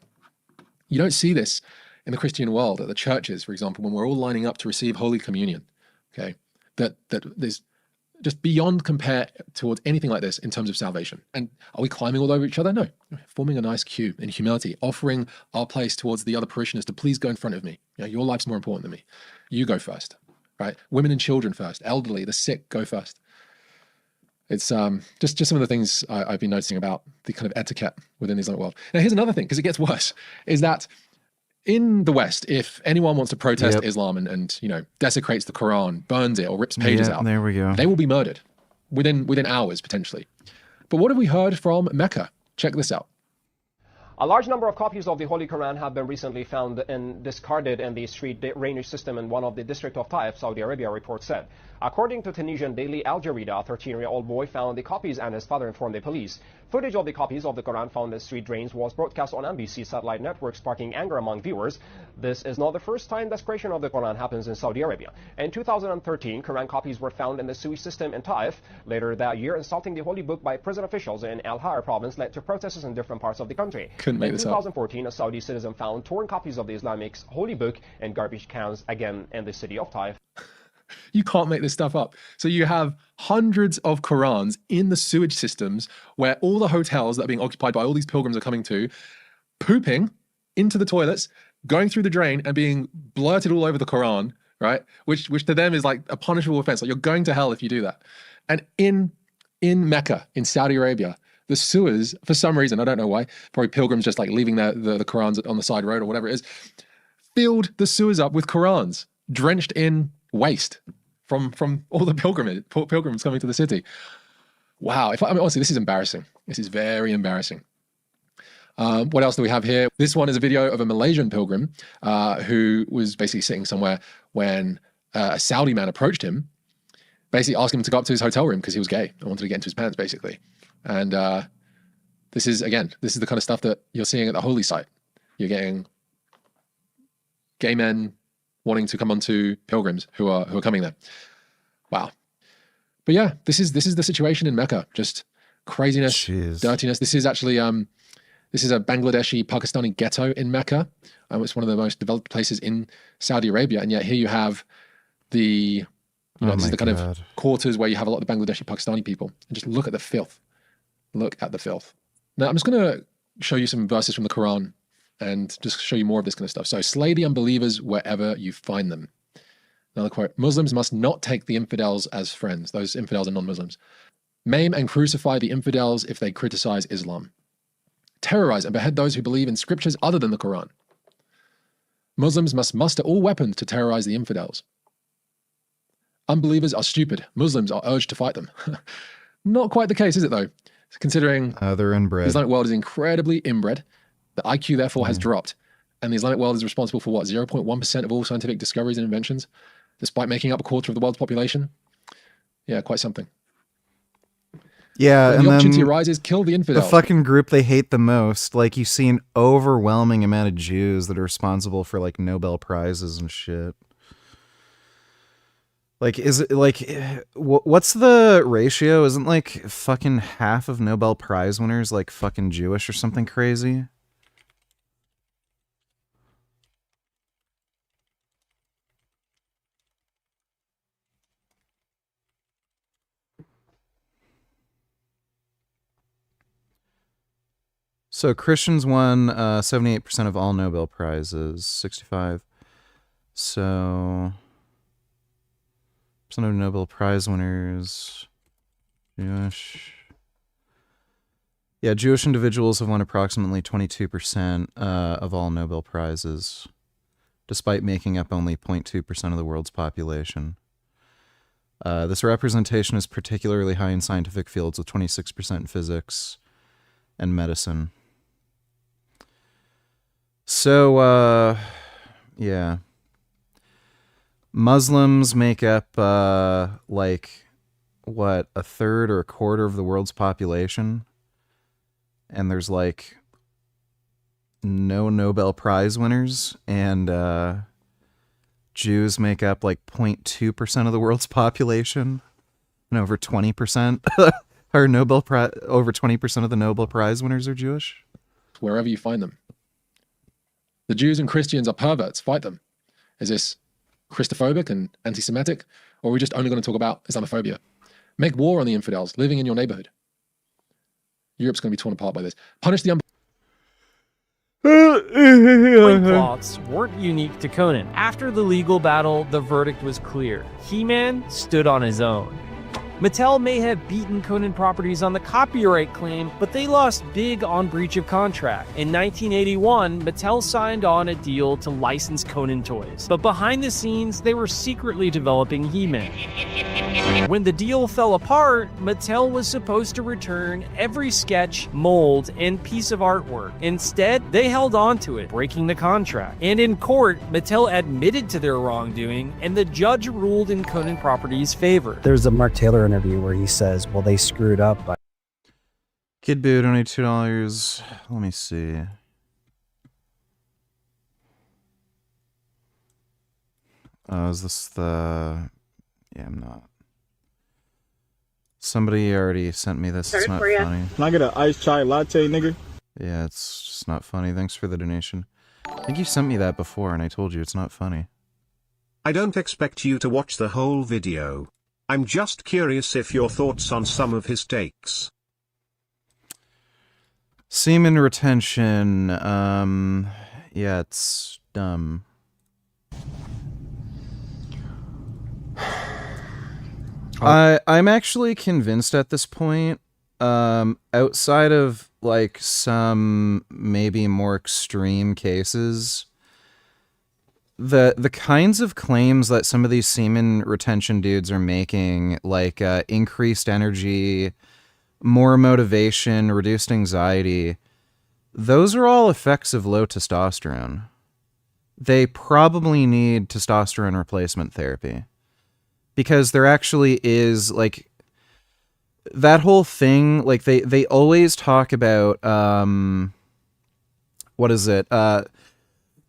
You don't see this in the Christian world, at the churches, for example, when we're all lining up to receive Holy Communion, okay? That there's just beyond compare towards anything like this in terms of salvation. And are we climbing all over each other? No. Forming a nice queue in humility, offering our place towards the other parishioners to please go in front of me. Your life's more important than me. You go first, right? Women and children first. Elderly, the sick, go first. It's just some of the things I've been noticing about the kind of etiquette within the Islamic world. Now, here's another thing, because it gets worse, is that in the West, if anyone wants to protest Islam and desecrates the Quran, burns it, or rips pages out, there we go. They will be murdered within hours, potentially. But what have we heard from Mecca? Check this out. A large number of copies of the Holy Quran have been recently found and discarded in the street drainage system in one of the district of Taif, Saudi Arabia, report said. According to Tunisian daily Al Jarida, a 13-year-old boy found the copies and his father informed the police. Footage of the copies of the Quran found in street drains was broadcast on NBC satellite network, sparking anger among viewers. This is not the first time desecration of the Quran happens in Saudi Arabia. In 2013, Quran copies were found in the sewage system in Taif. Later that year, insulting the holy book by prison officials in Al Har province led to protests in different parts of the country. Couldn't make in this 2014, a Saudi citizen found torn copies of the Islamic holy book in garbage cans, again in the city of Taif. You can't make this stuff up. So you have hundreds of Qurans in the sewage systems where all the hotels that are being occupied by all these pilgrims are coming to, pooping into the toilets, going through the drain and being blurted all over the Quran, right? Which to them is like a punishable offense. Like, you're going to hell if you do that. And in Mecca, in Saudi Arabia, the sewers, for some reason, I don't know why, probably pilgrims just like leaving the Qurans on the side road or whatever it is, filled the sewers up with Qurans, drenched in waste from all the pilgrims coming to the city. Wow. Honestly, this is embarrassing. This is very embarrassing. What else do we have here? This one is a video of a Malaysian pilgrim who was basically sitting somewhere when a Saudi man approached him, basically asking him to go up to his hotel room because he was gay and wanted to get into his pants, basically. And this is the kind of stuff that you're seeing at the holy site. You're getting gay men wanting to come onto pilgrims who are coming there. Wow. But yeah, this is the situation in Mecca. Just craziness, dirtiness. This is actually this is a Bangladeshi Pakistani ghetto in Mecca. It's one of the most developed places in Saudi Arabia, and yet here you have this is the kind of quarters where you have a lot of the Bangladeshi Pakistani people. And just look at the filth. Look at the filth. Now I'm just going to show you some verses from the Quran and just show you more of this kind of stuff. So, slay the unbelievers wherever you find them. Another quote, Muslims must not take the infidels as friends. Those infidels are non-Muslims. Maim and crucify the infidels if they criticize Islam. Terrorize and behead those who believe in scriptures other than the Quran. Muslims must muster all weapons to terrorize the infidels. Unbelievers are stupid. Muslims are urged to fight them. Not quite the case, is it though? Considering they're inbred. The Islamic world is incredibly inbred. The IQ, therefore, has dropped. And the Islamic world is responsible for, 0.1% of all scientific discoveries and inventions, despite making up a quarter of the world's population? Yeah, quite something. Yeah, when and the opportunity then arises, kill the infidels. The fucking group they hate the most. Like, you see an overwhelming amount of Jews that are responsible for, like, Nobel Prizes and shit. Like, is it, like, what's the ratio? Isn't, like, fucking half of Nobel Prize winners, like, fucking Jewish or something crazy? So Christians won 78% of all Nobel Prizes, 65. So percent of Nobel Prize winners, Jewish. Yeah, Jewish individuals have won approximately 22% of all Nobel Prizes, despite making up only 0.2% of the world's population. This representation is particularly high in scientific fields, with 26% in physics and medicine. So, yeah. Muslims make up, like, what, a third or a quarter of the world's population? And there's, like, no Nobel Prize winners, and Jews make up, like, 0.2% of the world's population, and over 20% are over 20% of the Nobel Prize winners are Jewish. Wherever you find them. The Jews and Christians are perverts. Fight them. Is this Christophobic and anti-Semitic? Or are we just only going to talk about Islamophobia? Make war on the infidels living in your neighborhood. Europe's going to be torn apart by this. Punish the Loincloths weren't unique to Conan. After the legal battle, the verdict was clear. He-Man stood on his own. Mattel may have beaten Conan Properties on the copyright claim, but they lost big on breach of contract. In 1981, Mattel signed on a deal to license Conan toys, but behind the scenes, they were secretly developing He-Man. When the deal fell apart, Mattel was supposed to return every sketch, mold, and piece of artwork. Instead, they held on to it, breaking the contract. And in court, Mattel admitted to their wrongdoing, and the judge ruled in Conan Properties' favor. There's a Mark Taylor interview where he says, well, they screwed up by... Kid Boo, donate $2. Let me see. Is this the... Yeah, I'm not. Somebody already sent me this. It's not funny. Can I get an iced chai latte, nigga? Yeah, it's just not funny. Thanks for the donation. I think you sent me that before, and I told you it's not funny. I don't expect you to watch the whole video. I'm just curious if your thoughts on some of his takes. Semen retention. Yeah, it's dumb. I'm actually convinced at this point, outside of like some maybe more extreme cases, the kinds of claims that some of these semen retention dudes are making, like increased energy, more motivation, reduced anxiety, those are all effects of low testosterone. They probably need testosterone replacement therapy. Because there actually is, like, that whole thing, like, they always talk about, what is it,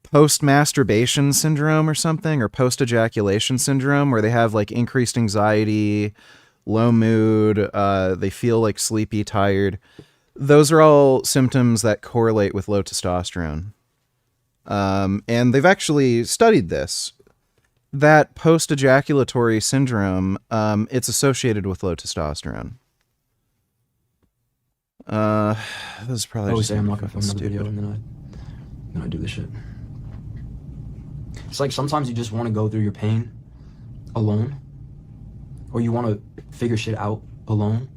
post-masturbation syndrome or something, or post-ejaculation syndrome, where they have, like, increased anxiety, low mood, they feel, like, sleepy, tired. Those are all symptoms that correlate with low testosterone. And they've actually studied this. That post-ejaculatory syndrome, it's associated with low testosterone. This is probably I always just say I'm not gonna fucking film another stupid. video, and then I do this shit. It's like sometimes you just want to go through your pain alone, or you want to figure shit out alone.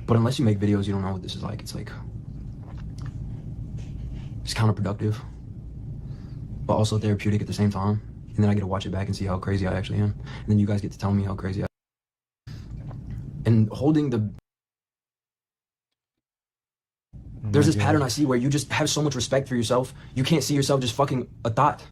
But unless you make videos, you don't know what this is like. It's like it's counterproductive, but also therapeutic at the same time. And then I get to watch it back and see how crazy I actually am. And then you guys get to tell me how crazy I am. And holding the... There's this pattern I see where you just have so much respect for yourself, you can't see yourself just fucking a thought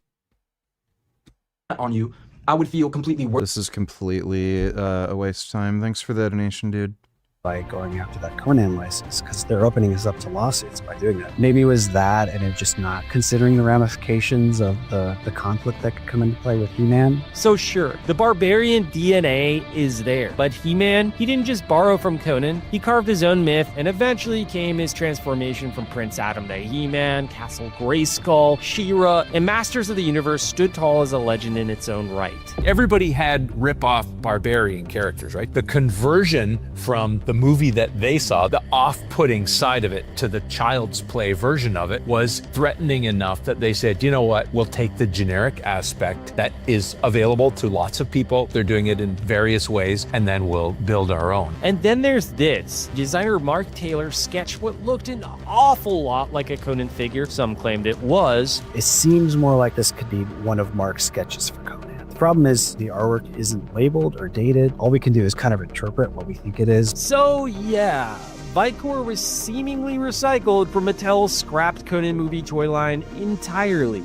on you. I would feel completely worse. This is completely a waste of time. Thanks for the donation, dude. by going after that Conan license, because they're opening us up to lawsuits by doing that. Maybe it was that, and it just not considering the ramifications of the conflict that could come into play with He-Man. So sure, the barbarian DNA is there, but He-Man, he didn't just borrow from Conan, he carved his own myth, and eventually came his transformation from Prince Adam to He-Man, Castle Grayskull, She-Ra, and Masters of the Universe stood tall as a legend in its own right. Everybody had rip-off barbarian characters, right? The conversion from the movie that they saw, the off-putting side of it, to the child's play version of it was threatening enough that they said, you know what, we'll take the generic aspect that is available to lots of people, they're doing it in various ways, and then we'll build our own. And then there's this. Designer Mark Taylor sketched what looked an awful lot like a Conan figure. Some claimed it was. It seems more like this could be one of Mark's sketches for Conan. The problem is the artwork isn't labeled or dated. All we can do is kind of interpret what we think it is. So yeah, Vicor was seemingly recycled from Mattel's scrapped Conan movie toy line entirely.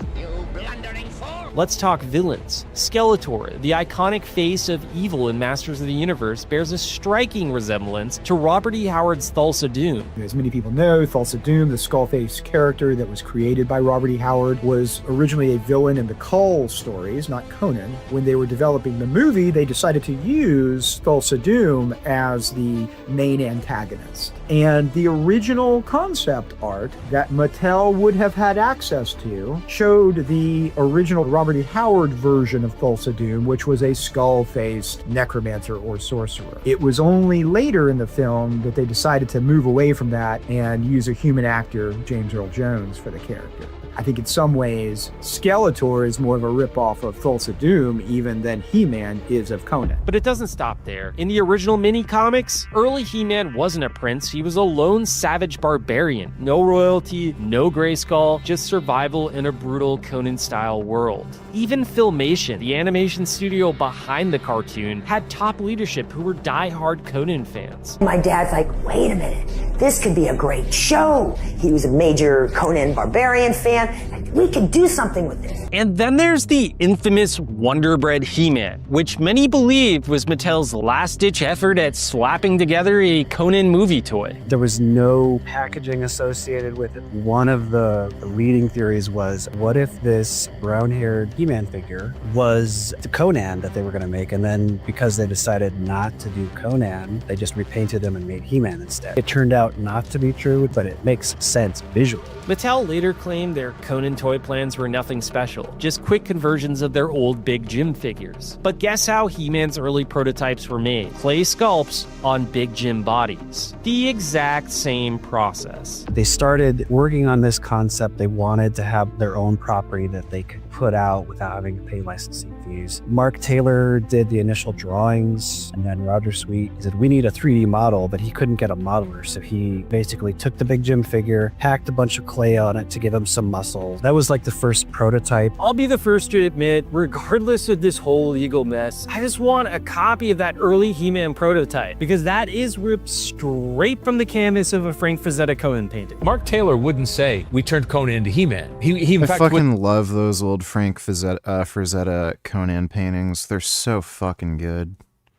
Let's talk villains. Skeletor, the iconic face of evil in Masters of the Universe, bears a striking resemblance to Robert E. Howard's Thulsa Doom. As many people know, Thulsa Doom, the Skullface character that was created by Robert E. Howard, was originally a villain in the Kull stories, not Conan. When they were developing the movie, they decided to use Thulsa Doom as the main antagonist. And the original concept art that Mattel would have had access to showed the original Robert E. Howard version of Thulsa Doom, which was a skull-faced necromancer or sorcerer. It was only later in the film that they decided to move away from that and use a human actor, James Earl Jones, for the character. I think in some ways, Skeletor is more of a ripoff of Thulsa Doom even than He-Man is of Conan. But it doesn't stop there. In the original mini-comics, early He-Man wasn't a prince, he was a lone savage barbarian. No royalty, no Grayskull, just survival in a brutal Conan-style world. Even Filmation, the animation studio behind the cartoon, had top leadership who were die-hard Conan fans. My dad's like, wait a minute, this could be a great show. He was a major Conan Barbarian fan. We could do something with this. And then there's the infamous Wonder Bread He-Man, which many believe was Mattel's last-ditch effort at slapping together a Conan movie toy. There was no packaging associated with it. One of the leading theories was, what if this brown-haired He-Man figure was the Conan that they were going to make, and then because they decided not to do Conan, they just repainted him and made He-Man instead. It turned out not to be true, but it makes sense visually. Mattel later claimed their Conan toy plans were nothing special, just quick conversions of their old Big Jim figures. But guess how He-Man's early prototypes were made? Clay sculpts on Big Jim bodies. The exact same process. They started working on this concept. They wanted to have their own property that they could put out without having to pay licensing fees. Mark Taylor did the initial drawings, and then Roger Sweet said, we need a 3D model, but he couldn't get a modeler, so he basically took the Big Jim figure, packed a bunch of clay on it to give him some muscle. That was like the first prototype. I'll be the first to admit, regardless of this whole legal mess, I just want a copy of that early He-Man prototype, because that is ripped straight from the canvas of a Frank Frazetta Conan painting. Mark Taylor wouldn't say, we turned Conan into He-Man. He in I fact fucking love those old Frank Frazetta Conan paintings. They're so fucking good.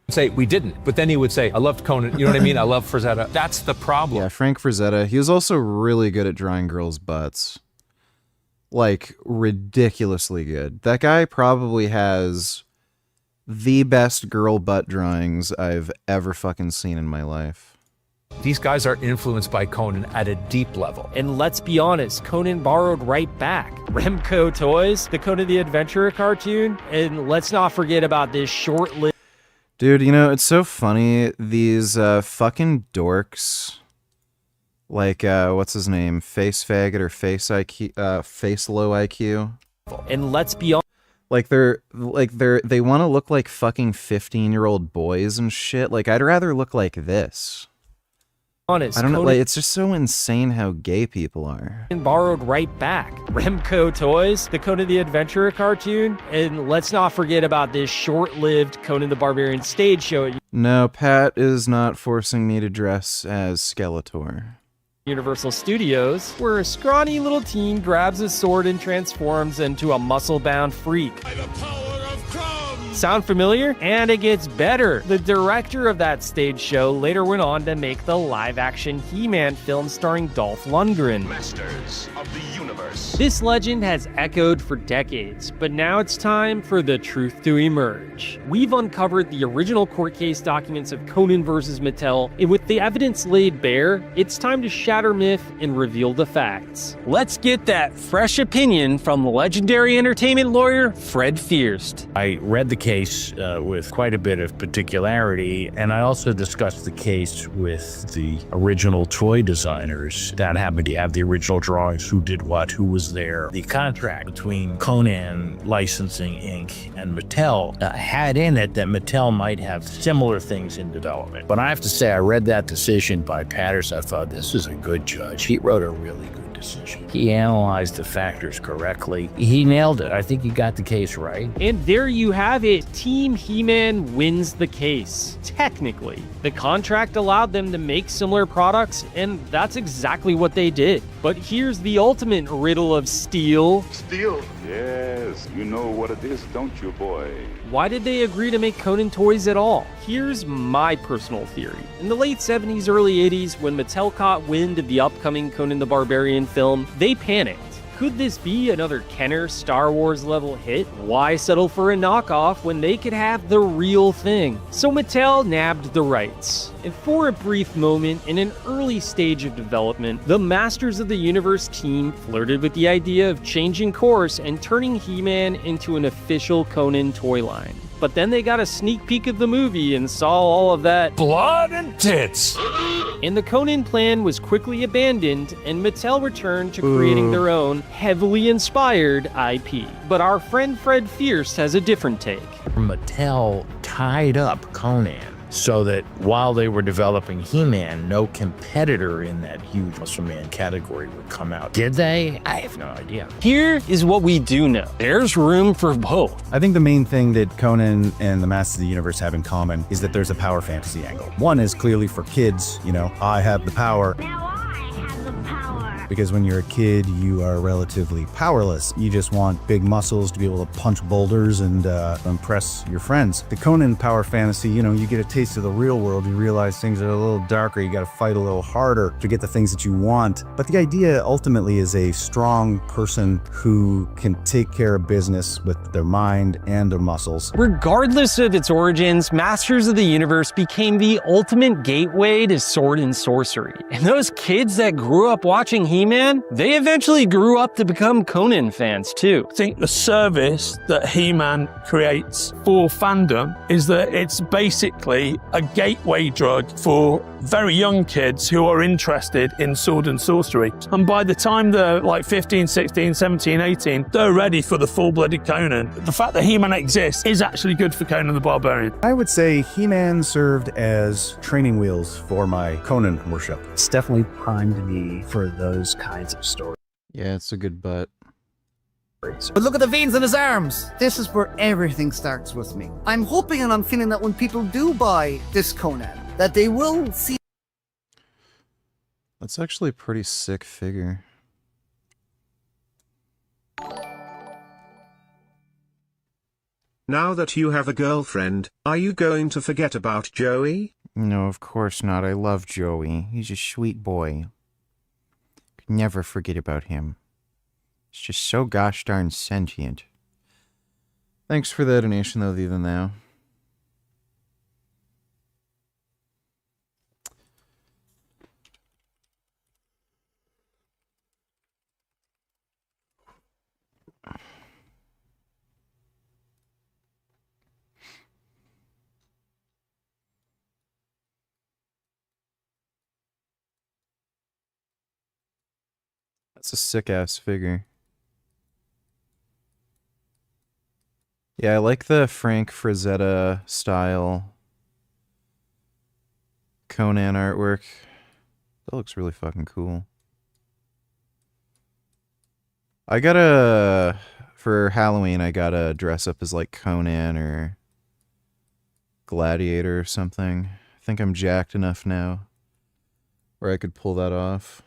Say we didn't, but then he would say, I loved Conan, you know what I mean? I love Frazetta. That's the problem. Yeah, Frank Frazetta, he was also really good at drawing girls' butts. Like, ridiculously good. That guy probably has the best girl butt drawings I've ever fucking seen in my life. These guys are influenced by Conan at a deep level. And let's be honest, Conan borrowed right back. Remco Toys, the Conan the Adventurer cartoon, and let's not forget about this short-lived... Dude, you know, it's so funny, these fucking dorks, like, what's his name, Face Faggot or Face IQ, Face Low IQ. And let's be honest, they want to look like fucking 15-year-old boys and shit. Like, I'd rather look like this. I don't know, like, it's just so insane how gay people are. And borrowed right back. Remco Toys, the Conan the Adventurer cartoon, and let's not forget about this short-lived Conan the Barbarian stage show. No, Pat is not forcing me to dress as Skeletor. Universal Studios, where a scrawny little teen grabs a sword and transforms into a muscle-bound freak. Sound familiar? And it gets better. The director of that stage show later went on to make the live-action He-Man film starring Dolph Lundgren. Masters of the Universe. This legend has echoed for decades, but now it's time for the truth to emerge. We've uncovered the original court case documents of Conan vs. Mattel, and with the evidence laid bare, it's time to shatter myth and reveal the facts. Let's get that fresh opinion from legendary entertainment lawyer Fred Fierst. I read the case with quite a bit of particularity, and I also discussed the case with the original toy designers that happened to have the original drawings, who did what, who was there. The contract between Conan Licensing Inc. and Mattel had in it that Mattel might have similar things in development. But I have to say, I read that decision by Patterson. I thought, this is a good judge. He wrote a really good decision. He analyzed the factors correctly. He nailed it. I think he got the case right. And there you have it. Team He-Man wins the case. Technically, the contract allowed them to make similar products, and that's exactly what they did. But here's the ultimate riddle of steel. Steel? Yes, you know what it is, don't you, boy? Why did they agree to make Conan toys at all? Here's my personal theory. In the late 70s, early 80s, when Mattel caught wind of the upcoming Conan the Barbarian film, they panicked. Could this be another Kenner Star Wars level hit? Why settle for a knockoff when they could have the real thing? So Mattel nabbed the rights. And for a brief moment, in an early stage of development, the Masters of the Universe team flirted with the idea of changing course and turning He-Man into an official Conan toy line. But then they got a sneak peek of the movie and saw all of that blood and tits. And the Conan plan was quickly abandoned, and Mattel returned to creating their own, heavily inspired IP. But our friend Fred Fierce has a different take. Mattel tied up Conan so that while they were developing He-Man, no competitor in that huge Muscle Man category would come out. Did they? I have no idea. Here is what we do know. There's room for both. I think the main thing that Conan and the Masters of the Universe have in common is that there's a power fantasy angle. One is clearly for kids, I have the power. Because when you're a kid, you are relatively powerless. You just want big muscles to be able to punch boulders and impress your friends. The Conan power fantasy, you get a taste of the real world. You realize things are a little darker. You got to fight a little harder to get the things that you want. But the idea ultimately is a strong person who can take care of business with their mind and their muscles. Regardless of its origins, Masters of the Universe became the ultimate gateway to sword and sorcery. And those kids that grew up watching He-Man, they eventually grew up to become Conan fans too. I think the service that He-Man creates for fandom is that it's basically a gateway drug for very young kids who are interested in sword and sorcery. And by the time they're like 15, 16, 17, 18, they're ready for the full-blooded Conan. The fact that He-Man exists is actually good for Conan the Barbarian. I would say He-Man served as training wheels for my Conan worship. It's definitely primed me for those kinds of stories. Yeah, it's a good butt. But look at the veins in his arms. This is where everything starts with me. I'm hoping and I'm feeling that when people do buy this Conan, that they will see. That's actually a pretty sick figure. Now that you have a girlfriend, are you going to forget about Joey? No, of course not. I love Joey. He's a sweet boy. Could never forget about him. He's just so gosh darn sentient. Thanks for the donation, though, even now. That's a sick-ass figure. Yeah, I like the Frank Frazetta style Conan artwork. That looks really fucking cool. For Halloween, I gotta dress up as like Conan or Gladiator or something. I think I'm jacked enough now where I could pull that off.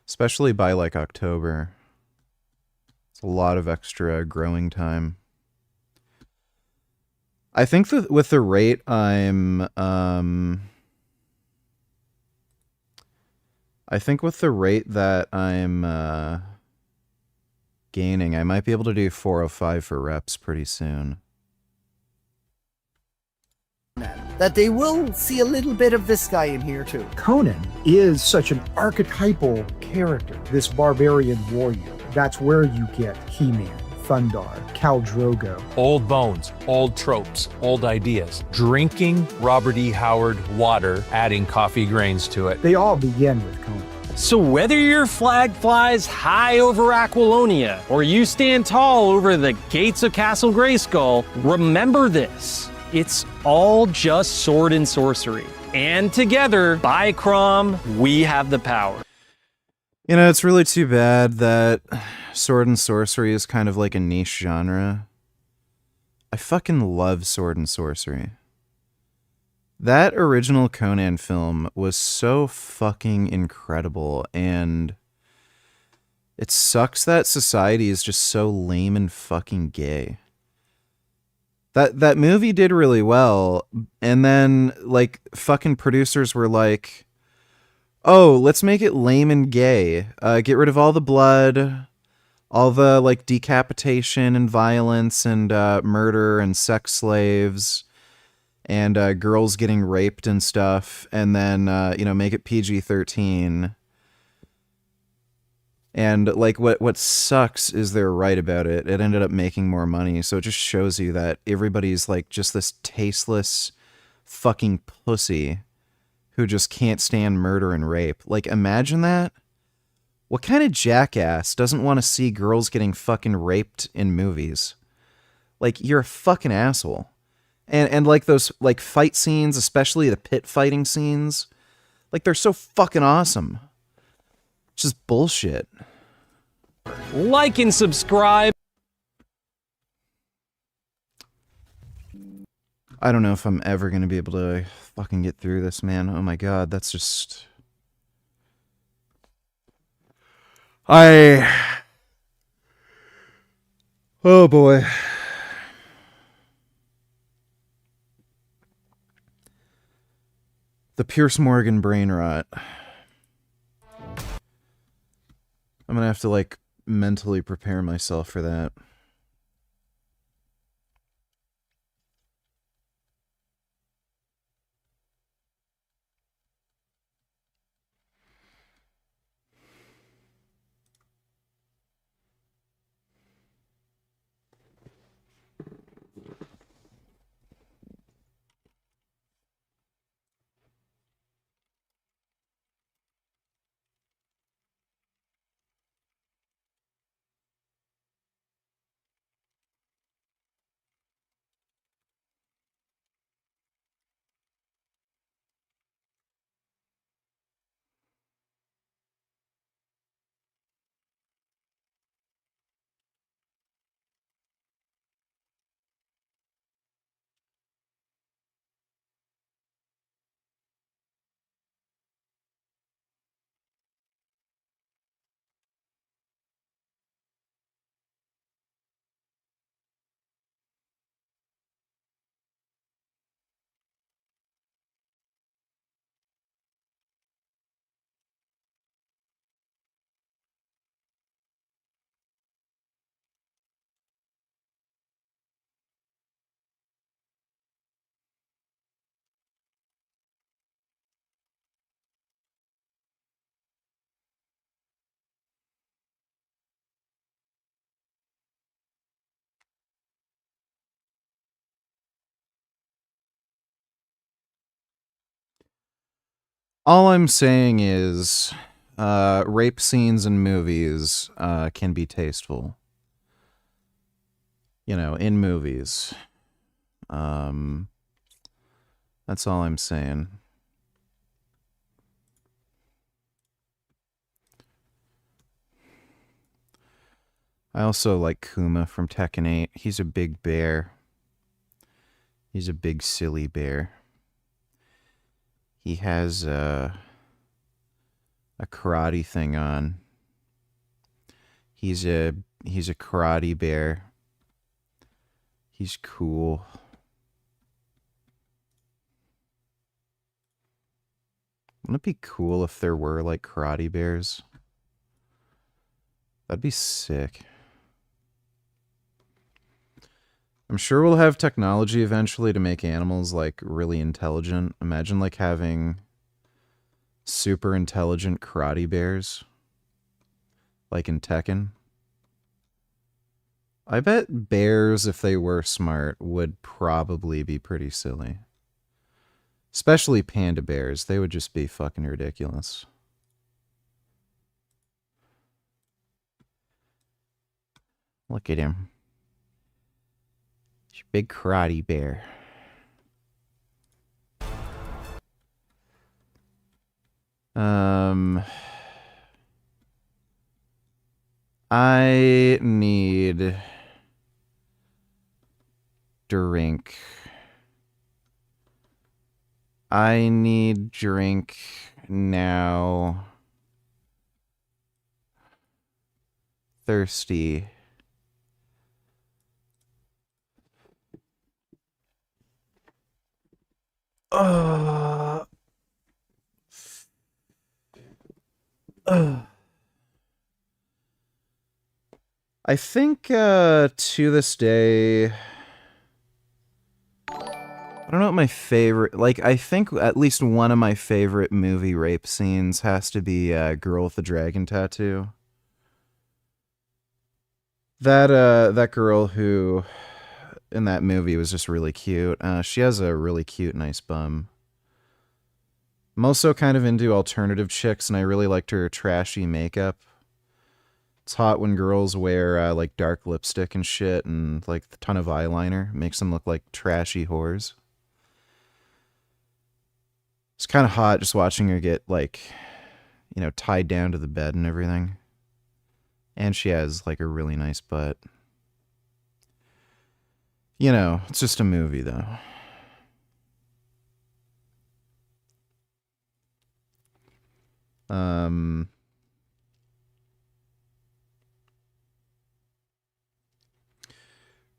Especially by like October. It's a lot of extra growing time. I think that with the rate I'm gaining, I might be able to do 405 for reps pretty soon. That they will see a little bit of this guy in here too. Conan is such an archetypal character, this barbarian warrior. That's where you get He-Man, Thundar, Khal Drogo. Old bones, old tropes, old ideas. Drinking Robert E. Howard water, adding coffee grains to it. They all begin with Conan. So whether your flag flies high over Aquilonia or you stand tall over the gates of Castle Grayskull, remember this. It's all just sword and sorcery. And together, by Crom, we have the power. You know, it's really too bad that sword and sorcery is kind of like a niche genre. I fucking love sword and sorcery. That original Conan film was so fucking incredible, and it sucks that society is just so lame and fucking gay. That movie did really well, and then like fucking producers were like, Oh, let's make it lame and gay. Get rid of all the blood, all the like decapitation and violence and murder and sex slaves and girls getting raped and stuff, and then make it PG-13. And like what sucks is they're right about it. It ended up making more money, so it just shows you that everybody's like just this tasteless fucking pussy who just can't stand murder and rape. Like, imagine that. What kind of jackass doesn't want to see girls getting fucking raped in movies? Like, you're a fucking asshole. And like those like fight scenes, especially the pit fighting scenes, like they're so fucking awesome. It's just bullshit. Like and subscribe. I don't know if I'm ever going to be able to fucking get through this, man. Oh my god, that's just... Oh boy. The Pierce Morgan brain rot. I'm gonna have to, like, mentally prepare myself for that. All I'm saying is, rape scenes in movies can be tasteful. You know, in movies. That's all I'm saying. I also like Kuma from Tekken 8. He's a big bear. He's a big silly bear. He has a karate thing on. He's a karate bear. He's cool. Wouldn't it be cool if there were like karate bears? That'd be sick. I'm sure we'll have technology eventually to make animals like really intelligent. Imagine like having super intelligent karate bears. Like in Tekken. I bet bears, if they were smart, would probably be pretty silly. Especially panda bears. They would just be fucking ridiculous. Look at him. He's a big karate bear. I need drink. I need drink now. Thirsty. I think to this day, I don't know what my favorite, like, I think at least one of my favorite movie rape scenes has to be Girl with the Dragon Tattoo. That girl who in that movie was just really cute. She has a really cute, nice bum. I'm also kind of into alternative chicks, and I really liked her trashy makeup. It's hot when girls wear like dark lipstick and shit and like a ton of eyeliner. Makes them look like trashy whores. It's kind of hot just watching her get like, you know, tied down to the bed and everything. And she has like a really nice butt. You know, it's just a movie though.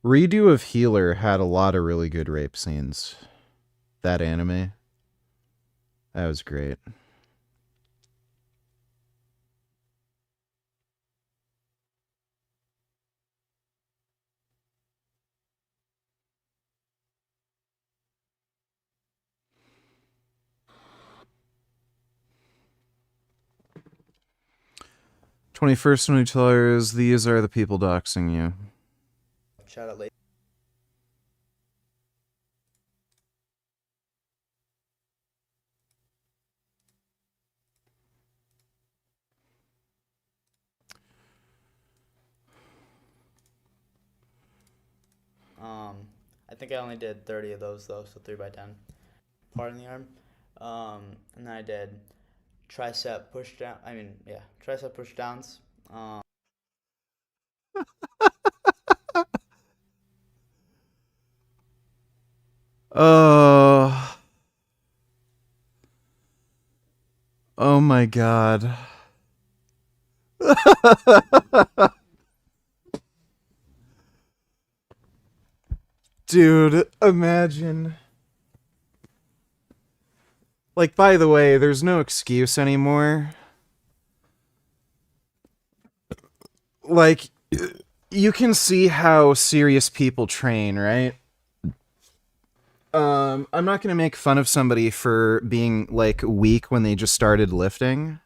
Redo of Healer had a lot of really good rape scenes. That anime. That was great. $21st New Tellers, these are the people doxing you. Shout out late. I think I only did 30 of those though, so 3x10. Part in the arm. And then I did tricep push down. Tricep push downs. Oh my god. Dude, imagine. Like, by the way, there's no excuse anymore. Like, you can see how serious people train, right? I'm not gonna make fun of somebody for being, like, weak when they just started lifting.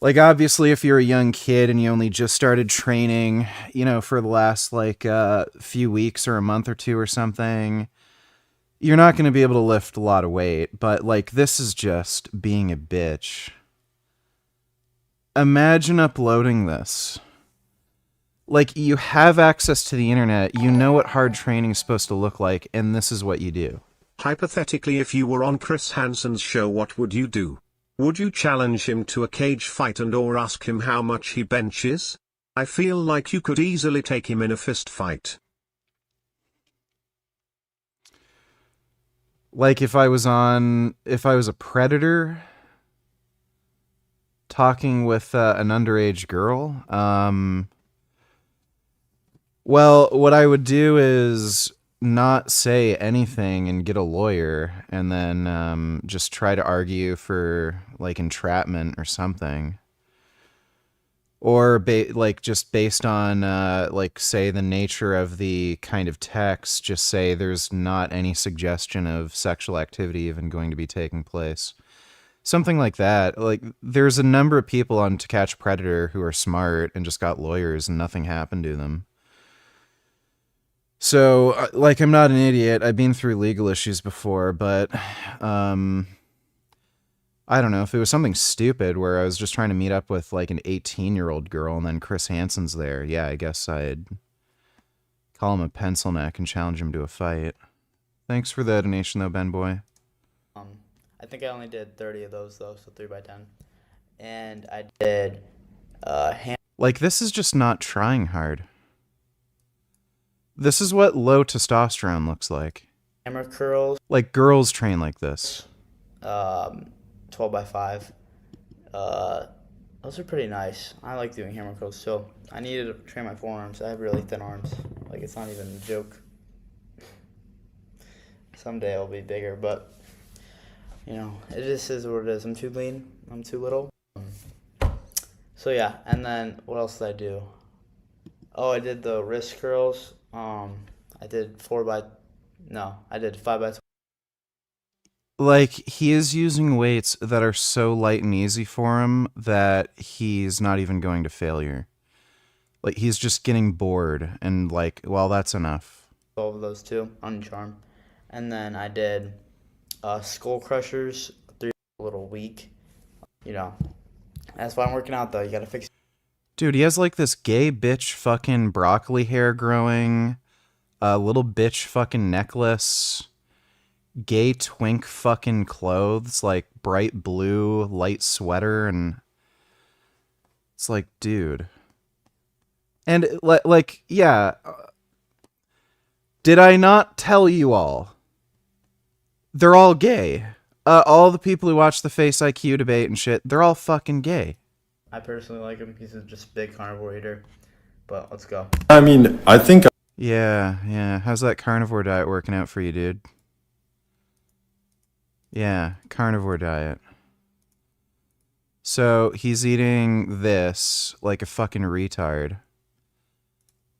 Like, obviously, if you're a young kid and you only just started training, you know, for the last, like, few weeks or a month or two or something, you're not going to be able to lift a lot of weight. But, like, this is just being a bitch. Imagine uploading this. Like, you have access to the internet, you know what hard training is supposed to look like, and this is what you do. Hypothetically, if you were on Chris Hansen's show, what would you do? Would you challenge him to a cage fight and or ask him how much he benches? I feel like you could easily take him in a fist fight. Like if I was a predator talking with an underage girl, well, what I would do is not say anything and get a lawyer and then just try to argue for like entrapment or something. Or just based on like say the nature of the kind of text, just say there's not any suggestion of sexual activity even going to be taking place. Something like that. Like there's a number of people on To Catch a Predator who are smart and just got lawyers and nothing happened to them. So, like, I'm not an idiot. I've been through legal issues before, but, I don't know, if it was something stupid where I was just trying to meet up with, like, an 18-year-old girl and then Chris Hansen's there, yeah, I guess I'd call him a pencil neck and challenge him to a fight. Thanks for the donation, though, Ben Boy. I think I only did 30 of those, though, so 3x10. And I did, like, this is just not trying hard. This is what low testosterone looks like. hammer curls. Like, girls train like this. 12x5. Those are pretty nice. I like doing hammer curls still. I needed to train my forearms. I have really thin arms. Like, it's not even a joke. Someday I'll be bigger, but, you know, it just is what it is. I'm too lean. I'm too little. So yeah, and then what else did I do? Oh, I did the wrist curls. I did I did 5 by. Like, he is using weights that are so light and easy for him that he's not even going to failure. Like, he's just getting bored, and like, well, that's enough. 12 of those too on each arm, and then I did skull crushers 3 a little weak. You know, that's why I'm working out though. You gotta fix. Dude, he has like this gay bitch fucking broccoli hair growing, a little bitch fucking necklace, gay twink fucking clothes, like bright blue light sweater, and it's like, dude. And like, yeah, did I not tell you all? They're all gay. All the people who watch the Face IQ debate and shit, they're all fucking gay. I personally like him. He's just big carnivore eater. But let's go. I mean, I think. Yeah. How's that carnivore diet working out for you, dude? Yeah, carnivore diet. So he's eating this like a fucking retard.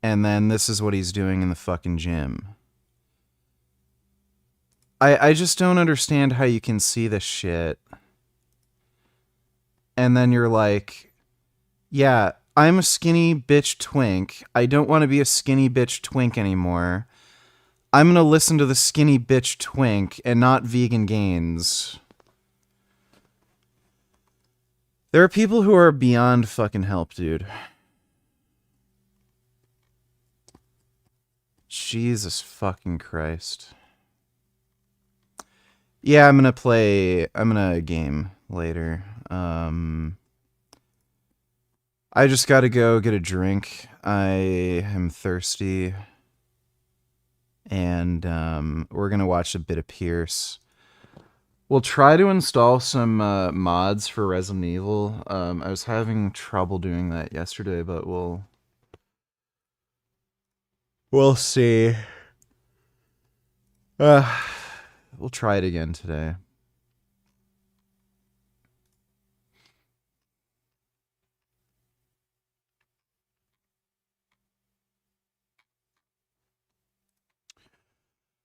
And then this is what he's doing in the fucking gym. I just don't understand how you can see this shit. And then you're like, yeah, I'm a skinny bitch twink. I don't want to be a skinny bitch twink anymore. I'm going to listen to the skinny bitch twink and not vegan gains. There are people who are beyond fucking help, dude. Jesus fucking Christ. Yeah, I'm gonna game later. I just gotta go get a drink. I am thirsty. And we're gonna watch a bit of Pierce. We'll try to install some mods for Resident Evil. I was having trouble doing that yesterday, but we'll see. We'll try it again today.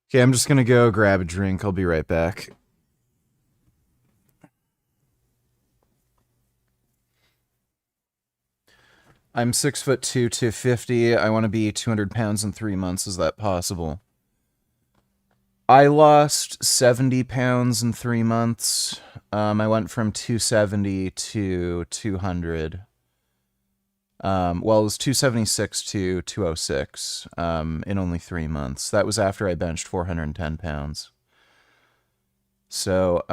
Okay, I'm just gonna go grab a drink. I'll be right back. I'm 6'2", 250. I want to be 200 pounds in 3 months. Is that possible? I lost 70 pounds in 3 months. I went from 270 to 200. Well, it was 276 to 206 in only 3 months. That was after I benched 410 pounds. So,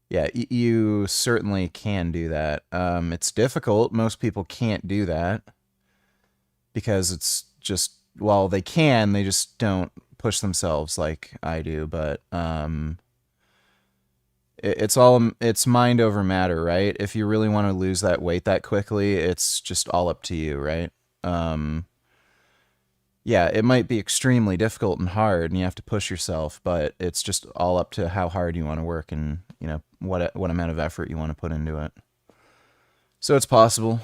yeah, you certainly can do that. It's difficult. Most people can't do that because it's just, well, they can, they just don't push themselves like I do, but it's mind over matter, right? If you really want to lose that weight that quickly, it's just all up to you, right? Yeah, it might be extremely difficult and hard, and you have to push yourself, but it's just all up to how hard you want to work and, you know, what amount of effort you want to put into it. So it's possible.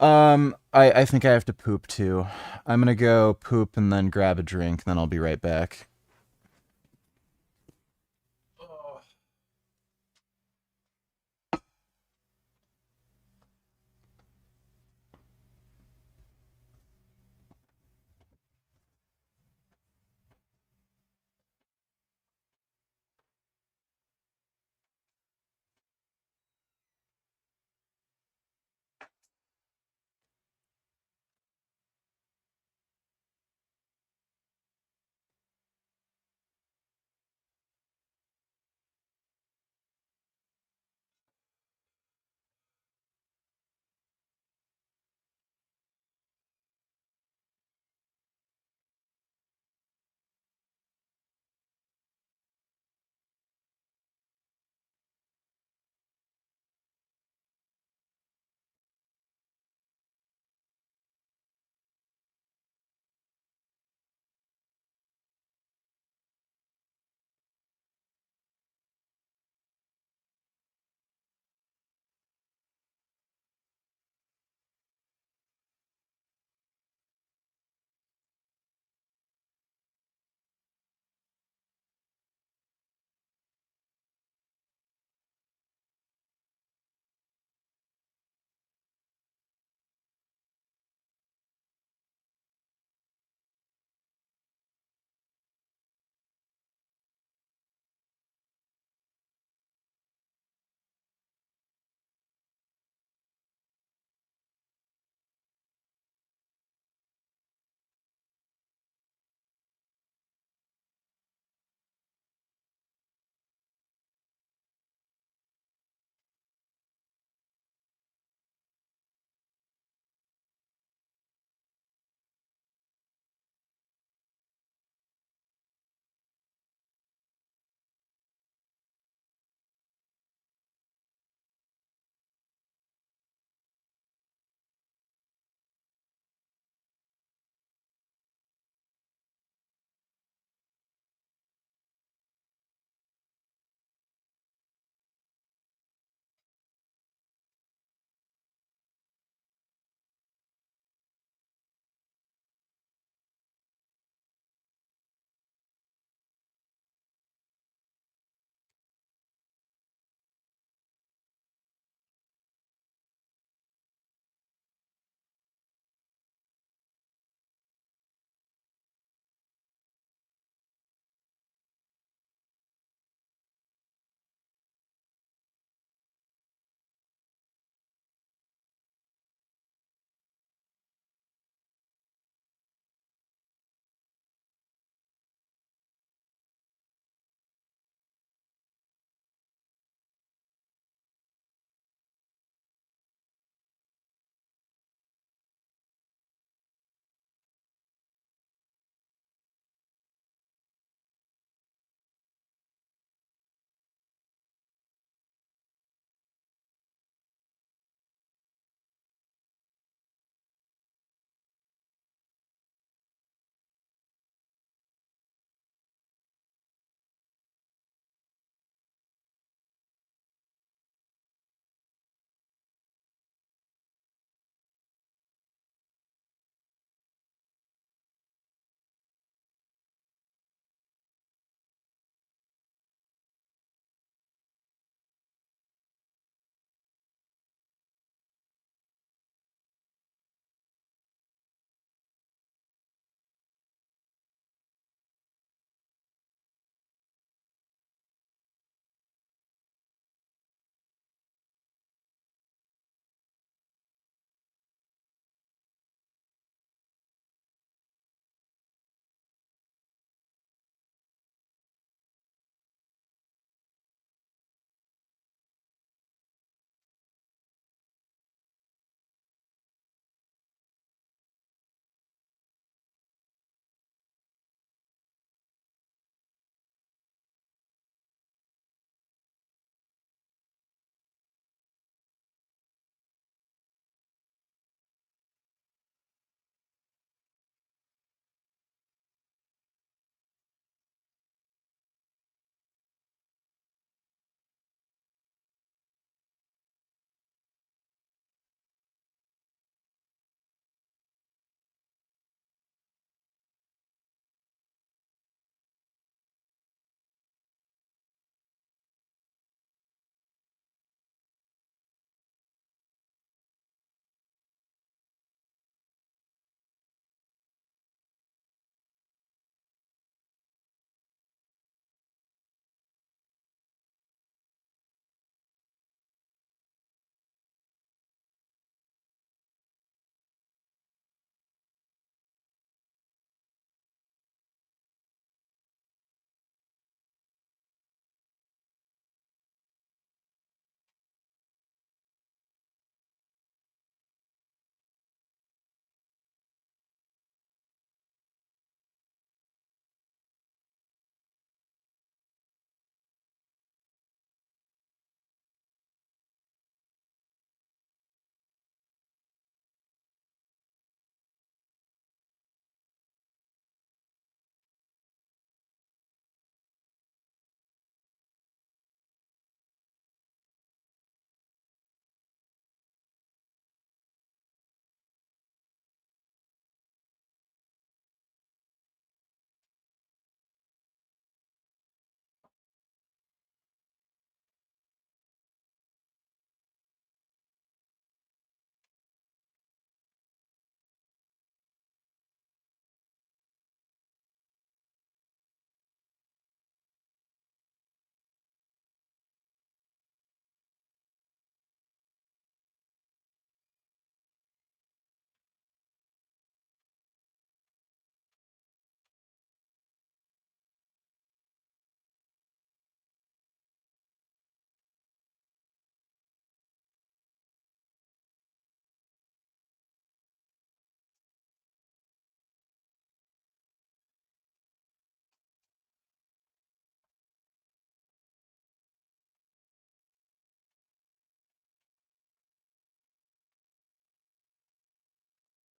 I think I have to poop too. I'm gonna go poop and then grab a drink, then I'll be right back.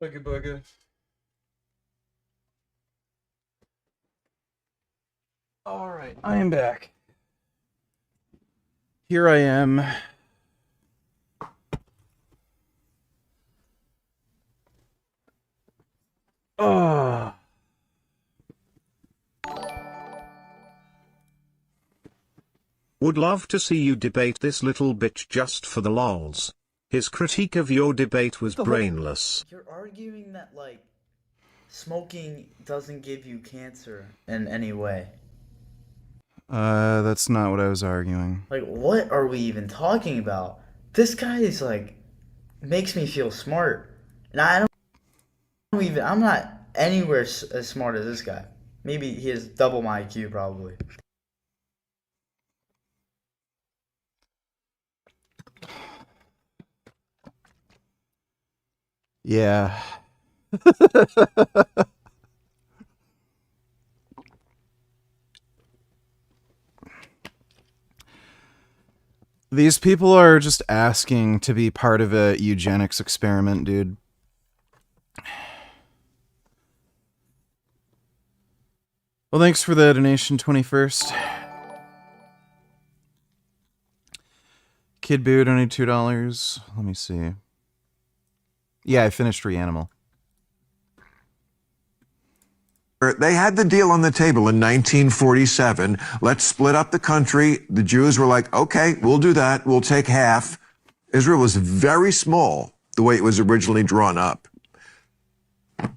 Boogie boogie. All right, I am back. Here I am. Oh. Would love to see you debate this little bitch just for the lols. His critique of your debate was brainless. You're arguing that, like, smoking doesn't give you cancer in any way. That's not what I was arguing. Like, what are we even talking about? This guy is, like, makes me feel smart. And I'm not anywhere as smart as this guy. Maybe he has double my IQ, probably. Yeah. These people are just asking to be part of a eugenics experiment, dude. Well, thanks for the donation, 21st. Kid Boo donated $2. Let me see. Yeah, I finished Reanimal. They had the deal on the table in 1947. Let's split up the country. The Jews were like, okay, we'll do that. We'll take half. Israel was very small, the way it was originally drawn up.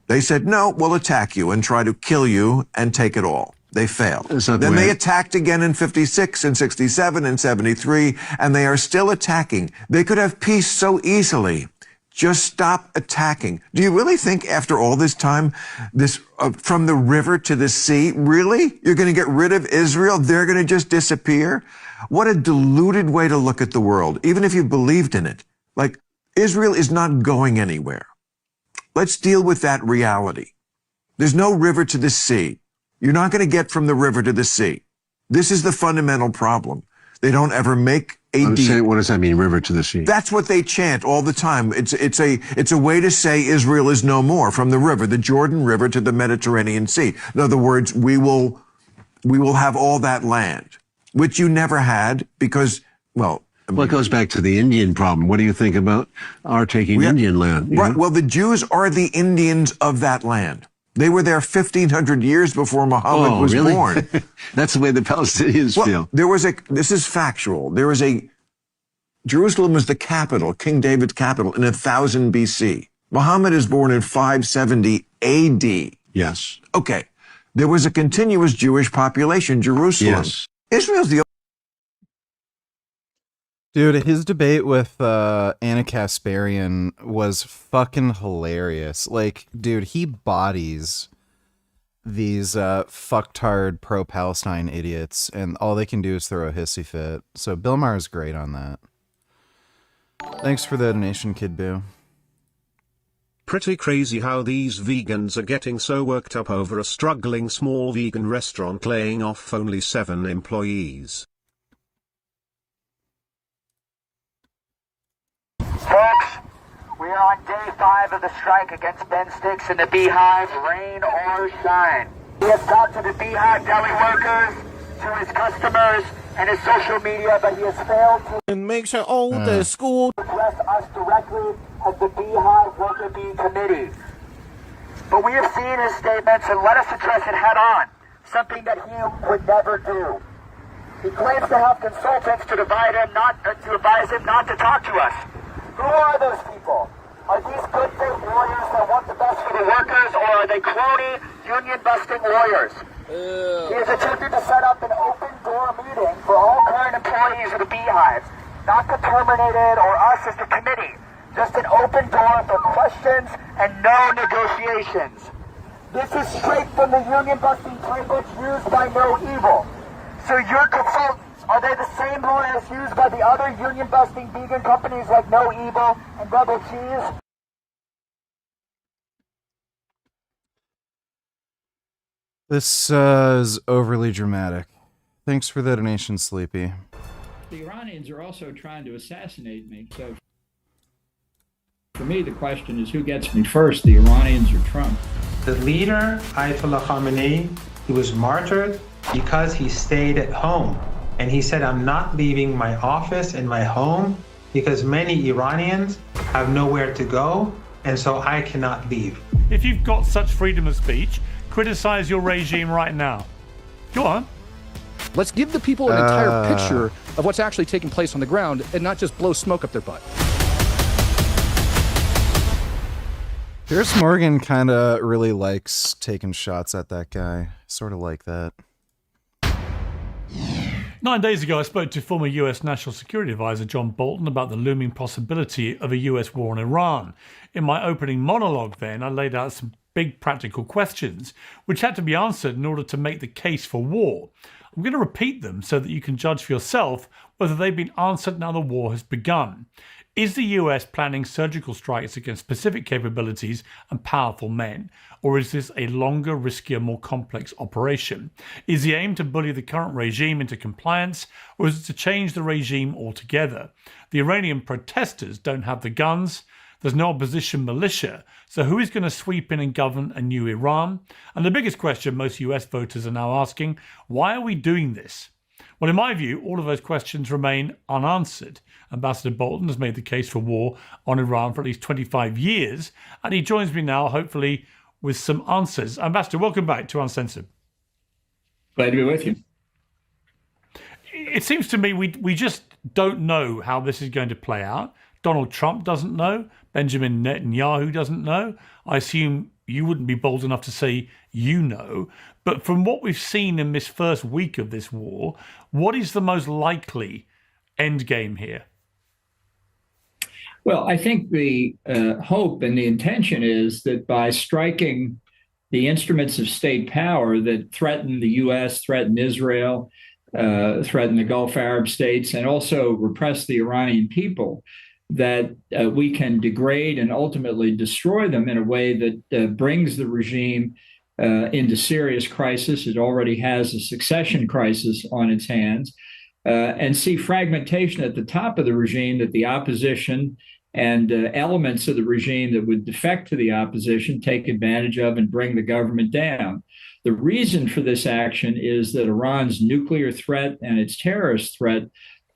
They said, no, we'll attack you and try to kill you and take it all. They failed. Then they attacked again in 56 and 67 and 73, and they are still attacking. They could have peace so easily. Just stop attacking. Do you really think after all this time, this from the river to the sea, really? You're going to get rid of Israel? They're going to just disappear? What a deluded way to look at the world, even if you believed in it. Like, Israel is not going anywhere. Let's deal with that reality. There's no river to the sea. You're not going to get from the river to the sea. This is the fundamental problem. They don't ever make a deal. What does that mean, river to the sea? That's what they chant all the time. It's a way to say Israel is no more, from the river, the Jordan River to the Mediterranean Sea. In other words, we will have all that land, which you never had because, well, it goes back to the Indian problem. What do you think about our taking Indian land? Right. Well, the Jews are the Indians of that land. They were there 1,500 years before Muhammad was born. That's the way the Palestinians feel. This is factual. Jerusalem was the capital, King David's capital, in 1000 BC. Muhammad is born in 570 AD. Yes. Okay. There was a continuous Jewish population, Jerusalem. Yes. Israel's the Dude, his debate with Anna Kasparian was fucking hilarious. Like, dude, he bodies these fucktard pro-Palestine idiots, and all they can do is throw a hissy fit. So Bill Maher's great on that. Thanks for the donation, Kid Boo. Pretty crazy how these vegans are getting so worked up over a struggling small vegan restaurant laying off only 7 employees. Folks, we are on day 5 of the strike against Ben Sticks and the Beehive, rain or shine. He has talked to the Beehive deli workers, to his customers, and his social media, but he has failed to and make sure all the school address us directly as the Beehive Worker Bee Committee. But we have seen his statements, and let us address it head on, something that he would never do. He claims to have consultants to advise him not to talk to us. Who are those people? Are these good faith lawyers that want the best for the workers, or are they crony, union-busting lawyers? He has attempted to set up an open-door meeting for all current employees of the Beehive, not the terminated or us as the committee. Just an open door for questions and no negotiations. This is straight from the union-busting playbooks used by No Evil. So your consultants, are they the same lawyers used by the other union-busting vegan companies like No Evil and Rebel Cheese? This is overly dramatic. Thanks for the donation, Sleepy. The Iranians are also trying to assassinate me, so For me, the question is who gets me first, the Iranians or Trump? The leader, Ayatollah Khamenei, he was martyred because he stayed at home. And he said, I'm not leaving my office and my home because many Iranians have nowhere to go, and so I cannot leave. If you've got such freedom of speech, criticize your regime right now. Go on. Let's give the people an entire picture of what's actually taking place on the ground and not just blow smoke up their butt. Pierce Morgan kind of really likes taking shots at that guy. Sort of like that. 9 days ago, I spoke to former US National Security Advisor John Bolton about the looming possibility of a US war on Iran. In my opening monologue then, I laid out some big practical questions which had to be answered in order to make the case for war. I'm going to repeat them so that you can judge for yourself whether they've been answered now the war has begun. Is the US planning surgical strikes against specific capabilities and powerful men? Or is this a longer, riskier, more complex operation? Is the aim to bully the current regime into compliance, or is it to change the regime altogether? The Iranian protesters don't have the guns. There's no opposition militia. So who is going to sweep in and govern a new Iran? And the biggest question most US voters are now asking, why are we doing this? Well, in my view, all of those questions remain unanswered. Ambassador Bolton has made the case for war on Iran for at least 25 years, and he joins me now, hopefully, with some answers. Ambassador, welcome back to Uncensored. Glad to be with you. It seems to me we just don't know how this is going to play out. Donald Trump doesn't know. Benjamin Netanyahu doesn't know. I assume you wouldn't be bold enough to say you know. But from what we've seen in this first week of this war, what is the most likely end game here? Well, I think the hope and the intention is that by striking the instruments of state power that threaten the U.S., threaten Israel, threaten the Gulf Arab states, and also repress the Iranian people, that we can degrade and ultimately destroy them in a way that brings the regime into serious crisis. It already has a succession crisis on its hands, and see fragmentation at the top of the regime, that the opposition and elements of the regime that would defect to the opposition take advantage of and bring the government down. The reason for this action is that Iran's nuclear threat and its terrorist threat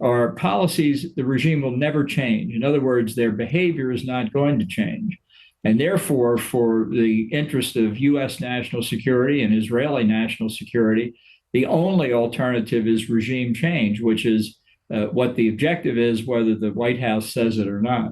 are policies the regime will never change. In other words, their behavior is not going to change. And therefore, for the interest of U.S. national security and Israeli national security, the only alternative is regime change, which is what the objective is, whether the White House says it or not.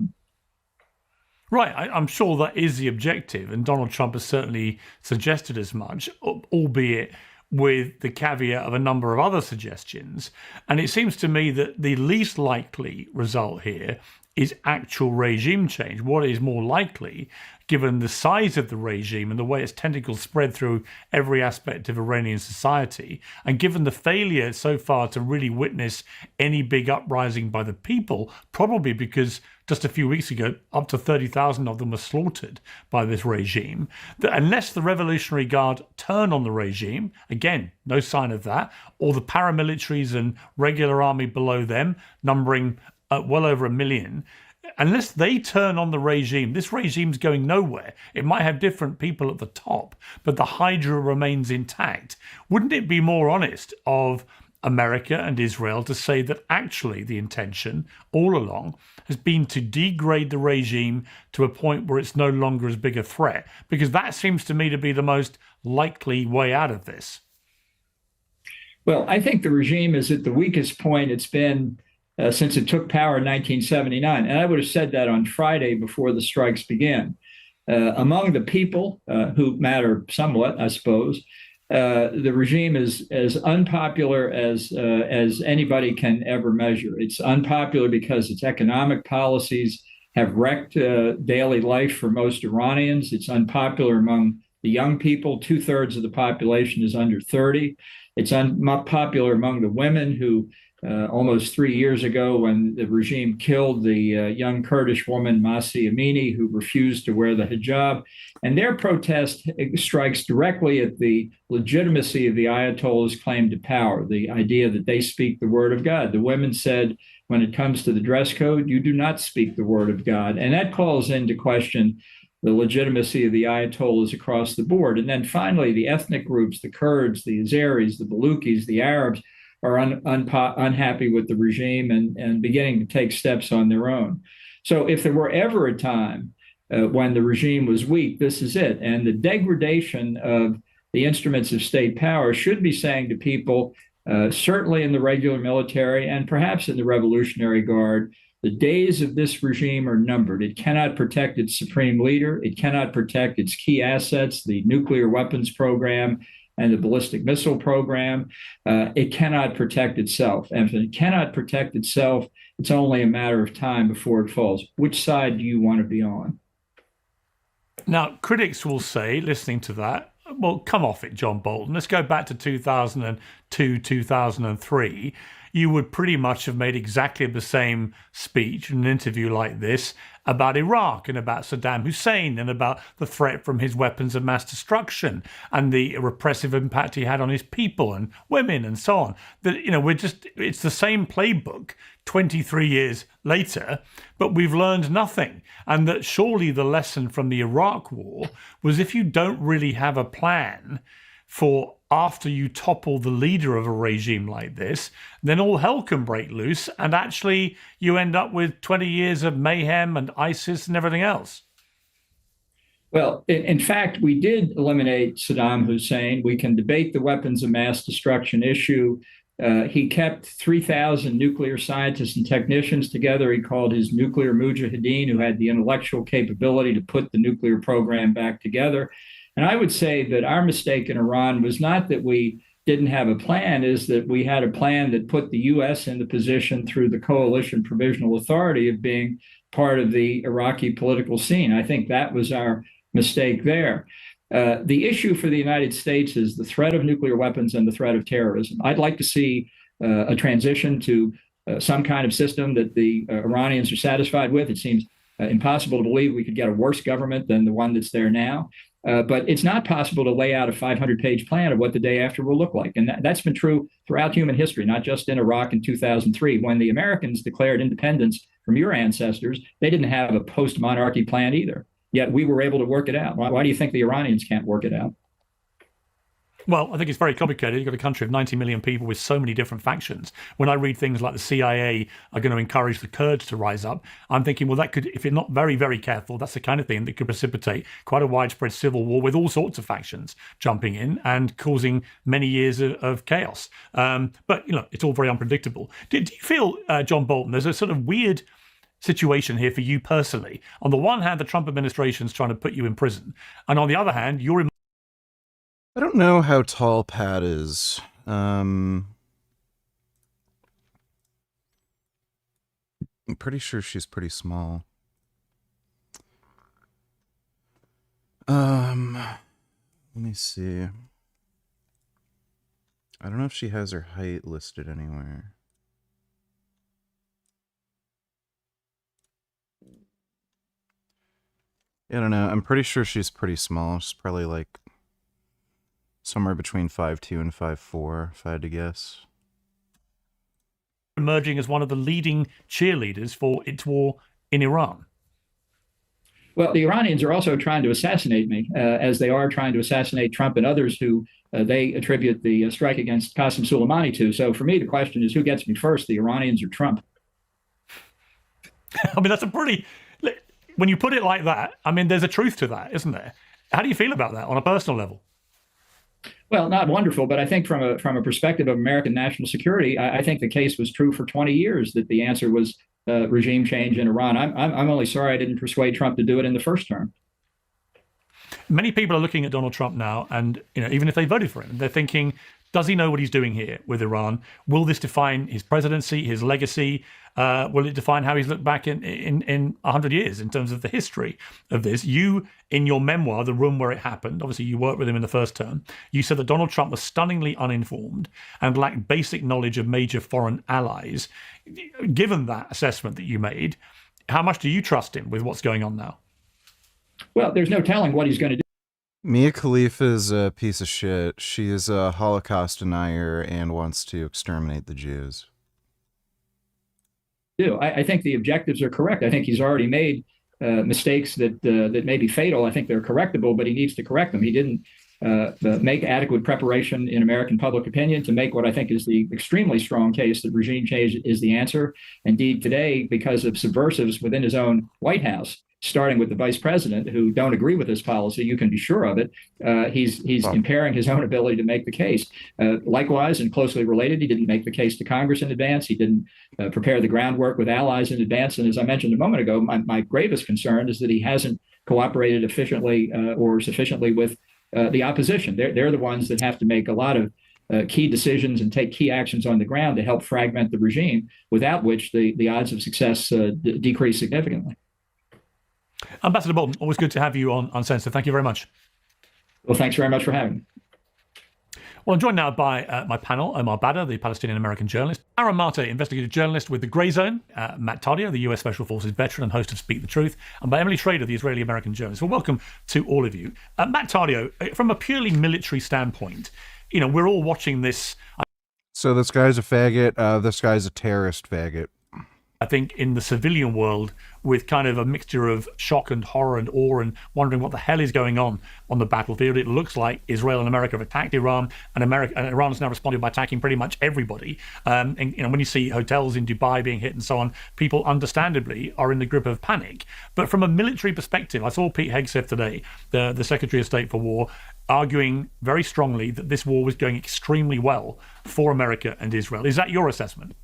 Right, I'm sure that is the objective, and Donald Trump has certainly suggested as much, albeit with the caveat of a number of other suggestions. And it seems to me that the least likely result here is actual regime change. What is more likely, given the size of the regime and the way its tentacles spread through every aspect of Iranian society, and given the failure so far to really witness any big uprising by the people, probably because just a few weeks ago, up to 30,000 of them were slaughtered by this regime, that unless the Revolutionary Guard turn on the regime, again, no sign of that, or the paramilitaries and regular army below them, numbering well over 1 million, unless they turn on the regime, this regime's going nowhere. It might have different people at the top, but the Hydra remains intact. Wouldn't it be more honest of America and Israel to say that actually the intention all along has been to degrade the regime to a point where it's no longer as big a threat? Because that seems to me to be the most likely way out of this. Well, I think the regime is at the weakest point it's been since it took power in 1979. And I would have said that on Friday before the strikes began. Among the people who matter somewhat, I suppose, the regime is as unpopular as anybody can ever measure. It's unpopular because its economic policies have wrecked daily life for most Iranians. It's unpopular among the young people. 2/3 of the population is under 30. It's unpopular among the women who almost 3 years ago when the regime killed the young Kurdish woman, Masi Amini, who refused to wear the hijab. And their protest strikes directly at the legitimacy of the Ayatollah's claim to power, the idea that they speak the word of God. The women said, when it comes to the dress code, you do not speak the word of God. And that calls into question the legitimacy of the Ayatollahs across the board. And then finally, the ethnic groups, the Kurds, the Azeris, the Balukis, the Arabs, are unhappy with the regime and beginning to take steps on their own. So if there were ever a time when the regime was weak, this is it. And the degradation of the instruments of state power should be saying to people, certainly in the regular military and perhaps in the Revolutionary Guard, the days of this regime are numbered. It cannot protect its supreme leader. It cannot protect its key assets, the nuclear weapons program and the ballistic missile program. It cannot protect itself. And if it cannot protect itself, it's only a matter of time before it falls. Which side do you want to be on? Now, critics will say, listening to that, well, come off it, John Bolton. Let's go back to 2002, 2003. You would pretty much have made exactly the same speech in an interview like this about Iraq and about Saddam Hussein and about the threat from his weapons of mass destruction and the repressive impact he had on his people and women and so on. That, it's the same playbook 23 years later, but we've learned nothing. And that surely the lesson from the Iraq war was if you don't really have a plan for after you topple the leader of a regime like this, then all hell can break loose and actually you end up with 20 years of mayhem and ISIS and everything else. Well, in fact, we did eliminate Saddam Hussein. We can debate the weapons of mass destruction issue. He kept 3,000 nuclear scientists and technicians together. He called his nuclear mujahideen, who had the intellectual capability to put the nuclear program back together. And I would say that our mistake in Iran was not that we didn't have a plan, is that we had a plan that put the U.S. in the position through the Coalition Provisional Authority of being part of the Iraqi political scene. I think that was our mistake there. The issue for the United States is the threat of nuclear weapons and the threat of terrorism. I'd like to see a transition to some kind of system that the Iranians are satisfied with. It seems impossible to believe we could get a worse government than the one that's there now. But it's not possible to lay out a 500-page plan of what the day after will look like. And that's been true throughout human history, not just in Iraq in 2003. When the Americans declared independence from your ancestors, they didn't have a post-monarchy plan either. Yet we were able to work it out. Why do you think the Iranians can't work it out? Well, I think it's very complicated. You've got a country of 90 million people with so many different factions. When I read things like the CIA are going to encourage the Kurds to rise up, I'm thinking, well, that could, if you're not very, very careful, that's the kind of thing that could precipitate quite a widespread civil war with all sorts of factions jumping in and causing many years of chaos. But, it's all very unpredictable. Do you feel, John Bolton, there's a sort of weird situation here for you personally? On the one hand, the Trump administration's trying to put you in prison. And on the other hand, you're in... I don't know how tall Pat is. I'm pretty sure she's pretty small. Let me see. I don't know if she has her height listed anywhere. I don't know. I'm pretty sure she's pretty small. She's probably like somewhere between 5'2" and 5'4", if I had to guess. Emerging as one of the leading cheerleaders for its war in Iran. Well, the Iranians are also trying to assassinate me, as they are trying to assassinate Trump and others who they attribute the strike against Qasem Soleimani to. So for me, the question is, who gets me first, the Iranians or Trump? I mean, that's a pretty... When you put it like that, I mean, there's a truth to that, isn't there? How do you feel about that on a personal level? Well, not wonderful, but I think from a perspective of American national security, I think the case was true for 20 years that the answer was regime change in Iran. I'm only sorry I didn't persuade Trump to do it in the first term. Many people are looking at Donald Trump now, and even if they voted for him, they're thinking, Does he know what he's doing here with Iran? Will this define his presidency, his legacy? Will it define how he's looked back in 100 years in terms of the history of this? You, in your memoir, The Room Where It Happened, obviously you worked with him in the first term, you said that Donald Trump was stunningly uninformed and lacked basic knowledge of major foreign allies. Given that assessment that you made, how much do you trust him with what's going on now? Well, there's no telling what he's going to do. Mia Khalifa's a piece of shit. She is a Holocaust denier and wants to exterminate the Jews. I think the objectives are correct. I think he's already made mistakes that may be fatal. I think they're correctable, but he needs to correct them. He didn't make adequate preparation in American public opinion to make what I think is the extremely strong case that regime change is the answer. Indeed, today, because of subversives within his own White House, starting with the vice president, who don't agree with this policy, you can be sure of it, he's impairing his own ability to make the case. Likewise, and closely related, he didn't make the case to Congress in advance. He didn't prepare the groundwork with allies in advance. And as I mentioned a moment ago, my gravest concern is that he hasn't cooperated efficiently or sufficiently with the opposition. They're the ones that have to make a lot of key decisions and take key actions on the ground to help fragment the regime, without which the odds of success decrease significantly. Ambassador Bolton, always good to have you on Uncensored. Thank you very much. Well, thanks very much for having me. Well, I'm joined now by my panel, Omar Badr, the Palestinian-American journalist, Aaron Mate, investigative journalist with The Grey Zone, Matt Tadio, the US Special Forces veteran and host of Speak the Truth, and by Emily Schrader, the Israeli-American journalist. Well, welcome to all of you. Matt Tadio, from a purely military standpoint, we're all watching this. So this guy's a faggot, this guy's a terrorist faggot. I think in the civilian world, with kind of a mixture of shock and horror and awe and wondering what the hell is going on the battlefield. It looks like Israel and America have attacked Iran, and Iran has now responded by attacking pretty much everybody. And when you see hotels in Dubai being hit and so on, people understandably are in the grip of panic. But from a military perspective, I saw Pete Hegseth today, the Secretary of State for War, arguing very strongly that this war was going extremely well for America and Israel. Is that your assessment?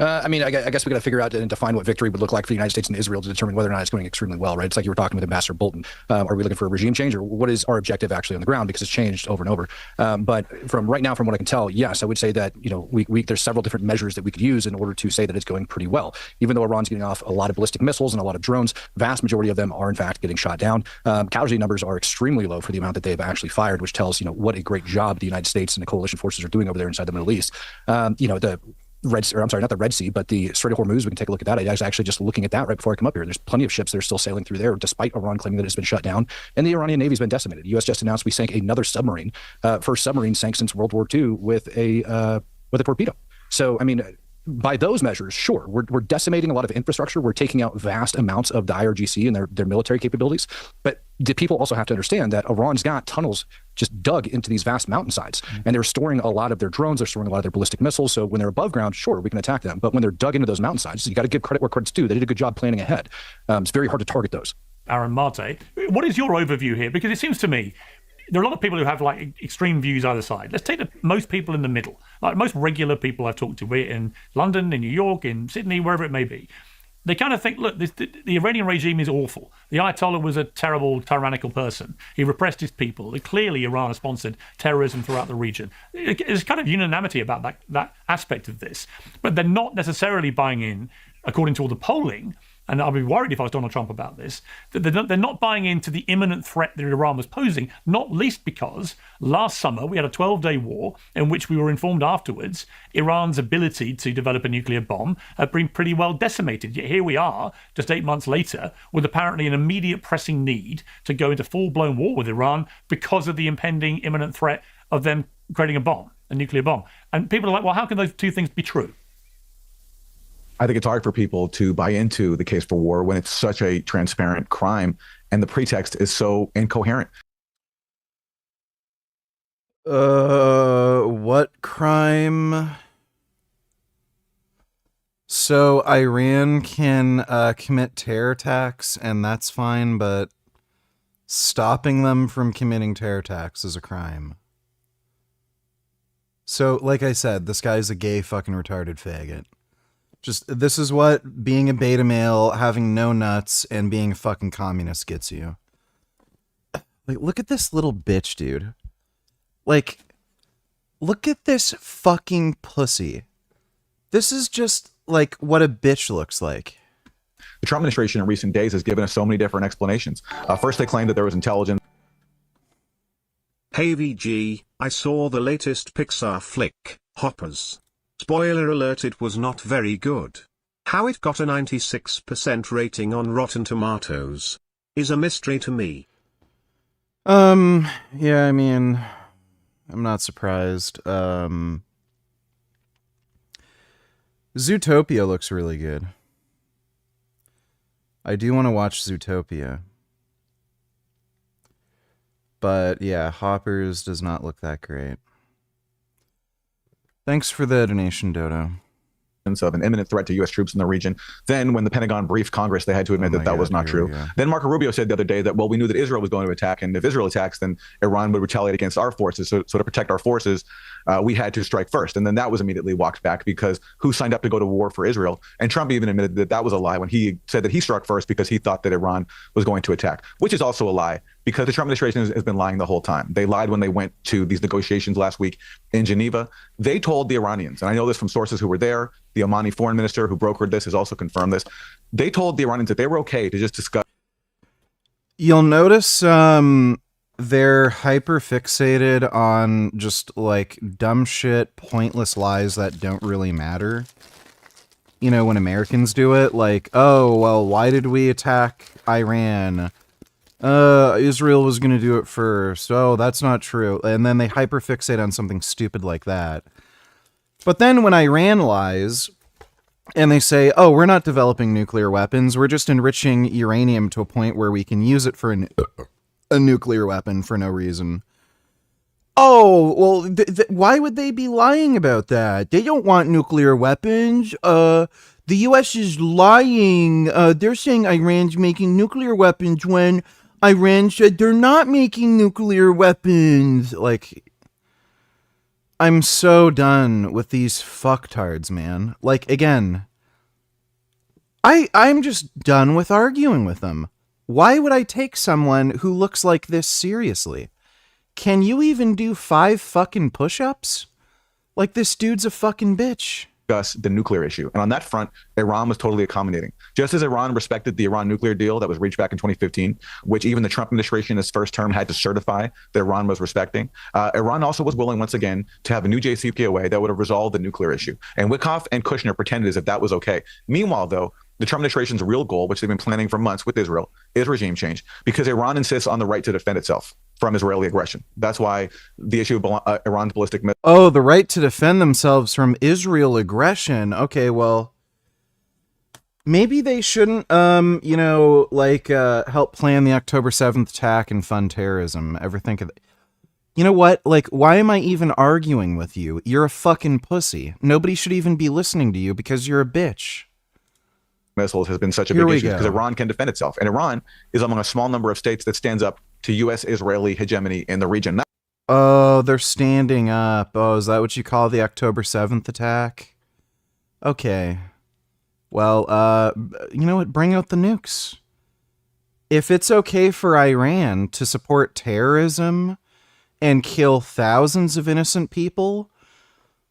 I guess we got to figure out and define what victory would look like for the United States and Israel to determine whether or not it's going extremely well, right? It's like you were talking with Ambassador Bolton. Are we looking for a regime change, or what is our objective actually on the ground? Because it's changed over and over. But from right now, from what I can tell, yes, I would say that there's several different measures that we could use in order to say that it's going pretty well. Even though Iran's getting off a lot of ballistic missiles and a lot of drones, vast majority of them are in fact getting shot down. Casualty numbers are extremely low for the amount that they've actually fired, which tells what a great job the United States and the coalition forces are doing over there inside the Middle East. Not the Red Sea, but the Strait of Hormuz, we can take a look at that. I was actually just looking at that right before I come up here. There's plenty of ships that are still sailing through there, despite Iran claiming that it's been shut down. And the Iranian Navy's been decimated. The U.S. just announced we sank another submarine, first submarine sank since World War II with a torpedo. So, by those measures, sure, we're decimating a lot of infrastructure. We're taking out vast amounts of the IRGC and their military capabilities. But the people also have to understand that Iran's got tunnels just dug into these vast mountainsides. And they're storing a lot of their drones. They're storing a lot of their ballistic missiles. So when they're above ground, sure, we can attack them. But when they're dug into those mountainsides, you got to give credit where credit's due. They did a good job planning ahead. It's very hard to target those. Aaron Mate, what is your overview here? Because it seems to me there are a lot of people who have extreme views either side. Let's take most people in the middle, like most regular people I've talked to, be it in London, in New York, in Sydney, wherever it may be. They kind of think, look, the Iranian regime is awful. The Ayatollah was a terrible, tyrannical person. He repressed his people. Clearly, Iran has sponsored terrorism throughout the region. There's kind of unanimity about that aspect of this. But they're not necessarily buying in, according to all the polling, and I'd be worried if I was Donald Trump about this, that they're not buying into the imminent threat that Iran was posing, not least because last summer we had a 12-day war in which we were informed afterwards Iran's ability to develop a nuclear bomb had been pretty well decimated. Yet here we are, just 8 months later, with apparently an immediate pressing need to go into full-blown war with Iran because of the impending imminent threat of them creating a nuclear bomb. And people are like, well, how can those two things be true? I think it's hard for people to buy into the case for war when it's such a transparent crime and the pretext is so incoherent. What crime? So Iran can commit terror attacks, and that's fine, but stopping them from committing terror attacks is a crime. So, like I said, this guy's a gay fucking retarded faggot. This is what being a beta male, having no nuts, and being a fucking communist gets you. Look at this little bitch, dude. Look at this fucking pussy. This is just like what a bitch looks like. The Trump administration in recent days has given us so many different explanations. First, they claimed that there was intelligence. Hey VG, I saw the latest Pixar flick, Hoppers. Spoiler alert, it was not very good. How it got a 96% rating on Rotten Tomatoes is a mystery to me. Yeah, I mean, I'm not surprised. Zootopia looks really good. I do want to watch Zootopia. But yeah, Hoppers does not look that great. Thanks for the donation, Dodo. Of an imminent threat to U.S. troops in the region. Then, when the Pentagon briefed Congress, they had to admit that was not true. Then Marco Rubio said the other day that, well, we knew that Israel was going to attack, and if Israel attacks, then Iran would retaliate against our forces. So to protect our forces, we had to strike first. And then that was immediately walked back because who signed up to go to war for Israel? And Trump even admitted that that was a lie when he said that he struck first because he thought that Iran was going to attack, which is also a lie because the Trump administration has been lying the whole time. They lied when they went to these negotiations last week in Geneva. They told the Iranians, and I know this from sources who were there, the Omani foreign minister who brokered this has also confirmed this. They told the Iranians that they were okay to just discuss. You'll notice they're hyper fixated on just like dumb shit, pointless lies that don't really matter. You know, when Americans do it, like, oh, well, why did we attack Iran? Israel was going to do it first. Oh, that's not true. And then they hyper fixate on something stupid like that. But then when Iran lies and they say, oh, we're not developing nuclear weapons, we're just enriching uranium to a point where we can use it for a nuclear weapon for no reason. Oh, well, why would they be lying about that? They don't want nuclear weapons. The U.S. is lying. They're saying Iran's making nuclear weapons when Iran said they're not making nuclear weapons. Like, I'm so done with these fucktards, man. Like, again, I'm just done with arguing with them. Why would I take someone who looks like this seriously? Can you even do 5 fucking push-ups? Like, this dude's a fucking bitch. The nuclear issue. And on that front, Iran was totally accommodating. Just as Iran respected the Iran nuclear deal that was reached back in 2015, which even the Trump administration in its first term had to certify that Iran was respecting, Iran also was willing once again to have a new JCPOA that would have resolved the nuclear issue. And Wickoff and Kushner pretended as if that was okay. Meanwhile, though, the Trump administration's real goal, which they've been planning for months with Israel, is regime change because Iran insists on the right to defend itself from Israeli aggression. That's why the issue of Iran's ballistic missiles. Oh, the right to defend themselves from Israel aggression. Okay, well, maybe they shouldn't, you know, like, help plan the October 7th attack and fund terrorism. Ever think of it? You know what? Like, why am I even arguing with you? You're a fucking pussy. Nobody should even be listening to you because you're a bitch. Missiles has been such a big issue because Iran can defend itself. And Iran is among a small number of states that stands up to U.S.-Israeli hegemony in the region. Oh, they're standing up. Oh, is that what you call the October 7th attack? Okay. Well, you know what? Bring out the nukes. If it's okay for Iran to support terrorism and kill thousands of innocent people,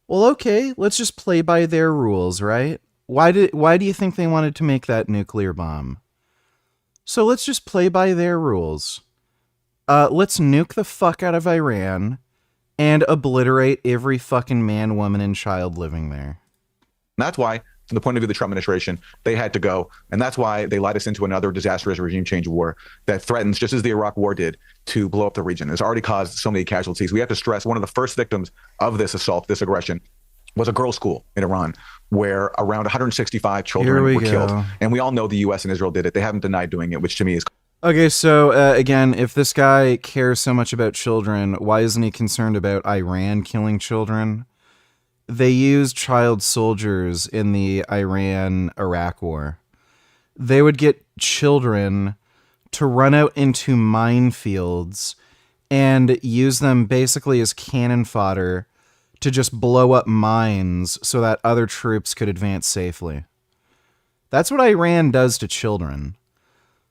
well, okay, let's just play by their rules, right? Why do you think they wanted to make that nuclear bomb? So let's just play by their rules. Let's nuke the fuck out of Iran and obliterate every fucking man, woman, and child living there. That's why, from the point of view of the Trump administration, they had to go. And that's why they led us into another disastrous regime change war that threatens, just as the Iraq war did, to blow up the region. It's already caused so many casualties. We have to stress one of the first victims of this assault, this aggression, was a girls' school in Iran where around 165 children were killed. And we all know the U.S. and Israel did it. They haven't denied doing it, which to me is... Okay, so again, if this guy cares so much about children, why isn't he concerned about Iran killing children? They used child soldiers in the Iran-Iraq war. They would get children to run out into minefields and use them basically as cannon fodder to just blow up mines so that other troops could advance safely. That's what Iran does to children.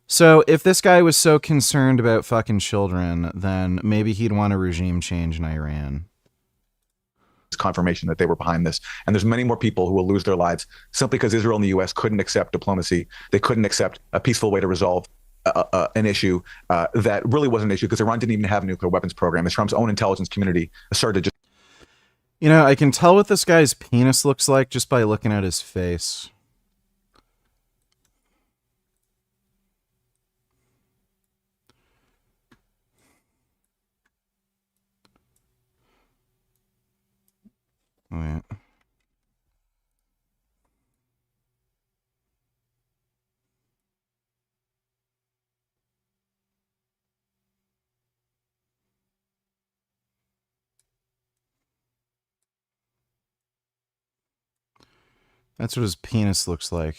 So if this guy was so concerned about fucking children, then maybe he'd want a regime change in Iran. confirmation that they were behind this. And there's many more people who will lose their lives simply because Israel and the U.S. couldn't accept diplomacy. They couldn't accept a peaceful way to resolve an issue that really wasn't an issue because Iran didn't even have a nuclear weapons program. As Trump's own intelligence community started to just... You know, I can tell what this guy's penis looks like just by looking at his face. Wait. That's what his penis looks like.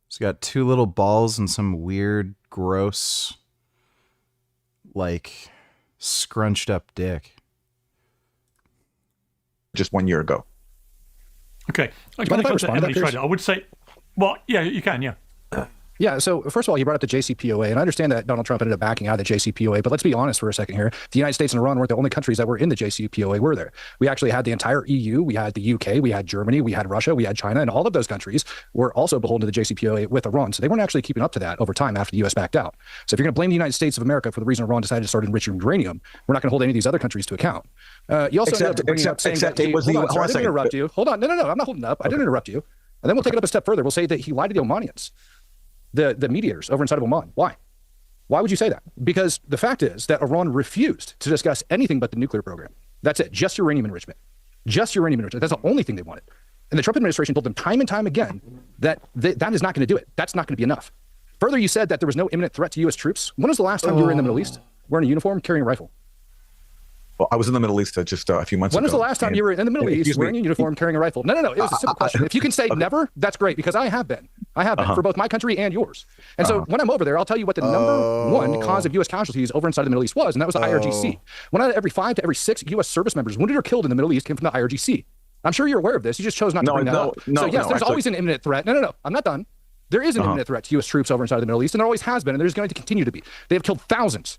He's got two little balls and some weird, gross, like, scrunched up dick. Just 1 year ago. Okay. I would say, well, yeah, you can, yeah. Yeah, so first of all, you brought up the JCPOA, and I understand that Donald Trump ended up backing out of the JCPOA, but let's be honest for a second here. The United States and Iran weren't the only countries that were in the JCPOA, were there? We actually had the entire EU, we had the UK, we had Germany, we had Russia, we had China, and all of those countries were also beholden to the JCPOA with Iran. So they weren't actually keeping up to that over time after the US backed out. So if you're going to blame the United States of America for the reason Iran decided to start enriching uranium, we're not going to hold any of these other countries to account. You also ended up bringing up saying that it was hold on, I didn't interrupt you. Hold on, no, I'm not holding up. I didn't interrupt you. And then we'll take it up a step further. We'll say that he lied to the Omanians. The mediators over inside of Oman. Why? Why would you say that? Because the fact is that Iran refused to discuss anything but the nuclear program. That's it. Just uranium enrichment. Just uranium enrichment. That's the only thing they wanted. And the Trump administration told them time and time again that that is not going to do it. That's not going to be enough. Further, you said that there was no imminent threat to U.S. troops. When was the last time you were in the Middle East wearing a uniform, carrying a rifle? Well, I was in the Middle East just a few months ago. When was the last time you were in the Middle East wearing a uniform, carrying a rifle? No. It was a simple question. If you can say never, that's great, because I have been. I have been for both my country and yours. And so when I'm over there, I'll tell you what the number one cause of U.S. casualties over inside the Middle East was, and that was the IRGC. One out of every 5 to every 6 U.S. service members wounded or killed in the Middle East came from the IRGC. I'm sure you're aware of this. You just chose not to bring that up. So yes, there's always an imminent threat. No. I'm not done. There is an imminent threat to U.S. troops over inside the Middle East, and there always has been, and there's going to continue to be. They have killed thousands.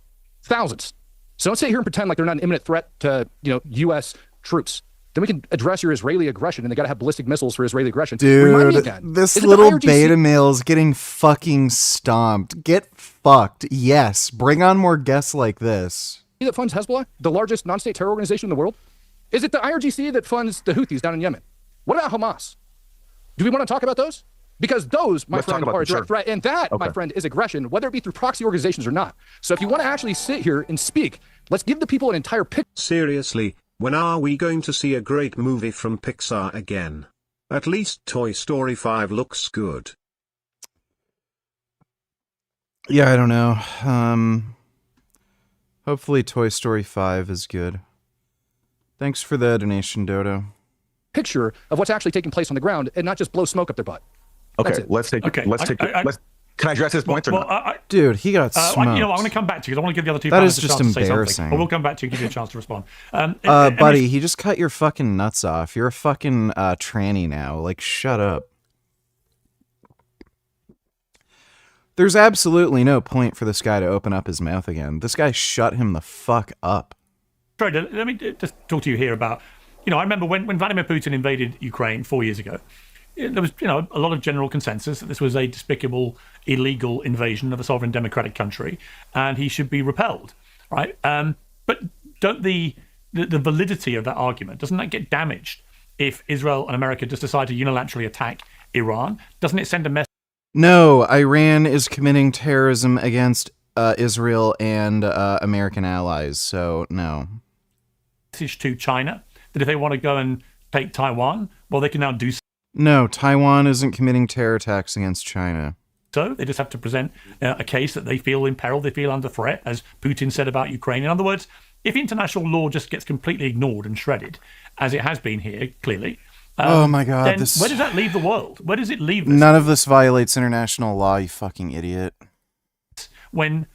So don't sit here and pretend like they're not an imminent threat to, U.S. troops. Then we can address your Israeli aggression, and they got to have ballistic missiles for Israeli aggression. Remind me again, this little beta male is getting fucking stomped. Get fucked. Yes, bring on more guests like this. That funds Hezbollah, the largest non-state terror organization in the world? Is it the IRGC that funds the Houthis down in Yemen? What about Hamas? Do we want to talk about those? Because those, my friend, are a direct threat. And that, my friend, is aggression, whether it be through proxy organizations or not. So if you want to actually sit here and speak, let's give the people an entire picture. Seriously, when are we going to see a great movie from Pixar again? At least Toy Story 5 looks good. Yeah, I don't know. Hopefully Toy Story 5 is good. Thanks for the donation, Dodo. Picture of what's actually taking place on the ground and not just blow smoke up their butt. Okay, let's take. Can I address his points or not? Dude, he got smoked. I'm going to come back to you because I want to give the other two. That is panelists just a chance to say embarrassing. something. But we'll come back to you and give you a chance to respond. Buddy, he just cut your fucking nuts off. You're a fucking tranny now. Like, shut up. There's absolutely no point for this guy to open up his mouth again. This guy shut him the fuck up. Sorry, let me just talk to you here about. I remember when Vladimir Putin invaded Ukraine 4 years ago. There was, a lot of general consensus that this was a despicable, illegal invasion of a sovereign democratic country, and he should be repelled, right? But don't the validity of that argument, doesn't that get damaged if Israel and America just decide to unilaterally attack Iran? Doesn't it send a message? No, Iran is committing terrorism against Israel and American allies, so no. Message to China that if they want to go and take Taiwan, well, they can now do so. No, Taiwan isn't committing terror attacks against China. So they just have to present a case that they feel in peril, they feel under threat, as Putin said about Ukraine. In other words, if international law just gets completely ignored and shredded, as it has been here, clearly, oh my God, then where does that leave the world? Where does it leave this? None of this violates international law, you fucking idiot. When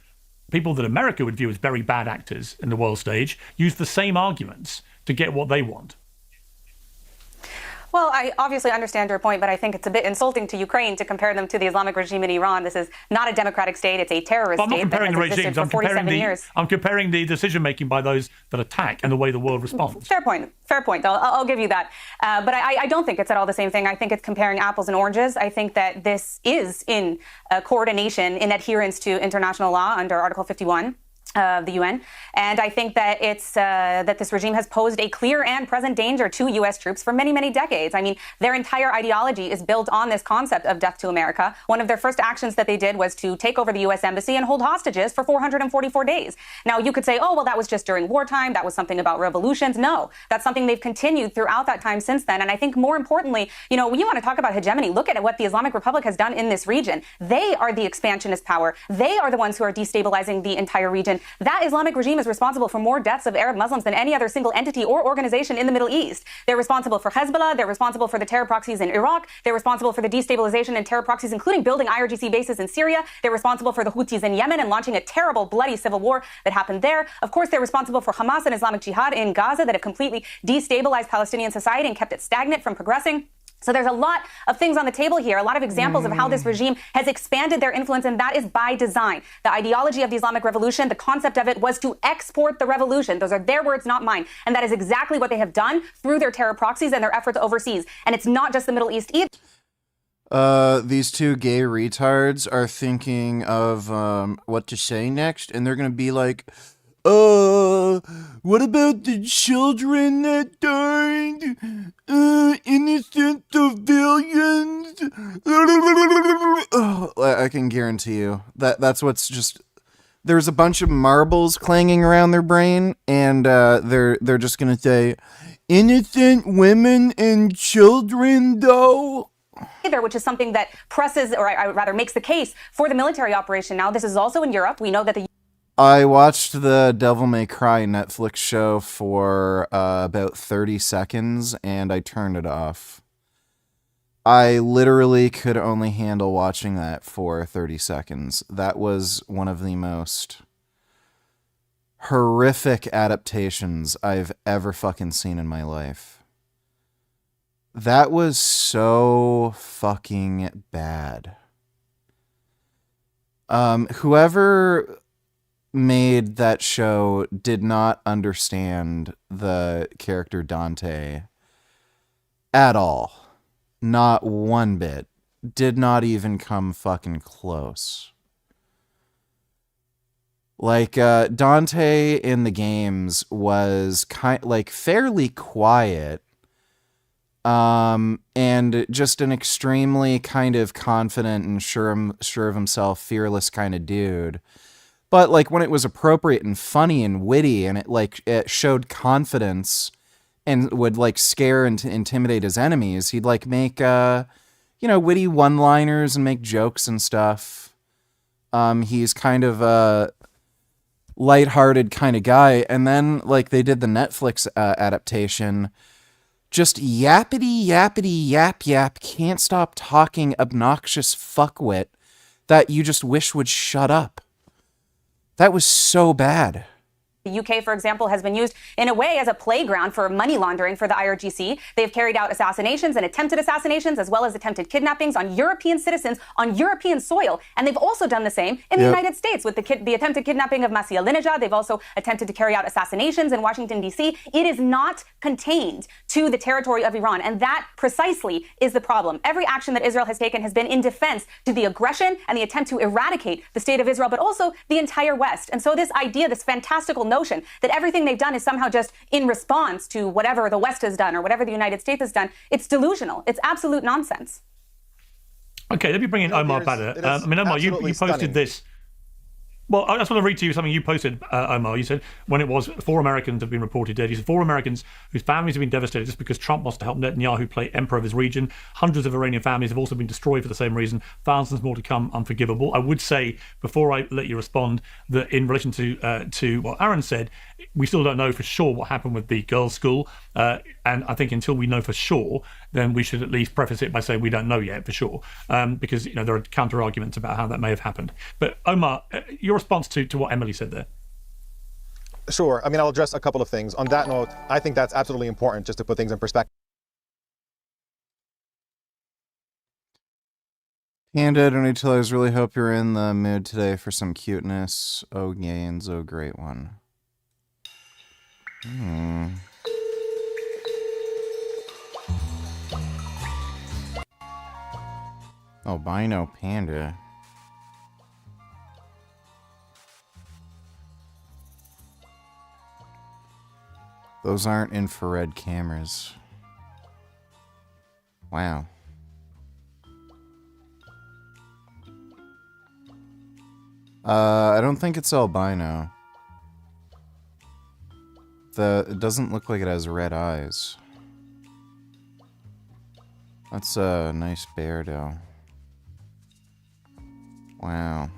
people that America would view as very bad actors in the world stage use the same arguments to get what they want. Well, I obviously understand your point, but I think it's a bit insulting to Ukraine to compare them to the Islamic regime in Iran. This is not a democratic state. It's a terrorist But I'm not state that comparing has the existed regimes. for 47 years. I'm comparing the decision-making by those that attack and the way the world responds. Fair point. Fair point. I'll give you that. But I don't think it's at all the same thing. I think it's comparing apples and oranges. I think that this is in coordination, in adherence to international law under Article 51. Of the UN. And I think that it's that this regime has posed a clear and present danger to U.S. troops for many, many decades. I mean, their entire ideology is built on this concept of death to America. One of their first actions that they did was to take over the U.S. embassy and hold hostages for 444 days. Now, you could say, oh, well, that was just during wartime. That was something about revolutions. No, that's something they've continued throughout that time since then. And I think more importantly, you know, when you want to talk about hegemony, look at what the Islamic Republic has done in this region. They are the expansionist power. They are the ones who are destabilizing the entire region. That Islamic regime is responsible for more deaths of Arab Muslims than any other single entity or organization in the Middle East. They're responsible for Hezbollah. They're responsible for the terror proxies in Iraq. They're responsible for the destabilization and terror proxies, including building IRGC bases in Syria. They're responsible for the Houthis in Yemen and launching a terrible, bloody civil war that happened there. Of course, they're responsible for Hamas and Islamic Jihad in Gaza that have completely destabilized Palestinian society and kept it stagnant from progressing. So there's a lot of things on the table here, a lot of examples of how this regime has expanded their influence, and that is by design. The ideology of the Islamic Revolution, the concept of it was to export the revolution. Those are their words, not mine. And that is exactly what they have done through their terror proxies and their efforts overseas. And it's not just the Middle East either. These two gay retards are thinking of what to say next, and they're gonna be like, what about the children that died? Innocent civilians? I can guarantee you that's what's just. There's a bunch of marbles clanging around their brain, and they're just gonna say, innocent women and children, though. Which is something that presses, or rather makes the case for the military operation now. This is also in Europe. We know that the I watched the Devil May Cry Netflix show for about 30 seconds, and I turned it off. I literally could only handle watching that for 30 seconds. That was one of the most horrific adaptations I've ever fucking seen in my life. That was so fucking bad. Whoever made that show did not understand the character Dante at all. Not one bit. Did not even come fucking close. Like, Dante in the games was fairly quiet, and just an extremely kind of confident and sure of himself, fearless kind of dude. But like when it was appropriate and funny and witty, and it showed confidence and would like scare and intimidate his enemies, he'd like make witty one-liners and make jokes and stuff. He's kind of a lighthearted kind of guy. And then like they did the Netflix adaptation, just yappity yap, can't stop talking, obnoxious fuckwit that you just wish would shut up. That was so bad. The UK, for example, has been used in a way as a playground for money laundering for the IRGC. They've carried out assassinations and attempted assassinations, as well as attempted kidnappings on European citizens on European soil. And they've also done the same in the United States with the attempted kidnapping of Masih Alinejad. They've also attempted to carry out assassinations in Washington, D.C. It is not contained to the territory of Iran. And that precisely is the problem. Every action that Israel has taken has been in defense to the aggression and the attempt to eradicate the state of Israel, but also the entire West. And so this idea, this fantastical notion that everything they've done is somehow just in response to whatever the West has done or whatever the United States has done, it's delusional. It's absolute nonsense. Okay, let me bring in Omar Badr. Omar, you posted this. Well, I just want to read to you something you posted, Omar. You said when it was 4 Americans have been reported dead. You said 4 Americans whose families have been devastated just because Trump wants to help Netanyahu play emperor of his region. Hundreds of Iranian families have also been destroyed for the same reason. Thousands more to come, unforgivable. I would say, before I let you respond, that in relation to what Aaron said, we still don't know for sure what happened with the girls' school. And I think until we know for sure, then we should at least preface it by saying we don't know yet for sure, because there are counter arguments about how that may have happened. But Omar, your response to what Emily said there. Sure. I mean, I'll address a couple of things. On that note, I think that's absolutely important just to put things in perspective. Panda, don't need to tell, I really hope you're in the mood today for some cuteness. Oh, gains, oh, great one. Albino panda. Those aren't infrared cameras. Wow. I don't think it's albino. It doesn't look like it has red eyes. That's a nice bear, though. Wow.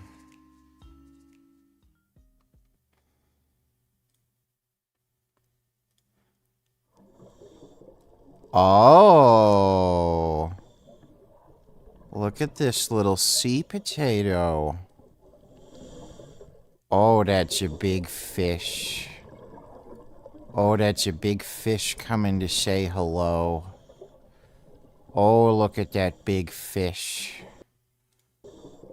Oh. Look at this little sea potato. Oh, that's a big fish. Oh, that's a big fish coming to say hello. Oh, look at that big fish.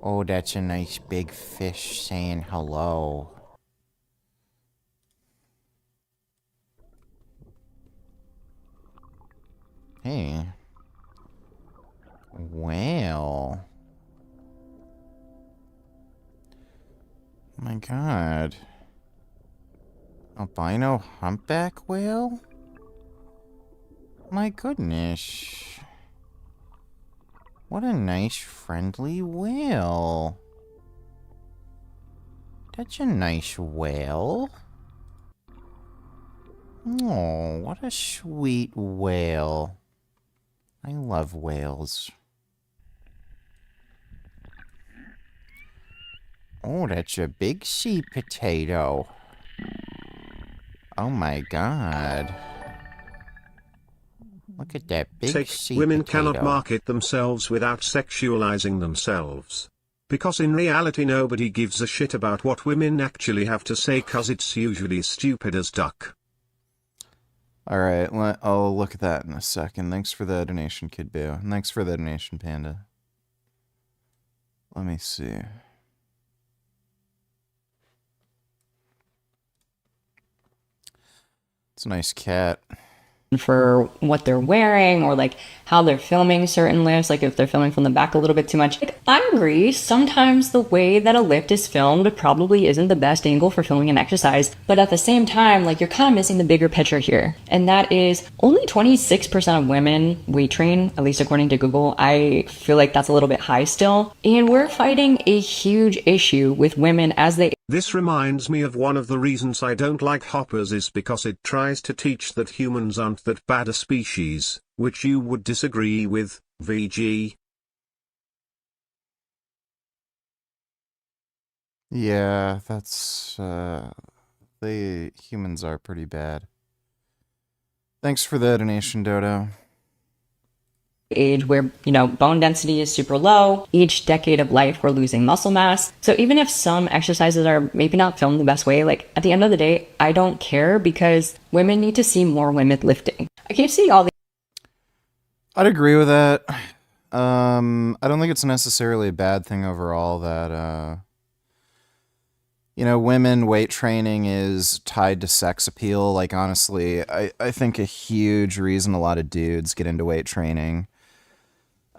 Oh, that's a nice big fish saying hello. Hey. Well. Oh my god. Albino humpback whale? My goodness. What a nice, friendly whale. That's a nice whale. Oh, what a sweet whale. I love whales. Oh, that's a big sea potato. Oh my god. Look at that big sea Women potato. cannot market themselves without sexualizing themselves. Because in reality nobody gives a shit about what women actually have to say, cause it's usually stupid as duck. Alright, I'll look at that in a second. Thanks for the donation, Kid Boo. And thanks for the donation, Panda. Let me see. It's a nice cat. For what they're wearing or like how they're filming certain lifts, like if they're filming from the back a little bit too much. Like, I agree, sometimes the way that a lift is filmed probably isn't the best angle for filming an exercise, but at the same time, like, you're kind of missing the bigger picture here, and that is only 26% of women weight train, at least according to Google. I feel like that's a little bit high still, and we're fighting a huge issue with women as they This reminds me of one of the reasons I don't like hoppers is because it tries to teach that humans aren't that bad a species, which you would disagree with, VG. Yeah, that's, humans are pretty bad. Thanks for the donation, Dodo. age where, you know, bone density is super low. Each decade of life, we're losing muscle mass. So even if some exercises are maybe not filmed the best way, like, at the end of the day, I don't care because women need to see more women lifting. I keep seeing all the... I'd agree with that. I don't think it's necessarily a bad thing overall that, you know, women weight training is tied to sex appeal. Like, honestly, I think a huge reason a lot of dudes get into weight training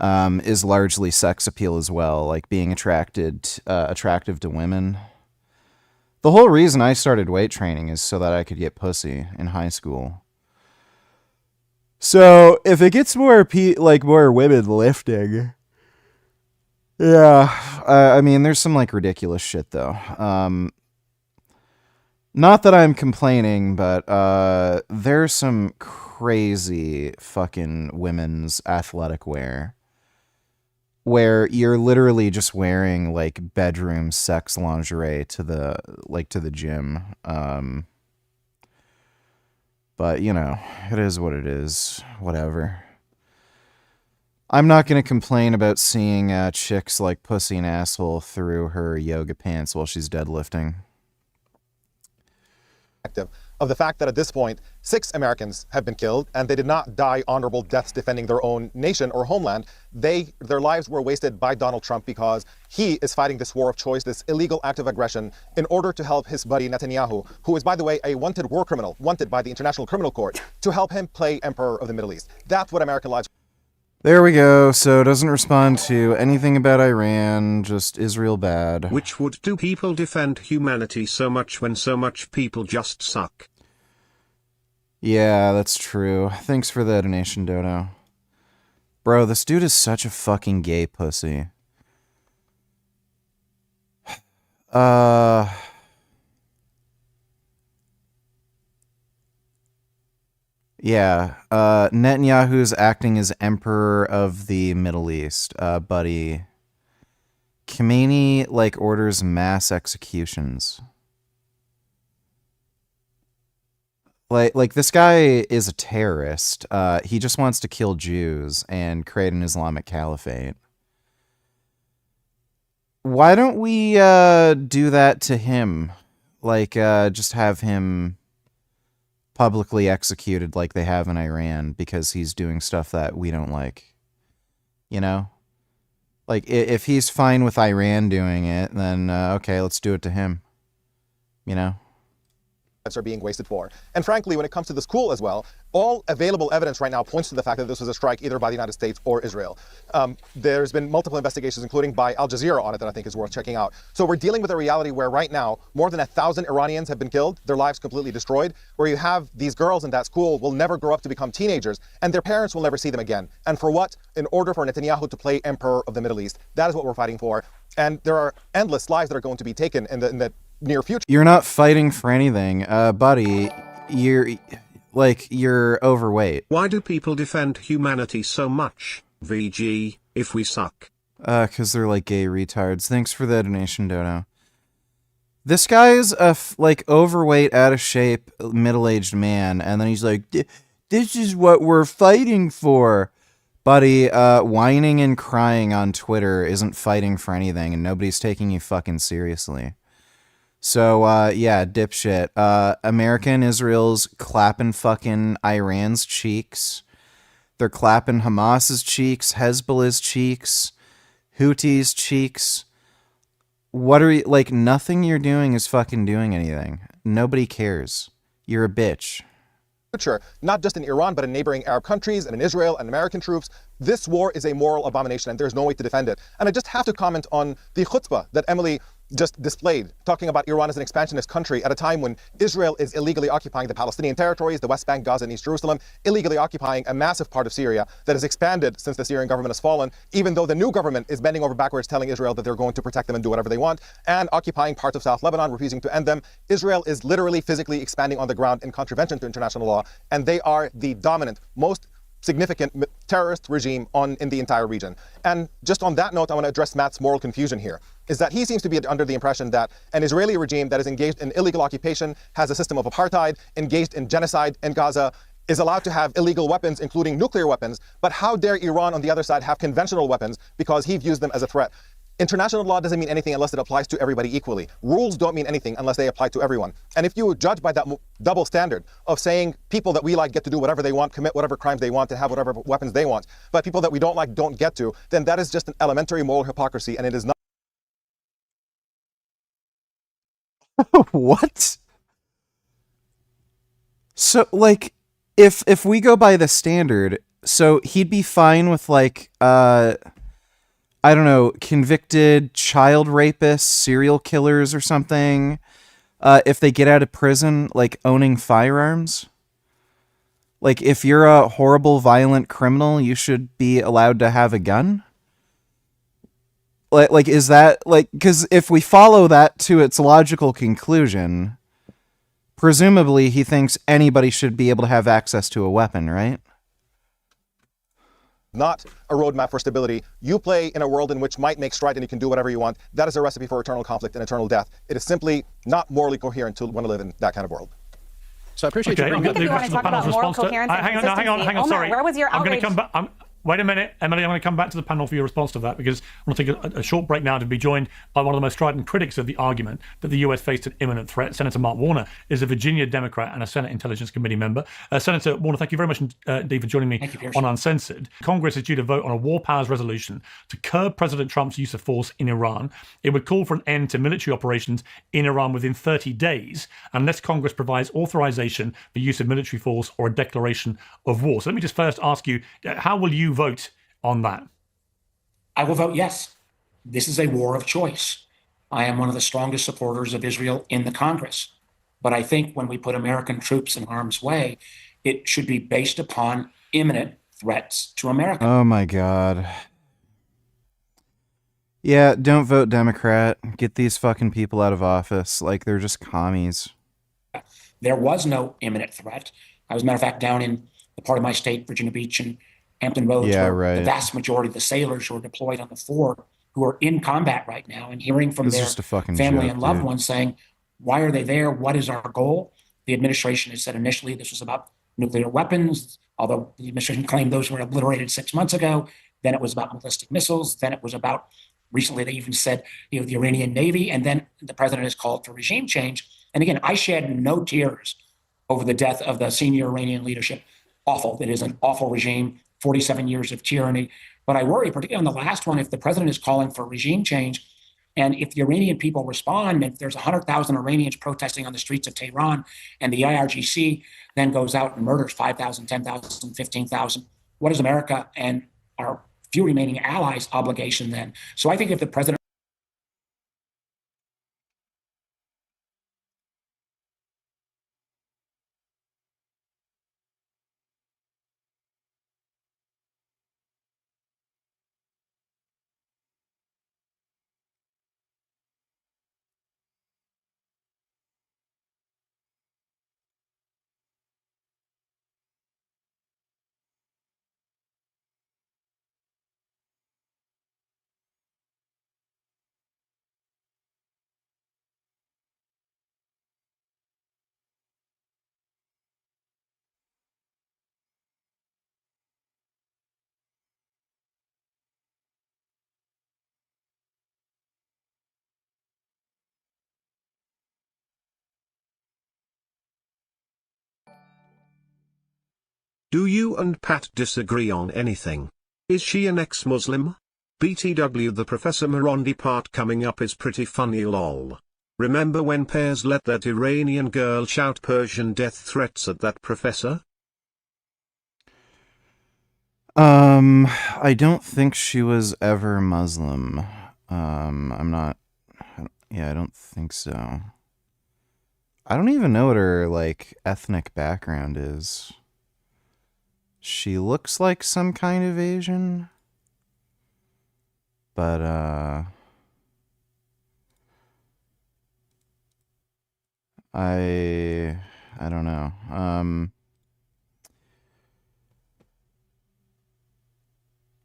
is largely sex appeal as well, like being attractive to women. The whole reason I started weight training is so that I could get pussy in high school. So if it gets more more women lifting, yeah, I mean, there's some like ridiculous shit though. Not that I'm complaining, but there's some crazy fucking women's athletic wear where you're literally just wearing like bedroom sex lingerie to the gym. But you know, it is what it is. Whatever. I'm not going to complain about seeing chicks like pussy and asshole through her yoga pants while she's deadlifting. of the fact that at this point, 6 Americans have been killed, and they did not die honorable deaths defending their own nation or homeland. Their lives were wasted by Donald Trump because he is fighting this war of choice, this illegal act of aggression, in order to help his buddy Netanyahu, who is, by the way, a wanted war criminal, wanted by the International Criminal Court, to help him play Emperor of the Middle East. That's what American lives. There we go. So it doesn't respond to anything about Iran, just Israel bad. Which would do people defend humanity so much when so much people just suck? Yeah, that's true. Thanks for the donation, Dodo. Bro, this dude is such a fucking gay pussy. Yeah, Netanyahu's acting as Emperor of the Middle East, buddy. Khomeini, like, orders mass executions. Like this guy is a terrorist. He just wants to kill Jews and create an Islamic caliphate. Why don't we do that to him? Like, just have him publicly executed like they have in Iran because he's doing stuff that we don't like. You know? Like, if he's fine with Iran doing it, then, okay, let's do it to him. You know? Are being wasted for. And frankly, when it comes to the school as well, all available evidence right now points to the fact that this was a strike either by the United States or Israel. There's been multiple investigations, including by Al Jazeera on it, that I think is worth checking out. So we're dealing with a reality where right now, more than 1,000 Iranians have been killed, their lives completely destroyed, where you have these girls in that school will never grow up to become teenagers, and their parents will never see them again. And for what? In order for Netanyahu to play Emperor of the Middle East. That is what we're fighting for. And there are endless lives that are going to be taken in the near future. You're not fighting for anything, buddy. You're overweight. Why do people defend humanity so much, VG, if we suck? 'Cause they're like gay retards. Thanks for the donation, Dono. This guy is a overweight, out of shape, middle-aged man, and then he's like, "This is what we're fighting for." Buddy, whining and crying on Twitter isn't fighting for anything, and nobody's taking you fucking seriously. So, yeah, dipshit. America and Israel's clapping fucking Iran's cheeks. They're clapping Hamas's cheeks, Hezbollah's cheeks, Houthis' cheeks. What are you, like, nothing you're doing is fucking doing anything. Nobody cares. You're a bitch. Not just in Iran, but in neighboring Arab countries and in Israel and American troops. This war is a moral abomination, and there's no way to defend it. And I just have to comment on the chutzpah that Emily just displayed, talking about Iran as an expansionist country at a time when Israel is illegally occupying the Palestinian territories, the West Bank, Gaza, and East Jerusalem, illegally occupying a massive part of Syria that has expanded since the Syrian government has fallen, even though the new government is bending over backwards telling Israel that they're going to protect them and do whatever they want, and occupying parts of South Lebanon, refusing to end them. Israel is literally physically expanding on the ground in contravention to international law, and they are the dominant, most significant terrorist regime in the entire region. And just on that note, I want to address Matt's moral confusion here, is that he seems to be under the impression that an Israeli regime that is engaged in illegal occupation, has a system of apartheid, engaged in genocide in Gaza, is allowed to have illegal weapons, including nuclear weapons. But how dare Iran on the other side have conventional weapons because he views them as a threat? International law doesn't mean anything unless it applies to everybody equally. Rules don't mean anything unless they apply to everyone. And if you judge by that double standard of saying people that we like get to do whatever they want, commit whatever crimes they want, and have whatever weapons they want, but people that we don't like don't get to, then that is just an elementary moral hypocrisy, and it is not. What? So, like, if we go by the standard, so he'd be fine with, like, I don't know, convicted child rapists, serial killers or something, if they get out of prison, like, owning firearms? Like, if you're a horrible, violent criminal, you should be allowed to have a gun? Like, is that, like, because if we follow that to its logical conclusion, presumably he thinks anybody should be able to have access to a weapon, right? Not a roadmap for stability. You play in a world in which might makes right and you can do whatever you want. That is a recipe for eternal conflict and eternal death. It is simply not morally coherent to want to live in that kind of world. So I appreciate you. I think if you want to talk about moral coherence and consistency, hang on, sorry. Where was your outrage? Wait a minute, Emily, I'm going to come back to the panel for your response to that, because I want to take a short break now to be joined by one of the most strident critics of the argument that the US faced an imminent threat. Senator Mark Warner is a Virginia Democrat and a Senate Intelligence Committee member. Senator Warner, thank you very much indeed for joining me on Uncensored. Congress is due to vote on a war powers resolution to curb President Trump's use of force in Iran. It would call for an end to military operations in Iran within 30 days, unless Congress provides authorization for use of military force or a declaration of war. So let me just first ask you, how will you vote on that? I will vote yes. This is a war of choice. I am one of the strongest supporters of Israel in the Congress. But I think when we put American troops in harm's way, it should be based upon imminent threats to America. Oh my God. Yeah, don't vote Democrat. Get these fucking people out of office. Like, they're just commies. There was no imminent threat. I was, a matter of fact, down in the part of my state, Virginia Beach and Hampton Roads, where the vast majority of the sailors who are deployed on the fort, who are in combat right now, and hearing from their family and loved ones saying, why are they there? What is our goal? The administration has said initially this was about nuclear weapons, although the administration claimed those were obliterated 6 months ago. Then it was about ballistic missiles. Then it was about, recently they even said, the Iranian Navy. And then the president has called for regime change. And again, I shed no tears over the death of the senior Iranian leadership. Awful. It is an awful regime, 47 years of tyranny. But I worry, particularly on the last one, if the president is calling for regime change, and if the Iranian people respond, if there's 100,000 Iranians protesting on the streets of Tehran, and the IRGC then goes out and murders 5,000, 10,000, 15,000, what is America and our few remaining allies' obligation then? So I think if the president Do you and Pat disagree on anything? Is she an ex-Muslim? BTW, the Professor Marondi part coming up is pretty funny lol. Remember when Pears let that Iranian girl shout Persian death threats at that professor? I don't think she was ever Muslim. I don't think so. I don't even know what her, ethnic background is. She looks like some kind of Asian. But, I don't know.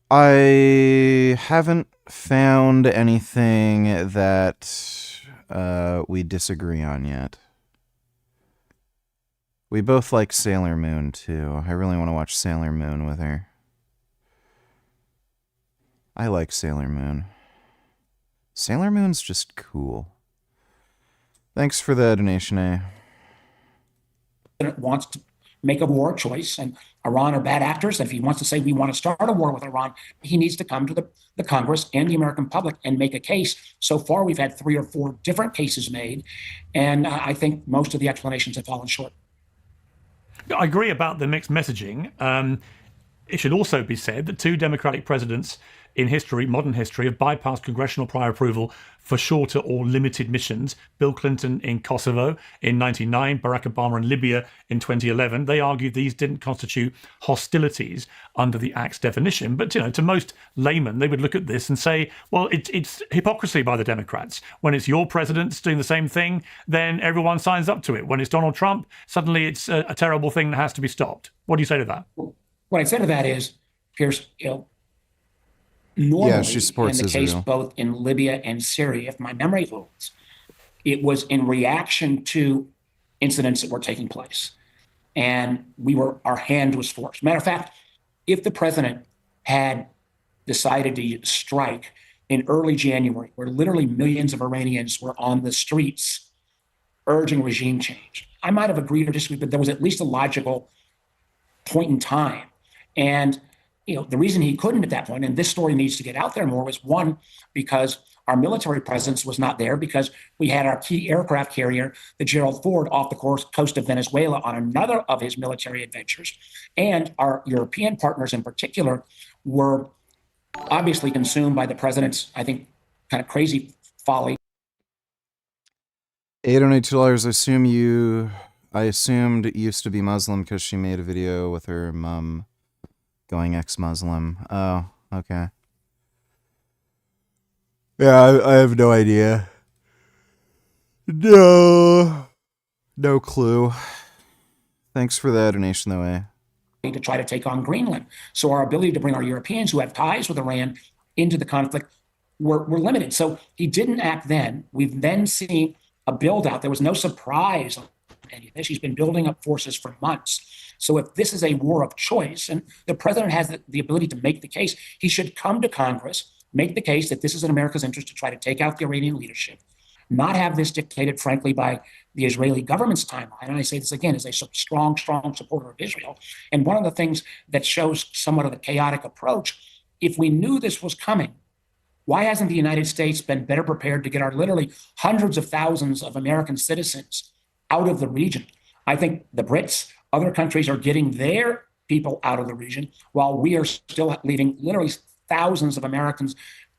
I haven't found anything that we disagree on yet. We both like Sailor Moon, too. I really want to watch Sailor Moon with her. I like Sailor Moon. Sailor Moon's just cool. Thanks for the donation, A. wants to make a war choice, and Iran are bad actors. If he wants to say we want to start a war with Iran, he needs to come to the Congress and the American public and make a case. So far, we've had 3 or 4 different cases made, and I think most of the explanations have fallen short. I agree about the mixed messaging. It should also be said that 2 Democratic presidents in history, modern history, have bypassed congressional prior approval for shorter or limited missions. Bill Clinton in Kosovo in 1999, Barack Obama in Libya in 2011. They argued these didn't constitute hostilities under the Act's definition. But, to most laymen, they would look at this and say, well, it's hypocrisy by the Democrats. When it's your president doing the same thing, then everyone signs up to it. When it's Donald Trump, suddenly it's a terrible thing that has to be stopped. What do you say to that? What I say to that is, Pierce, normally, she supports in the Israel. case both in Libya and Syria, if my memory holds, it was in reaction to incidents that were taking place. And our hand was forced. Matter of fact, if the president had decided to strike in early January, where literally millions of Iranians were on the streets urging regime change, I might have agreed or disagreed, but there was at least a logical point in time. And the reason he couldn't at that point, and this story needs to get out there more, was one, because our military presence was not there, because we had our key aircraft carrier, the Gerald Ford, off the coast of Venezuela on another of his military adventures. And our European partners in particular were obviously consumed by the president's, I think, kind of crazy folly. $802. I assumed it used to be Muslim because she made a video with her mom going ex-Muslim. Oh, okay. Yeah, I have no idea. No clue. Thanks for the donation, though, eh? To try to take on Greenland. So our ability to bring our Europeans who have ties with Iran into the conflict were limited. So he didn't act then. We've then seen a build out. There was no surprise on any of this. He's been building up forces for months. So if this is a war of choice, and the president has the ability to make the case, he should come to Congress, make the case that this is in America's interest to try to take out the Iranian leadership, not have this dictated, frankly, by the Israeli government's timeline. And I say this again as a strong supporter of Israel. And one of the things that shows somewhat of the chaotic approach, if we knew this was coming, why hasn't the United States been better prepared to get our literally hundreds of thousands of American citizens out of the region? I think the Brits, other countries are getting their people out of the region while we are still leaving literally thousands of Americans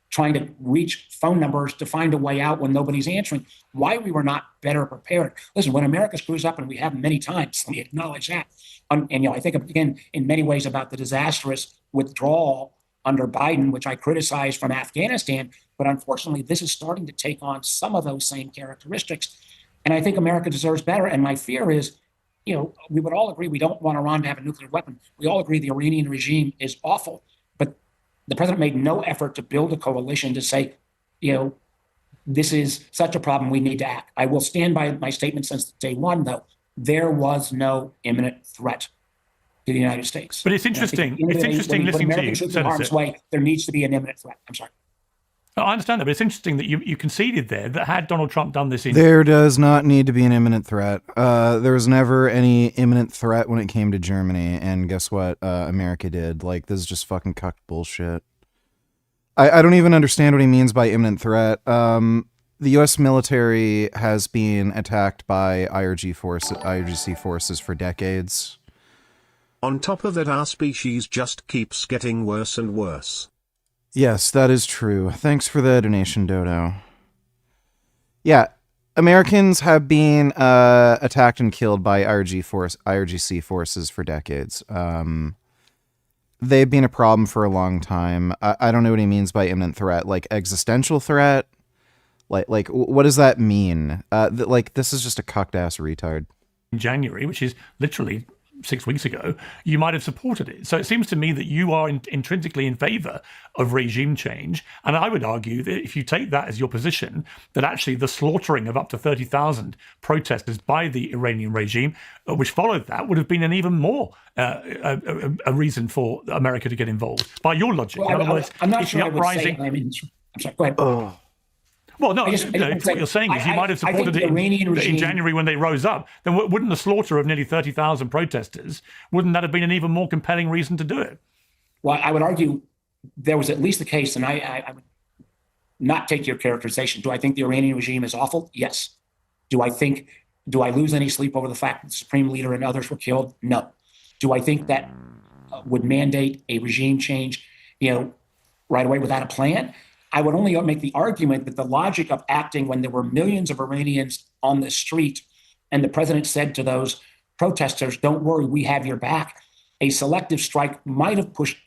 trying to reach phone numbers to find a way out when nobody's answering. Why we were not better prepared. Listen, when America screws up, and we have many times, let me acknowledge that. And I think, again, in many ways about the disastrous withdrawal under Biden, which I criticized from Afghanistan, but unfortunately, this is starting to take on some of those same characteristics. And I think America deserves better. And my fear is, we would all agree we don't want Iran to have a nuclear weapon. We all agree the Iranian regime is awful. The president made no effort to build a coalition to say, this is such a problem, we need to act. I will stand by my statement since day one, though. There was no imminent threat to the United States. But it's interesting. It's interesting listening to you. In harm's way, there needs to be an imminent threat. I'm sorry. I understand that, but it's interesting that you conceded there that had Donald Trump done this there does not need to be an imminent threat. There was never any imminent threat when it came to Germany, and guess what? America did. Like, this is just fucking cucked bullshit. I don't even understand what he means by imminent threat. The U.S. military has been attacked by IRGC forces for decades. On top of that, our species just keeps getting worse and worse. Yes, that is true. Thanks for the donation, Dodo. Yeah, Americans have been attacked and killed by IRGC forces for decades. They've been a problem for a long time. I don't know what he means by imminent threat. Like existential threat? Like what does that mean? This is just a cucked ass retard. In January, which is literally 6 weeks ago, you might have supported it. So it seems to me that you are intrinsically in favor of regime change. And I would argue that if you take that as your position, that actually the slaughtering of up to 30,000 protesters by the Iranian regime, which followed that, would have been an even more a reason for America to get involved. By your logic. Well, in other words, I'm not if sure the I would uprising... say, I'm sorry, go ahead. Oh. Well, no, what you're saying is you might have supported it in January when they rose up. Then wouldn't the slaughter of nearly 30,000 protesters, wouldn't that have been an even more compelling reason to do it? Well, I would argue there was at least the case, and I would not take your characterization. Do I think the Iranian regime is awful? Yes. Do I lose any sleep over the fact that the supreme leader and others were killed? No. Do I think that would mandate a regime change, right away without a plan? I would only make the argument that the logic of acting when there were millions of Iranians on the street and the president said to those protesters, don't worry, we have your back, a selective strike might have pushed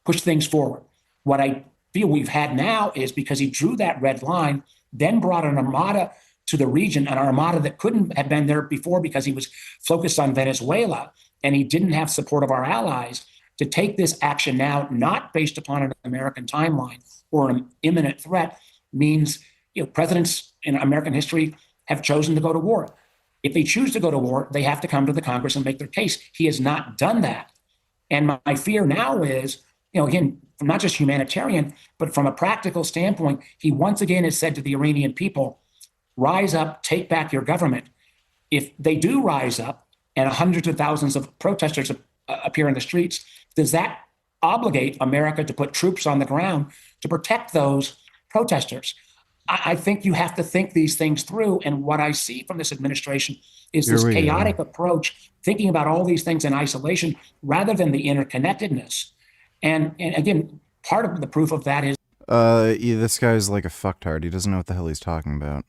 things forward. What I feel we've had now is because he drew that red line, then brought an armada to the region, an armada that couldn't have been there before because he was focused on Venezuela and he didn't have support of our allies, to take this action now, not based upon an American timeline or an imminent threat, means presidents in American history have chosen to go to war. If they choose to go to war, they have to come to the Congress and make their case. He has not done that. And my fear now is, again, from not just humanitarian, but from a practical standpoint, he once again has said to the Iranian people, rise up, take back your government. If they do rise up and hundreds of thousands of protesters appear in the streets, does that obligate America to put troops on the ground to protect those protesters? I think you have to think these things through. And what I see from this administration is this chaotic approach, thinking about all these things in isolation rather than the interconnectedness. And again, part of the proof of that is this guy's like a fucktard. He doesn't know what the hell he's talking about.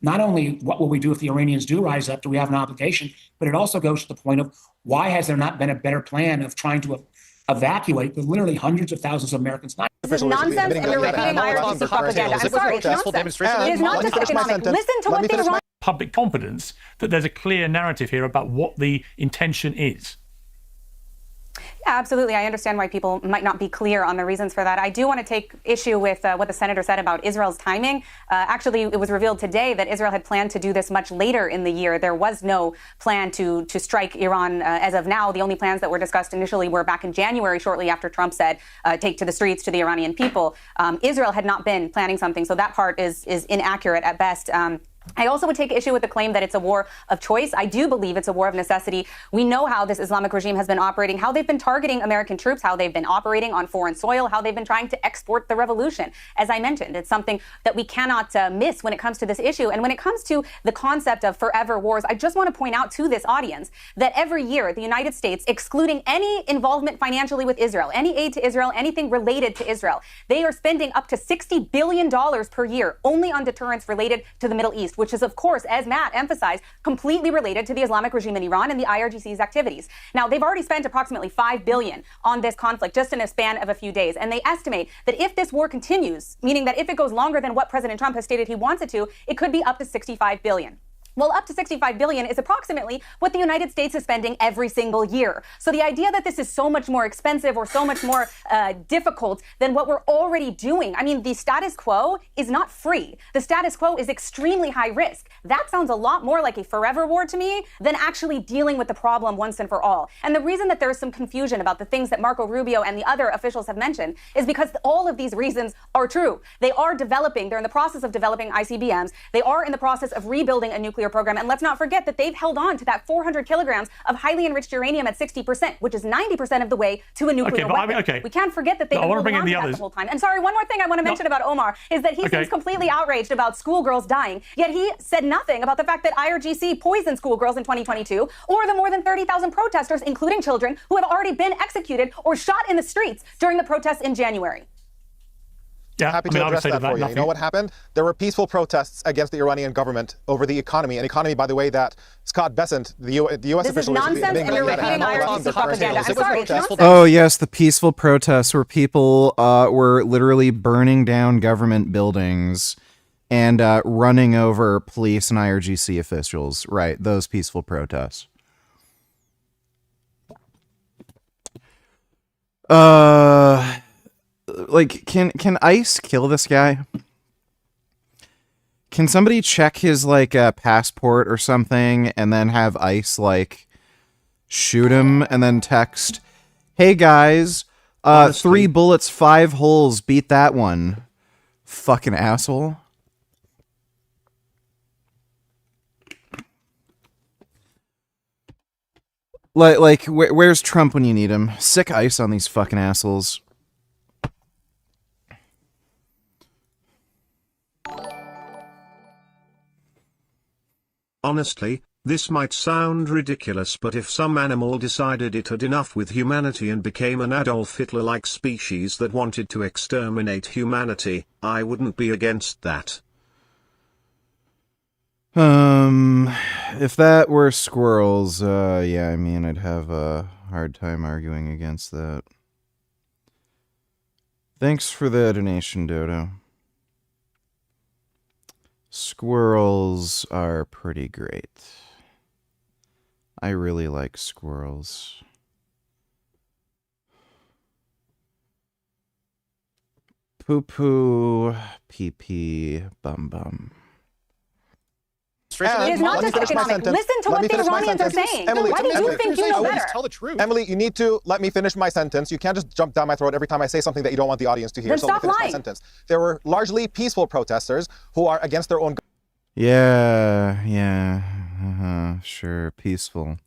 Not only what will we do if the Iranians do rise up, do we have an obligation, but it also goes to the point of why has there not been a better plan of trying to evacuate the literally hundreds of thousands of Americans? This is nonsense, and you're repeating IRGC propaganda. I'm sorry, it's nonsense. It is not just economic. Listen to what the Iranians... Public confidence that there's a clear narrative here about what the intention is. Yeah, absolutely. I understand why people might not be clear on the reasons for that. I do want to take issue with what the senator said about Israel's timing. Actually, it was revealed today that Israel had planned to do this much later in the year. There was no plan to strike Iran as of now. The only plans that were discussed initially were back in January, shortly after Trump said, take to the streets to the Iranian people. Israel had not been planning something, so that part is inaccurate at best. I also would take issue with the claim that it's a war of choice. I do believe it's a war of necessity. We know how this Islamic regime has been operating, how they've been targeting American troops, how they've been operating on foreign soil, how they've been trying to export the revolution. As I mentioned, it's something that we cannot miss when it comes to this issue. And when it comes to the concept of forever wars, I just want to point out to this audience that every year the United States, excluding any involvement financially with Israel, any aid to Israel, anything related to Israel, they are spending up to $60 billion per year only on deterrence related to the Middle East, which is, of course, as Matt emphasized, completely related to the Islamic regime in Iran and the IRGC's activities. Now, they've already spent approximately $5 billion on this conflict just in a span of a few days. And they estimate that if this war continues, meaning that if it goes longer than what President Trump has stated he wants it to, it could be up to $65 billion. Well, up to $65 billion is approximately what the United States is spending every single year. So the idea that this is so much more expensive or so much more difficult than what we're already doing. I mean, the status quo is not free. The status quo is extremely high risk. That sounds a lot more like a forever war to me than actually dealing with the problem once and for all. And the reason that there is some confusion about the things that Marco Rubio and the other officials have mentioned is because all of these reasons are true. They are developing, they're in the process of developing ICBMs. They are in the process of rebuilding a nuclear program. And let's not forget that they've held on to that 400 kilograms of highly enriched uranium at 60%, which is 90% of the way to a nuclear weapon. We can't forget that they've been holding on to that the whole time. And sorry, one more thing I want to mention about Omar is that he seems completely outraged about schoolgirls dying, yet he said nothing about the fact that IRGC poisoned schoolgirls in 2022, or the more than 30,000 protesters, including children, who have already been executed or shot in the streets during the protests in January. Yeah, Happy to address that for you. You know what happened? There were peaceful protests against the Iranian government over the economy, an economy, by the way, that Scott Bessent, the U.S. official... This is nonsense, and you're repeating IRGC propaganda. I'm sorry, it's nonsense. Oh, yes, the peaceful protests where people were literally burning down government buildings and running over police and IRGC officials. Right, those peaceful protests. Like, can ICE kill this guy? Can somebody check his, like, passport or something and then have ICE, like, shoot him and then text, hey, guys, 3 bullets, 5 holes, beat that one. Fucking asshole. Like, where's Trump when you need him? Sick ICE on these fucking assholes. Honestly, this might sound ridiculous, but if some animal decided it had enough with humanity and became an Adolf Hitler-like species that wanted to exterminate humanity, I wouldn't be against that. If that were squirrels, yeah, I mean, I'd have a hard time arguing against that. Thanks for the donation, Dodo. Squirrels are pretty great. I really like squirrels. Poo poo, pee pee, bum bum. It is not just economic. Listen to what the Iranians are saying. Emily, Why do you think you know better? Tell the truth. Emily, you need to let me finish my sentence. You can't just jump down my throat every time I say something that you don't want the audience to hear. Then so let me stop finish my sentence. There were largely peaceful protesters who are against their own sure, peaceful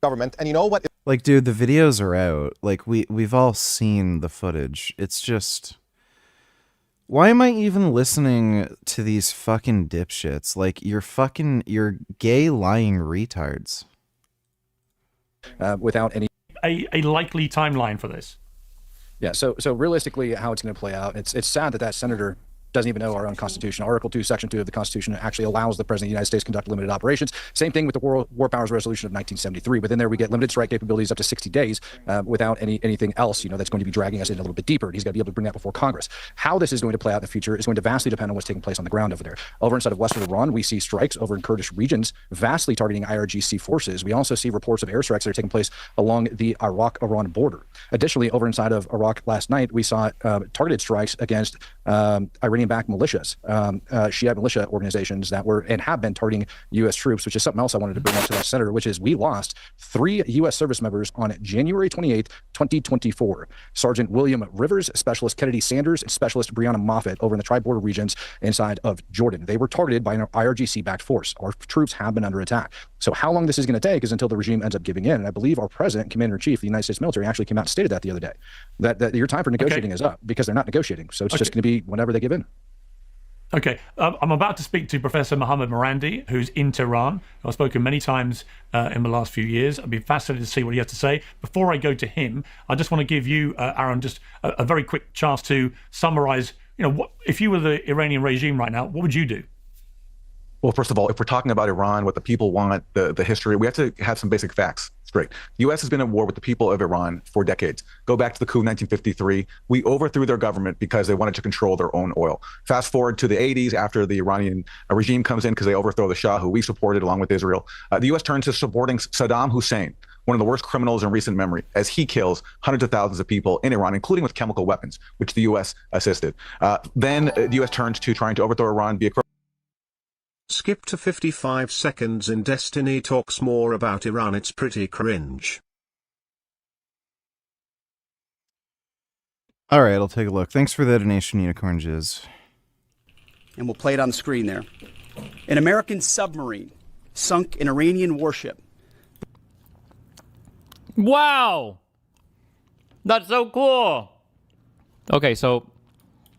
government. And you know what? Like, dude, the videos are out. Like, we've all seen the footage. It's just, why am I even listening to these fucking dipshits? Like, you're gay lying retards. Without any a likely timeline for this. Yeah, so realistically, how it's going to play out, it's sad that senator doesn't even know our own Constitution. Article 2, Section 2 of the Constitution actually allows the President of the United States to conduct limited operations. Same thing with the War Powers Resolution of 1973. Within there, we get limited strike capabilities up to 60 days without anything else, that's going to be dragging us in a little bit deeper. And he's got to be able to bring that before Congress. How this is going to play out in the future is going to vastly depend on what's taking place on the ground over there. Over inside of western Iran, we see strikes over in Kurdish regions, vastly targeting IRGC forces. We also see reports of airstrikes that are taking place along the Iraq-Iran border. Additionally, over inside of Iraq last night, we saw targeted strikes against Iranian-backed militias. Shiite militia organizations that were and have been targeting U.S. troops, which is something else I wanted to bring up to that senator, which is we lost 3 U.S. service members on January 28th, 2024. Sergeant William Rivers, Specialist Kennedy Sanders, and Specialist Breonna Moffett over in the tri-border regions inside of Jordan. They were targeted by an IRGC-backed force. Our troops have been under attack. So how long this is going to take is until the regime ends up giving in. And I believe our president, Commander-in-Chief of the United States military, actually came out and stated that the other day, that your time for negotiating is up because they're not negotiating. So it's just going to be whenever they give in. Okay, I'm about to speak to Professor Mohammad Morandi, who's in Tehran. I've spoken many times in the last few years. I'd be fascinated to see what he has to say. Before I go to him, I just want to give you, Aaron, just a very quick chance to summarize, what if you were the Iranian regime right now, what would you do? Well, first of all, if we're talking about Iran, what the people want, the history, we have to have some basic facts straight. The U.S. has been at war with the people of Iran for decades. Go back to the coup in 1953. We overthrew their government because they wanted to control their own oil. Fast forward to the 80s after the Iranian regime comes in because they overthrow the Shah, who we supported along with Israel. The U.S. turns to supporting Saddam Hussein, one of the worst criminals in recent memory, as he kills hundreds of thousands of people in Iran, including with chemical weapons, which the U.S. assisted. Then the U.S. turns to trying to overthrow Iran via Skip to 55 seconds in Destiny talks more about Iran. It's pretty cringe. All right, I'll take a look. Thanks for the donation, Unicorn Jizz. And we'll play it on the screen there. An American submarine sunk an Iranian warship. Wow! That's so cool! Okay, so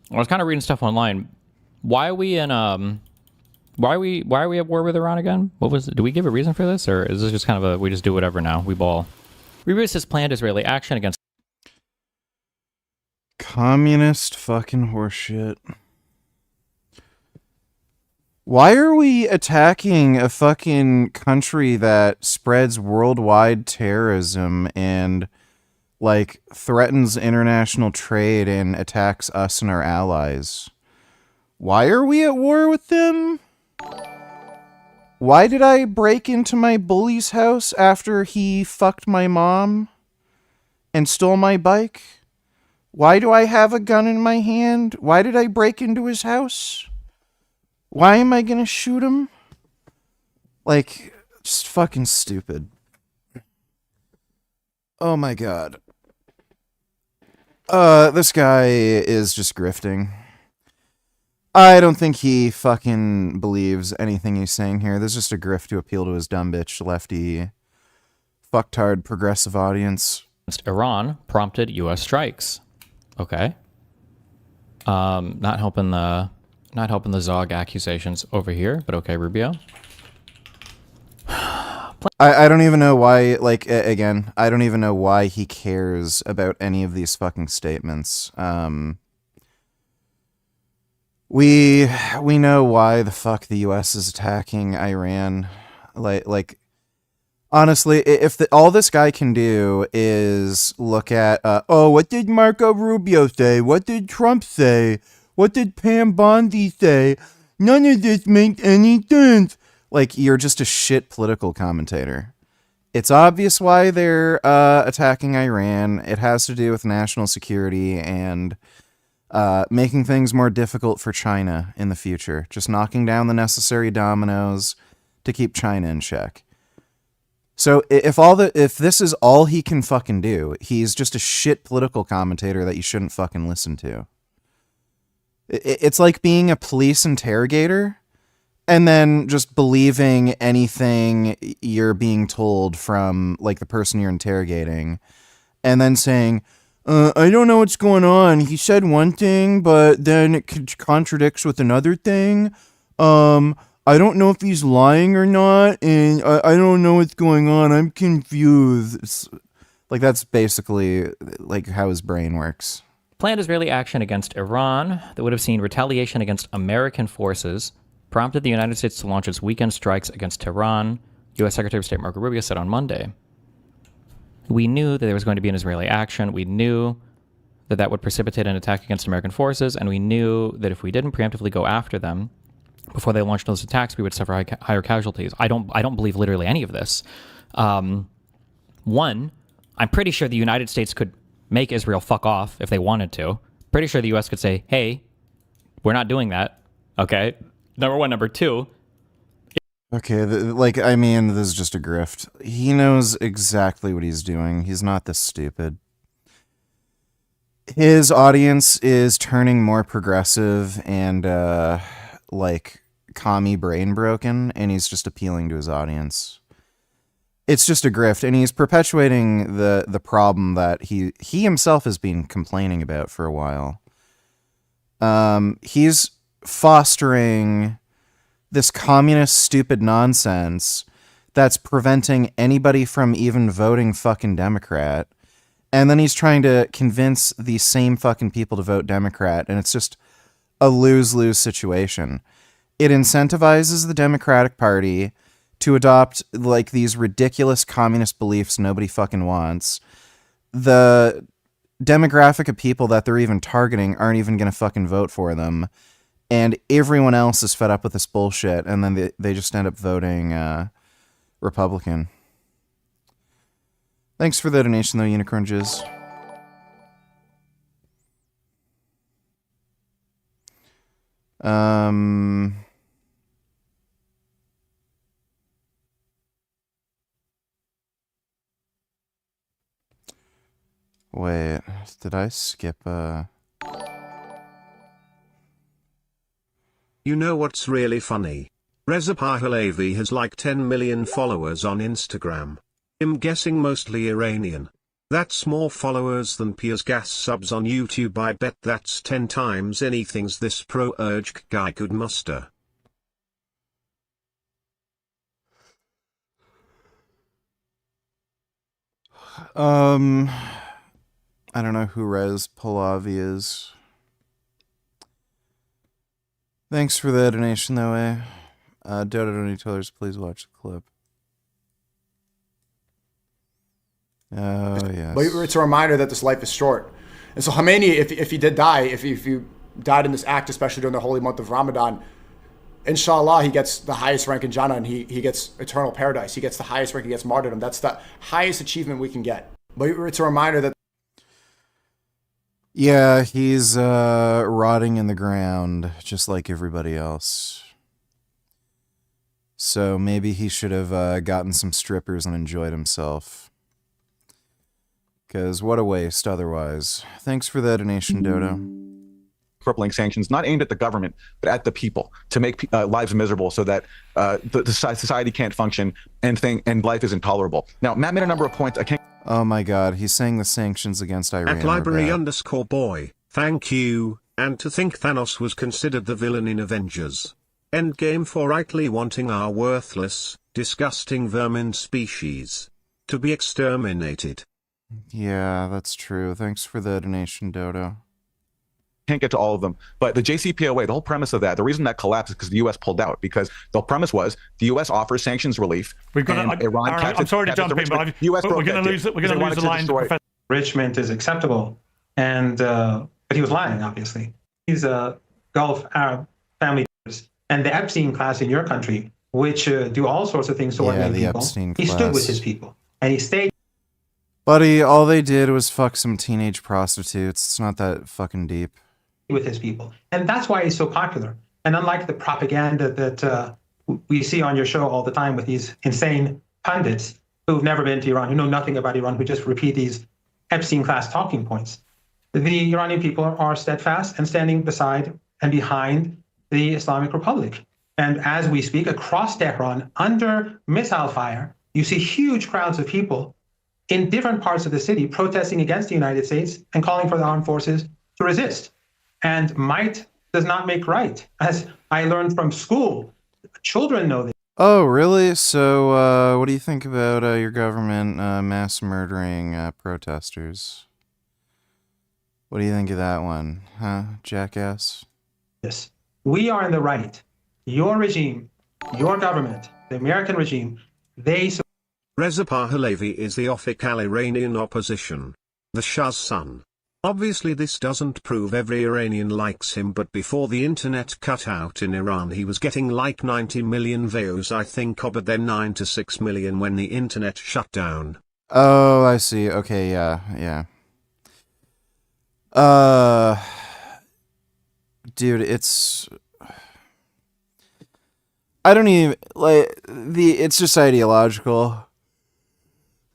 I was kind of reading stuff online. Why are we in Why are we at war with Iran again? What was it? Do we give a reason for this, or is this just kind of we just do whatever now? We ball. Rebus has planned Israeli action against communist fucking horseshit. Why are we attacking a fucking country that spreads worldwide terrorism and like threatens international trade and attacks us and our allies? Why are we at war with them? Why did I break into my bully's house after he fucked my mom and stole my bike? Why do I have a gun in my hand? Why did I break into his house? Why am I gonna shoot him? Like, just fucking stupid. Oh my god. This guy is just grifting. I don't think he fucking believes anything he's saying here. This is just a grift to appeal to his dumb bitch, lefty, fucktard, progressive audience. Iran prompted U.S. strikes. Okay. Not helping the Zog accusations over here, but okay, Rubio. I don't even know why, like, again, I don't even know why he cares about any of these fucking statements. We know why the fuck the U.S. is attacking Iran. Like honestly, if all this guy can do is look at, what did Marco Rubio say? What did Trump say? What did Pam Bondi say? None of this makes any sense. Like, you're just a shit political commentator. It's obvious why they're attacking Iran. It has to do with national security and making things more difficult for China in the future. Just knocking down the necessary dominoes, to keep China in check. So if this is all he can fucking do, he's just a shit political commentator that you shouldn't fucking listen to. It's like being a police interrogator and then just believing anything you're being told from like the person you're interrogating, and then saying, I don't know what's going on. He said one thing, but then it contradicts with another thing. I don't know if he's lying or not, and I don't know what's going on. I'm confused. Like, that's basically like how his brain works. Planned Israeli action against Iran that would have seen retaliation against American forces prompted the United States to launch its weekend strikes against Tehran, U.S. Secretary of State Marco Rubio said on Monday. We knew that there was going to be an Israeli action. We knew that that would precipitate an attack against American forces, and we knew that if we didn't preemptively go after them before they launched those attacks, we would suffer higher casualties. I don't believe literally any of this. One, I'm pretty sure the United States could make Israel fuck off if they wanted to. Pretty sure the U.S. could say, hey, we're not doing that. Okay. Number one. Number two. Okay, I mean, this is just a grift. He knows exactly what he's doing. He's not this stupid. His audience is turning more progressive and, commie brain broken, and he's just appealing to his audience. It's just a grift, and he's perpetuating the problem that he himself has been complaining about for a while. He's fostering this communist stupid nonsense that's preventing anybody from even voting fucking Democrat. And then he's trying to convince these same fucking people to vote Democrat, and it's just a lose-lose situation. It incentivizes the Democratic Party to adopt like these ridiculous communist beliefs nobody fucking wants. The demographic of people that they're even targeting aren't even going to fucking vote for them. And everyone else is fed up with this bullshit, and then they just end up voting Republican. Thanks for the donation, though, Unicorn Jizz. Wait, did I skip You know what's really funny? Reza Pahlavi has like 10 million followers on Instagram. I'm guessing mostly Iranian. That's more followers than Piers Gas subs on YouTube. I bet that's 10 times anything this pro-Urg guy could muster. I don't know who Rez Pahlavi is. Thanks for the donation, though, eh? Dodo Donny Tellers, please watch the clip. Oh, yes. But it's a reminder that this life is short. And so Khomeini, if he did die, if he died in this act, especially during the holy month of Ramadan, inshallah, he gets the highest rank in Jannah, and he gets eternal paradise. He gets the highest rank, he gets martyrdom. That's the highest achievement we can get. But it's a reminder that yeah, he's rotting in the ground, just like everybody else. So maybe he should have gotten some strippers and enjoyed himself. Because what a waste otherwise. Thanks for that donation, Dodo. Crippling sanctions, not aimed at the government, but at the people, to make lives miserable so that the society can't function and life is intolerable. Now, Matt made a number of points. I can't. Oh my God, he's saying the sanctions against Iran. At library_boy, thank you, and to think Thanos was considered the villain in Avengers Endgame for rightly wanting our worthless, disgusting vermin species to be exterminated. Yeah, that's true. Thanks for the donation, Dodo. Can't get to all of them, but the JCPOA, the whole premise of that, the reason that collapsed is because the U.S. pulled out, because the premise was the U.S. offers sanctions relief. We've got Iran. I'm sorry to jump in, but we're going to lose the line. Enrichment is acceptable, and but he was lying. Obviously, he's a Gulf Arab family, and the Epstein class in your country, which do all sorts of things to ordinary people. He stood with his people, and he stayed. Buddy, all they did was fuck some teenage prostitutes. It's not that fucking deep. With his people, and that's why he's so popular. And unlike the propaganda that we see on your show all the time with these insane pundits who've never been to Iran, who know nothing about Iran, who just repeat these Epstein-class talking points. The Iranian people are steadfast and standing beside and behind the Islamic Republic. And as we speak, across Tehran, under missile fire, you see huge crowds of people in different parts of the city protesting against the United States and calling for the armed forces to resist. And might does not make right. As I learned from school, children know this. Oh, really? So, what do you think about your government mass murdering protesters? What do you think of that one, huh, jackass? Yes, we are in the right. Your regime, your government, the American regime, they... Reza Pahlavi is the official Iranian opposition. The Shah's son. Obviously this doesn't prove every Iranian likes him, but before the internet cut out in Iran he was getting like 90 million views I think, but then 9 to 6 million when the internet shut down. Oh, I see. Okay, yeah. Dude, it's... I don't even... like, it's just ideological.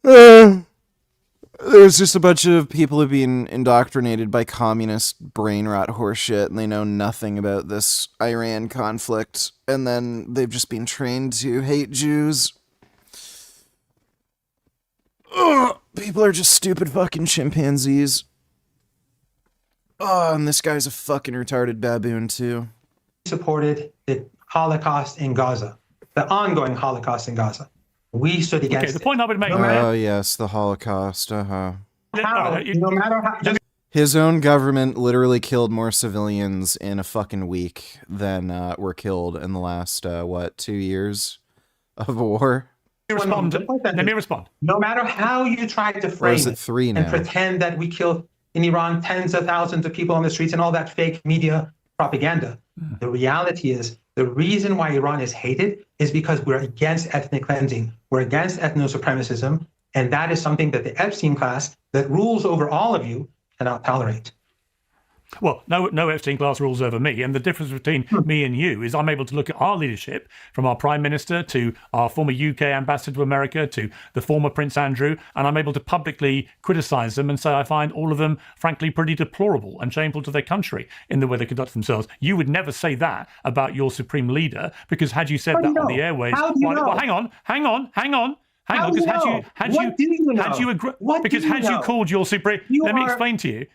There's just a bunch of people who've been indoctrinated by communist brain rot horseshit, and they know nothing about this Iran conflict, and then they've just been trained to hate Jews. Ugh, people are just stupid fucking chimpanzees. Oh, and this guy's a fucking retarded baboon, too. Supported the Holocaust in Gaza, the ongoing Holocaust in Gaza. We stood against the point I would make. Oh, yes, the Holocaust. No matter how. His own government literally killed more civilians in a fucking week than were killed in the last, 2 years of war? Let me respond. No matter how you try to frame it 3 now? And pretend that we killed in Iran tens of thousands of people on the streets and all that fake media propaganda, the reality is the reason why Iran is hated is because we're against ethnic cleansing. We're against ethno-supremacism. And that is something that the Epstein class that rules over all of you cannot tolerate. Well, no Epstein class rules over me. And the difference between me and you is I'm able to look at our leadership, from our Prime Minister to our former UK ambassador to America to the former Prince Andrew, and I'm able to publicly criticize them and say I find all of them, frankly, pretty deplorable and shameful to their country in the way they conduct themselves. You would never say that about your supreme leader, because had you said that on the airwaves... Well, hang on. Because had you called your supreme... Let me explain to you.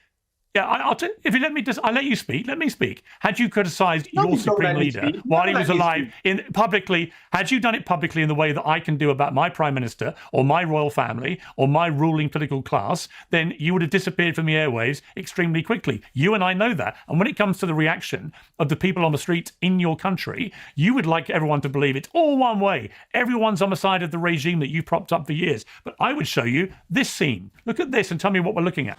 Yeah, if you let me I'll let you speak. Let me speak. Had you criticised your supreme leader while he was alive publicly, had you done it publicly in the way that I can do about my prime minister or my royal family or my ruling political class, then you would have disappeared from the airwaves extremely quickly. You and I know that. And when it comes to the reaction of the people on the streets in your country, you would like everyone to believe it's all one way. Everyone's on the side of the regime that you propped up for years. But I would show you this scene. Look at this and tell me what we're looking at.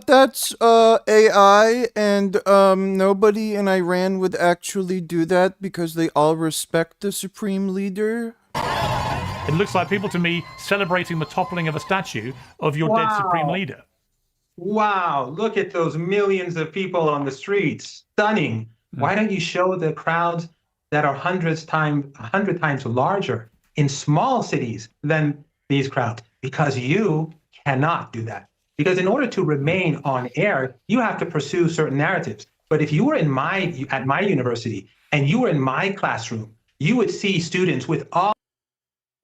That's AI, and nobody in Iran would actually do that because they all respect the supreme leader. It looks like people to me celebrating the toppling of a statue of your dead supreme leader. Wow, look at those millions of people on the streets. Stunning. Why don't you show the crowds that are 100 times larger in small cities than these crowds? Because you cannot do that. Because in order to remain on air, you have to pursue certain narratives. But if you were at my university and you were in my classroom, you would see students with all...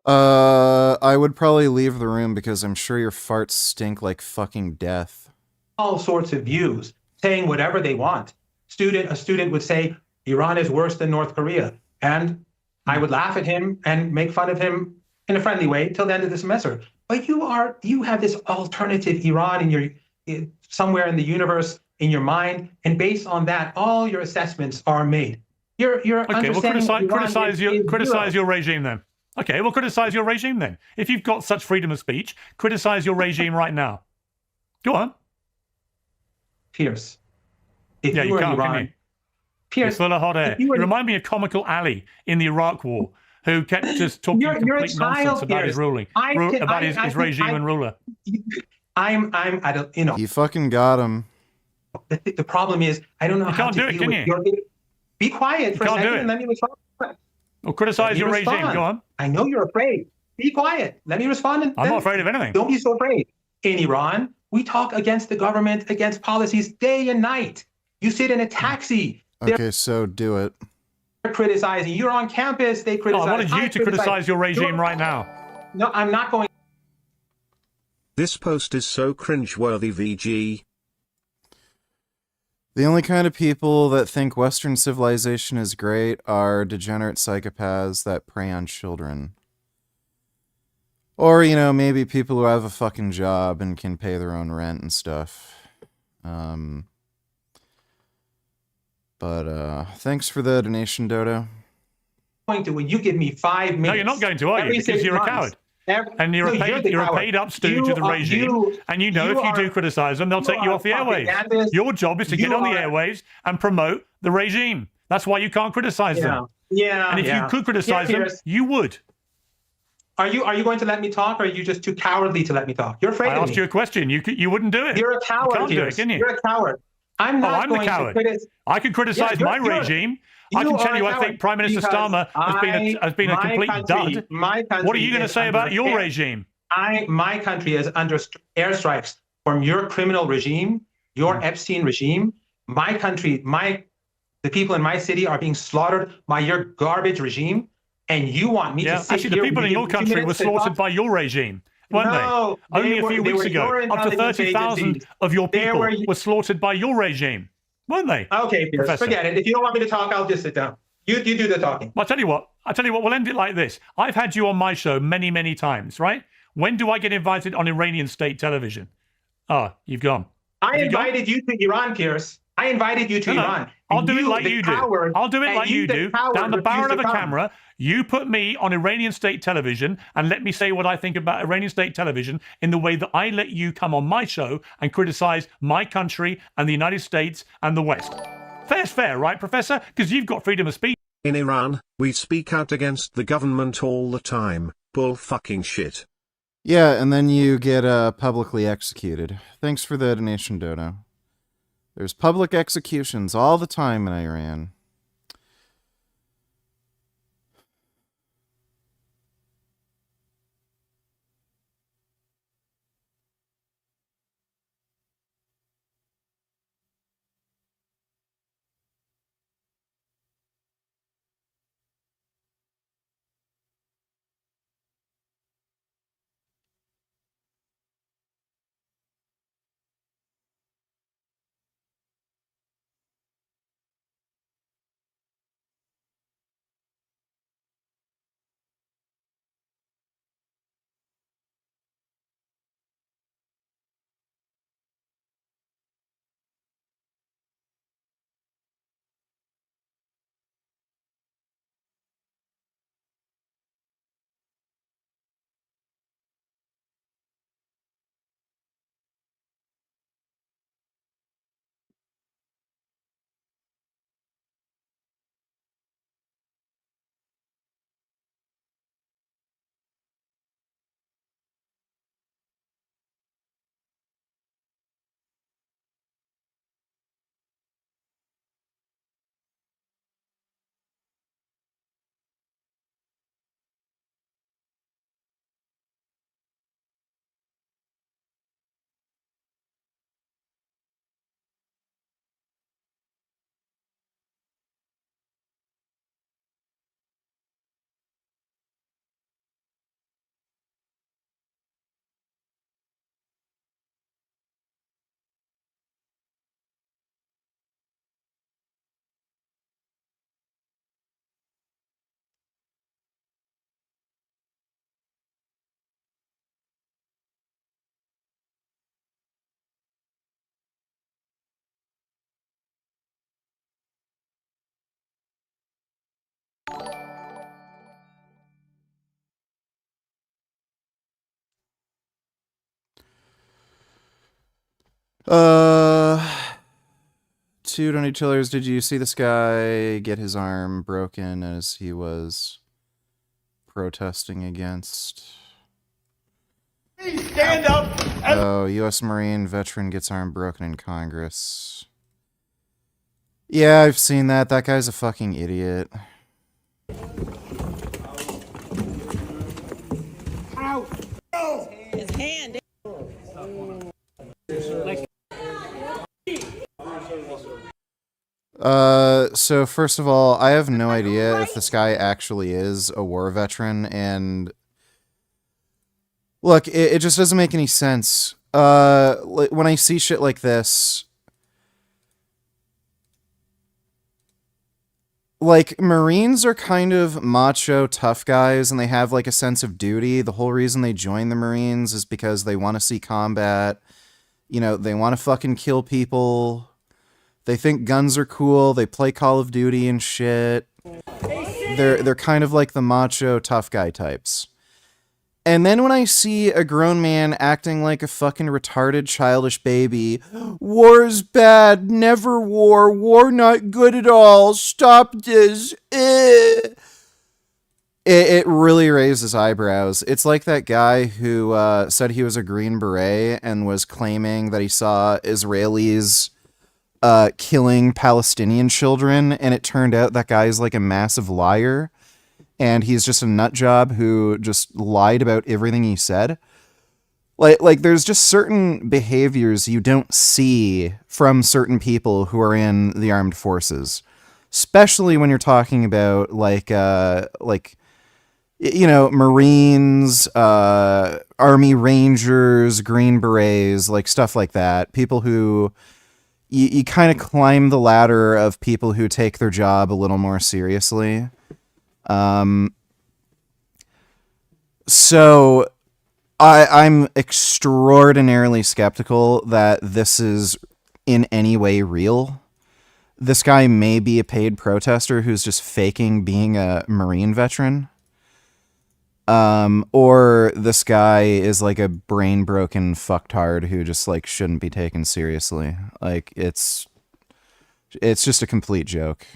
I would probably leave the room because I'm sure your farts stink like fucking death. All sorts of views, saying whatever they want. A student would say, Iran is worse than North Korea. And I would laugh at him and make fun of him in a friendly way till the end of the semester. But you have this alternative Iran somewhere in the universe in your mind, and based on that, all your assessments are made. Okay, well, criticize your regime then. Okay, well, criticize your regime then. If you've got such freedom of speech, criticize your regime right now. Go on. Pierce. You can't, can you? Pierce, full of hot air. You remind me of Comical Ali in the Iraq War, who kept just talking You're a complete nonsense child, about his Pierce. ruling, about his regime and ruler. I don't, you know. You fucking got him. The problem is, I don't know You how can't to do it, deal can with you? your. Be quiet for a can't do second it. and let me respond. Or criticize your regime. Go on. I know you're afraid. Be quiet. Let me respond. And I'm not afraid of anything. Don't be so afraid. In Iran, we talk against the government, against policies day and night. You sit in a taxi. Okay, so do it. They're criticizing. You're on campus. They criticize. I wanted you to criticize your regime right now. No, I'm not going. This post is so cringeworthy, VG. The only kind of people that think Western civilization is great are degenerate psychopaths that prey on children. Or, you know, maybe people who have a fucking job and can pay their own rent and stuff. But thanks for the donation, Dodo. Going to when you give me 5 minutes. No, you're not going to, are you? Because you're a coward. And you're a paid up stooge of the regime. And you know if you do criticize them, they'll take you off the airwaves. Your job is to get on the airwaves and promote the regime. That's why you can't criticize them. Yeah. And if you could criticize them, you would. Are you going to let me talk, or are you just too cowardly to let me talk? You're afraid of me. I asked you a question. You wouldn't do it. You're a coward. You can't do it, can you? You're a coward. I'm not I'm the coward. I can criticize my regime. I can tell you I think Prime Minister Starmer has been a complete dud. What are you going to say about your regime? My country is under airstrikes from your criminal regime, your Epstein regime. My country, the people in my city are being slaughtered by your garbage regime, and you want me to sit actually, the people in your country were slaughtered by your regime, weren't they? Only a few weeks ago, up to 30,000 of your people were slaughtered by your regime, weren't they? Okay, Pierce, forget it. If you don't want me to talk, I'll just sit down. You do the talking. Well, I'll tell you what, we'll end it like this. I've had you on my show many, many times, right? When do I get invited on Iranian state television? Oh, you've gone. I invited you to Iran, Pierce. I invited you to Iran. I'll do it like you do. I'll do it like you do. Down the barrel of a camera, you put me on Iranian state television and let me say what I think about Iranian state television in the way that I let you come on my show and criticize my country and the United States and the West. Fair's fair, right, Professor? Because you've got freedom of speech. In Iran, we speak out against the government all the time. Bull fucking shit. Yeah, and then you get publicly executed. Thanks for the donation, Dodo. There's public executions all the time in Iran. Two donate chillers. Did you see this guy get his arm broken as he was protesting against? Stand up. Oh, U.S. Marine veteran gets arm broken in Congress. Yeah, I've seen that. That guy's a fucking idiot. Ow. His hand. So first of all, I have no idea if this guy actually is a war veteran, and look, it just doesn't make any sense. When I see shit like this, like, Marines are kind of macho, tough guys, and they have, like, a sense of duty. The whole reason they join the Marines is because they want to see combat. You know, they want to fucking kill people. They think guns are cool. They play Call of Duty and shit. They're kind of like the macho, tough guy types. And then when I see a grown man acting like a fucking retarded, childish baby, war is bad, never war, war not good at all, stop this, It really raises eyebrows. It's like that guy who said he was a Green Beret and was claiming that he saw Israelis killing Palestinian children, and it turned out that guy's like a massive liar. And he's just a nut job who just lied about everything he said. Like there's just certain behaviors you don't see from certain people who are in the armed forces, especially when you're talking about like you know, Marines, Army Rangers, Green Berets, like stuff like that. People who you kind of climb the ladder of people who take their job a little more seriously. So I'm extraordinarily skeptical that this is in any way real. This guy may be a paid protester who's just faking being a Marine veteran. Or this guy is like a brain broken fucktard who just like shouldn't be taken seriously. Like it's just a complete joke.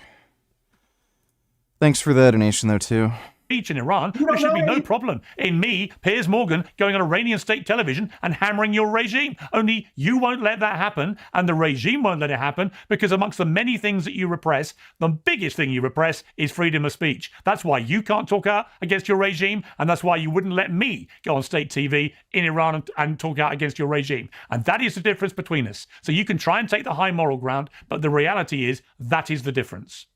Thanks for the donation, though, too. In Iran, there should be no problem in me, Piers Morgan, going on Iranian state television and hammering your regime. Only you won't let that happen, and the regime won't let it happen, because amongst the many things that you repress, the biggest thing you repress is freedom of speech. That's why you can't talk out against your regime, and that's why you wouldn't let me go on state TV in Iran and talk out against your regime. And that is the difference between us. So you can try and take the high moral ground, but the reality is that is the difference.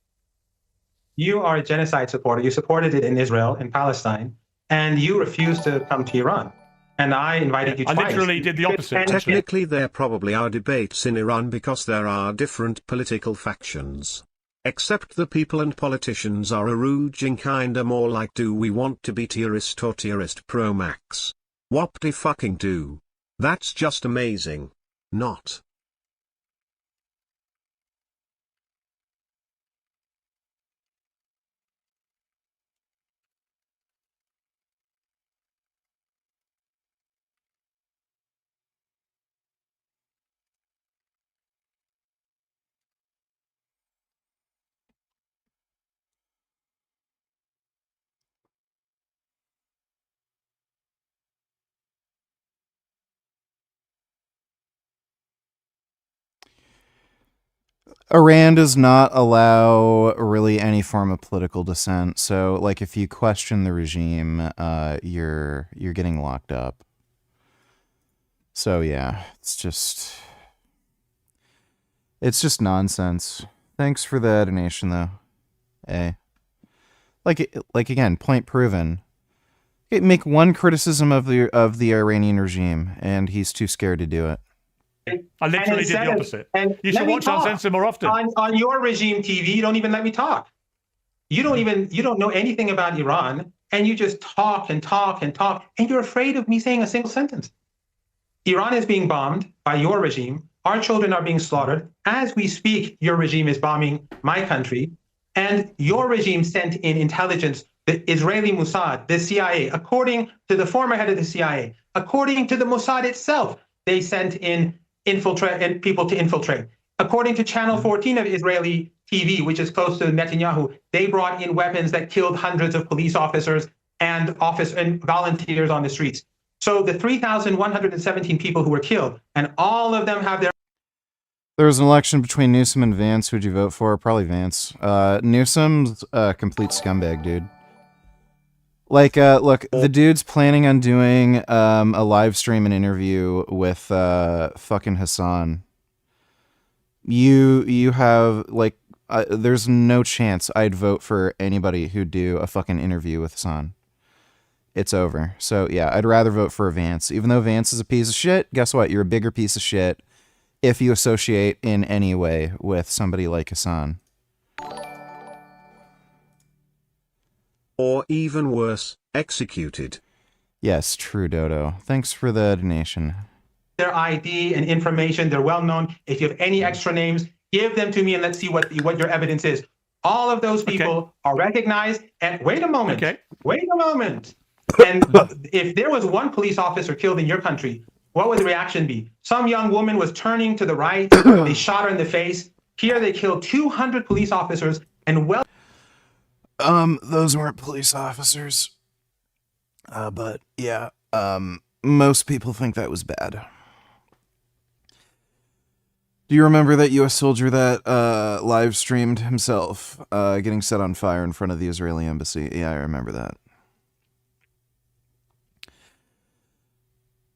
You are a genocide supporter. You supported it in Israel, in Palestine, and you refused to come to Iran. And I invited you twice. I literally did the opposite. Technically, there probably are debates in Iran because there are different political factions. Except the people and politicians are arranging kinda more like, do we want to be terrorist or terrorist pro-max? Whoop-de-fucking do. That's just amazing. Not. Iran does not allow really any form of political dissent. So, like, if you question the regime, you're getting locked up. So yeah, it's just nonsense. Thanks for the donation, though. Hey, like again, point proven. Make one criticism of the Iranian regime, and he's too scared to do it. I literally did the opposite. You should watch Uncensored more often. On your regime TV, you don't even let me talk. You don't know anything about Iran, and you just talk and talk and talk, and you're afraid of me saying a single sentence. Iran is being bombed by your regime. Our children are being slaughtered. As we speak, your regime is bombing my country, and your regime sent in intelligence, the Israeli Mossad, the CIA, according to the former head of the CIA, according to the Mossad itself, they sent in people to infiltrate. According to Channel 14 of Israeli TV, which is close to Netanyahu, they brought in weapons that killed hundreds of police officers and volunteers on the streets. So the 3,117 people who were killed, and all of them have their. There was an election between Newsom and Vance. Who'd you vote for? Probably Vance. Newsom's a complete scumbag, dude. Like, look, the dude's planning on doing a live stream and interview with fucking Hassan. You have, like, there's no chance I'd vote for anybody who'd do a fucking interview with Hassan. It's over. So, yeah, I'd rather vote for Vance. Even though Vance is a piece of shit, guess what? You're a bigger piece of shit if you associate in any way with somebody like Hassan. Or even worse, executed. Yes, true, Dodo. Thanks for the donation. Their ID and information, they're well known. If you have any extra names, give them to me and let's see what your evidence is. All of those people are recognized. And wait a moment. Wait a moment. And if there was one police officer killed in your country, what would the reaction be? Some young woman was turning to the right. They shot her in the face. Here they killed 200 police officers and those weren't police officers. But yeah, most people think that was bad. Do you remember that U.S. soldier that live streamed himself getting set on fire in front of the Israeli embassy? Yeah, I remember that.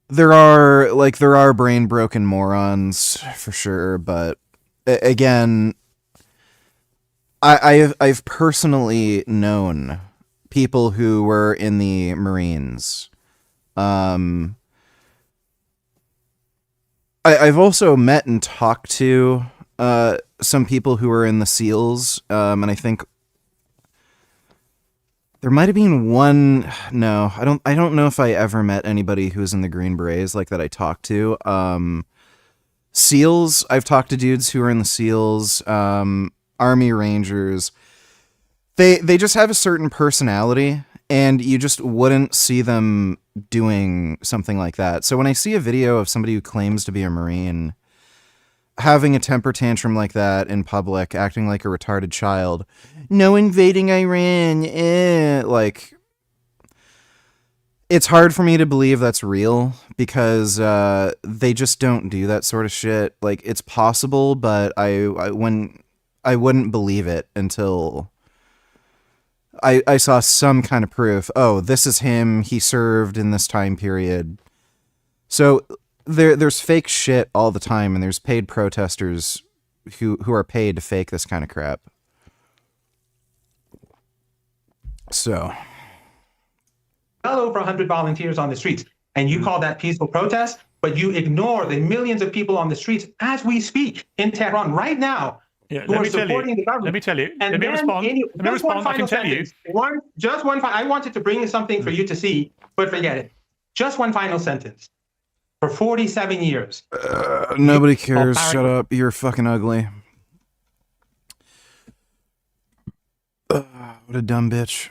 There are brain broken morons for sure, but again, I've personally known people who were in the Marines. I've also met and talked to some people who were in the SEALs, and I think there might have been one. No, I don't know if I ever met anybody who was in the Green Berets like that I talked to. SEALs, I've talked to dudes who are in the SEALs, Army Rangers. They just have a certain personality, and you just wouldn't see them doing something like that. So when I see a video of somebody who claims to be a Marine having a temper tantrum like that in public, acting like a retarded child, no invading Iran, like, it's hard for me to believe that's real because they just don't do that sort of shit. Like, it's possible, but I wouldn't believe it until I saw some kind of proof. Oh, this is him. He served in this time period. So there's fake shit all the time, and there's paid protesters who are paid to fake this kind of crap. So, well over 100 volunteers on the streets, and you call that peaceful protest, but you ignore the millions of people on the streets as we speak in Tehran right now. Yeah, who are supporting the government. Let me tell you. And let me respond. I can tell you. Just one. I wanted to bring something for you to see, but forget it. Just one final sentence. For 47 years. Nobody cares. Shut up. You're fucking ugly. What a dumb bitch.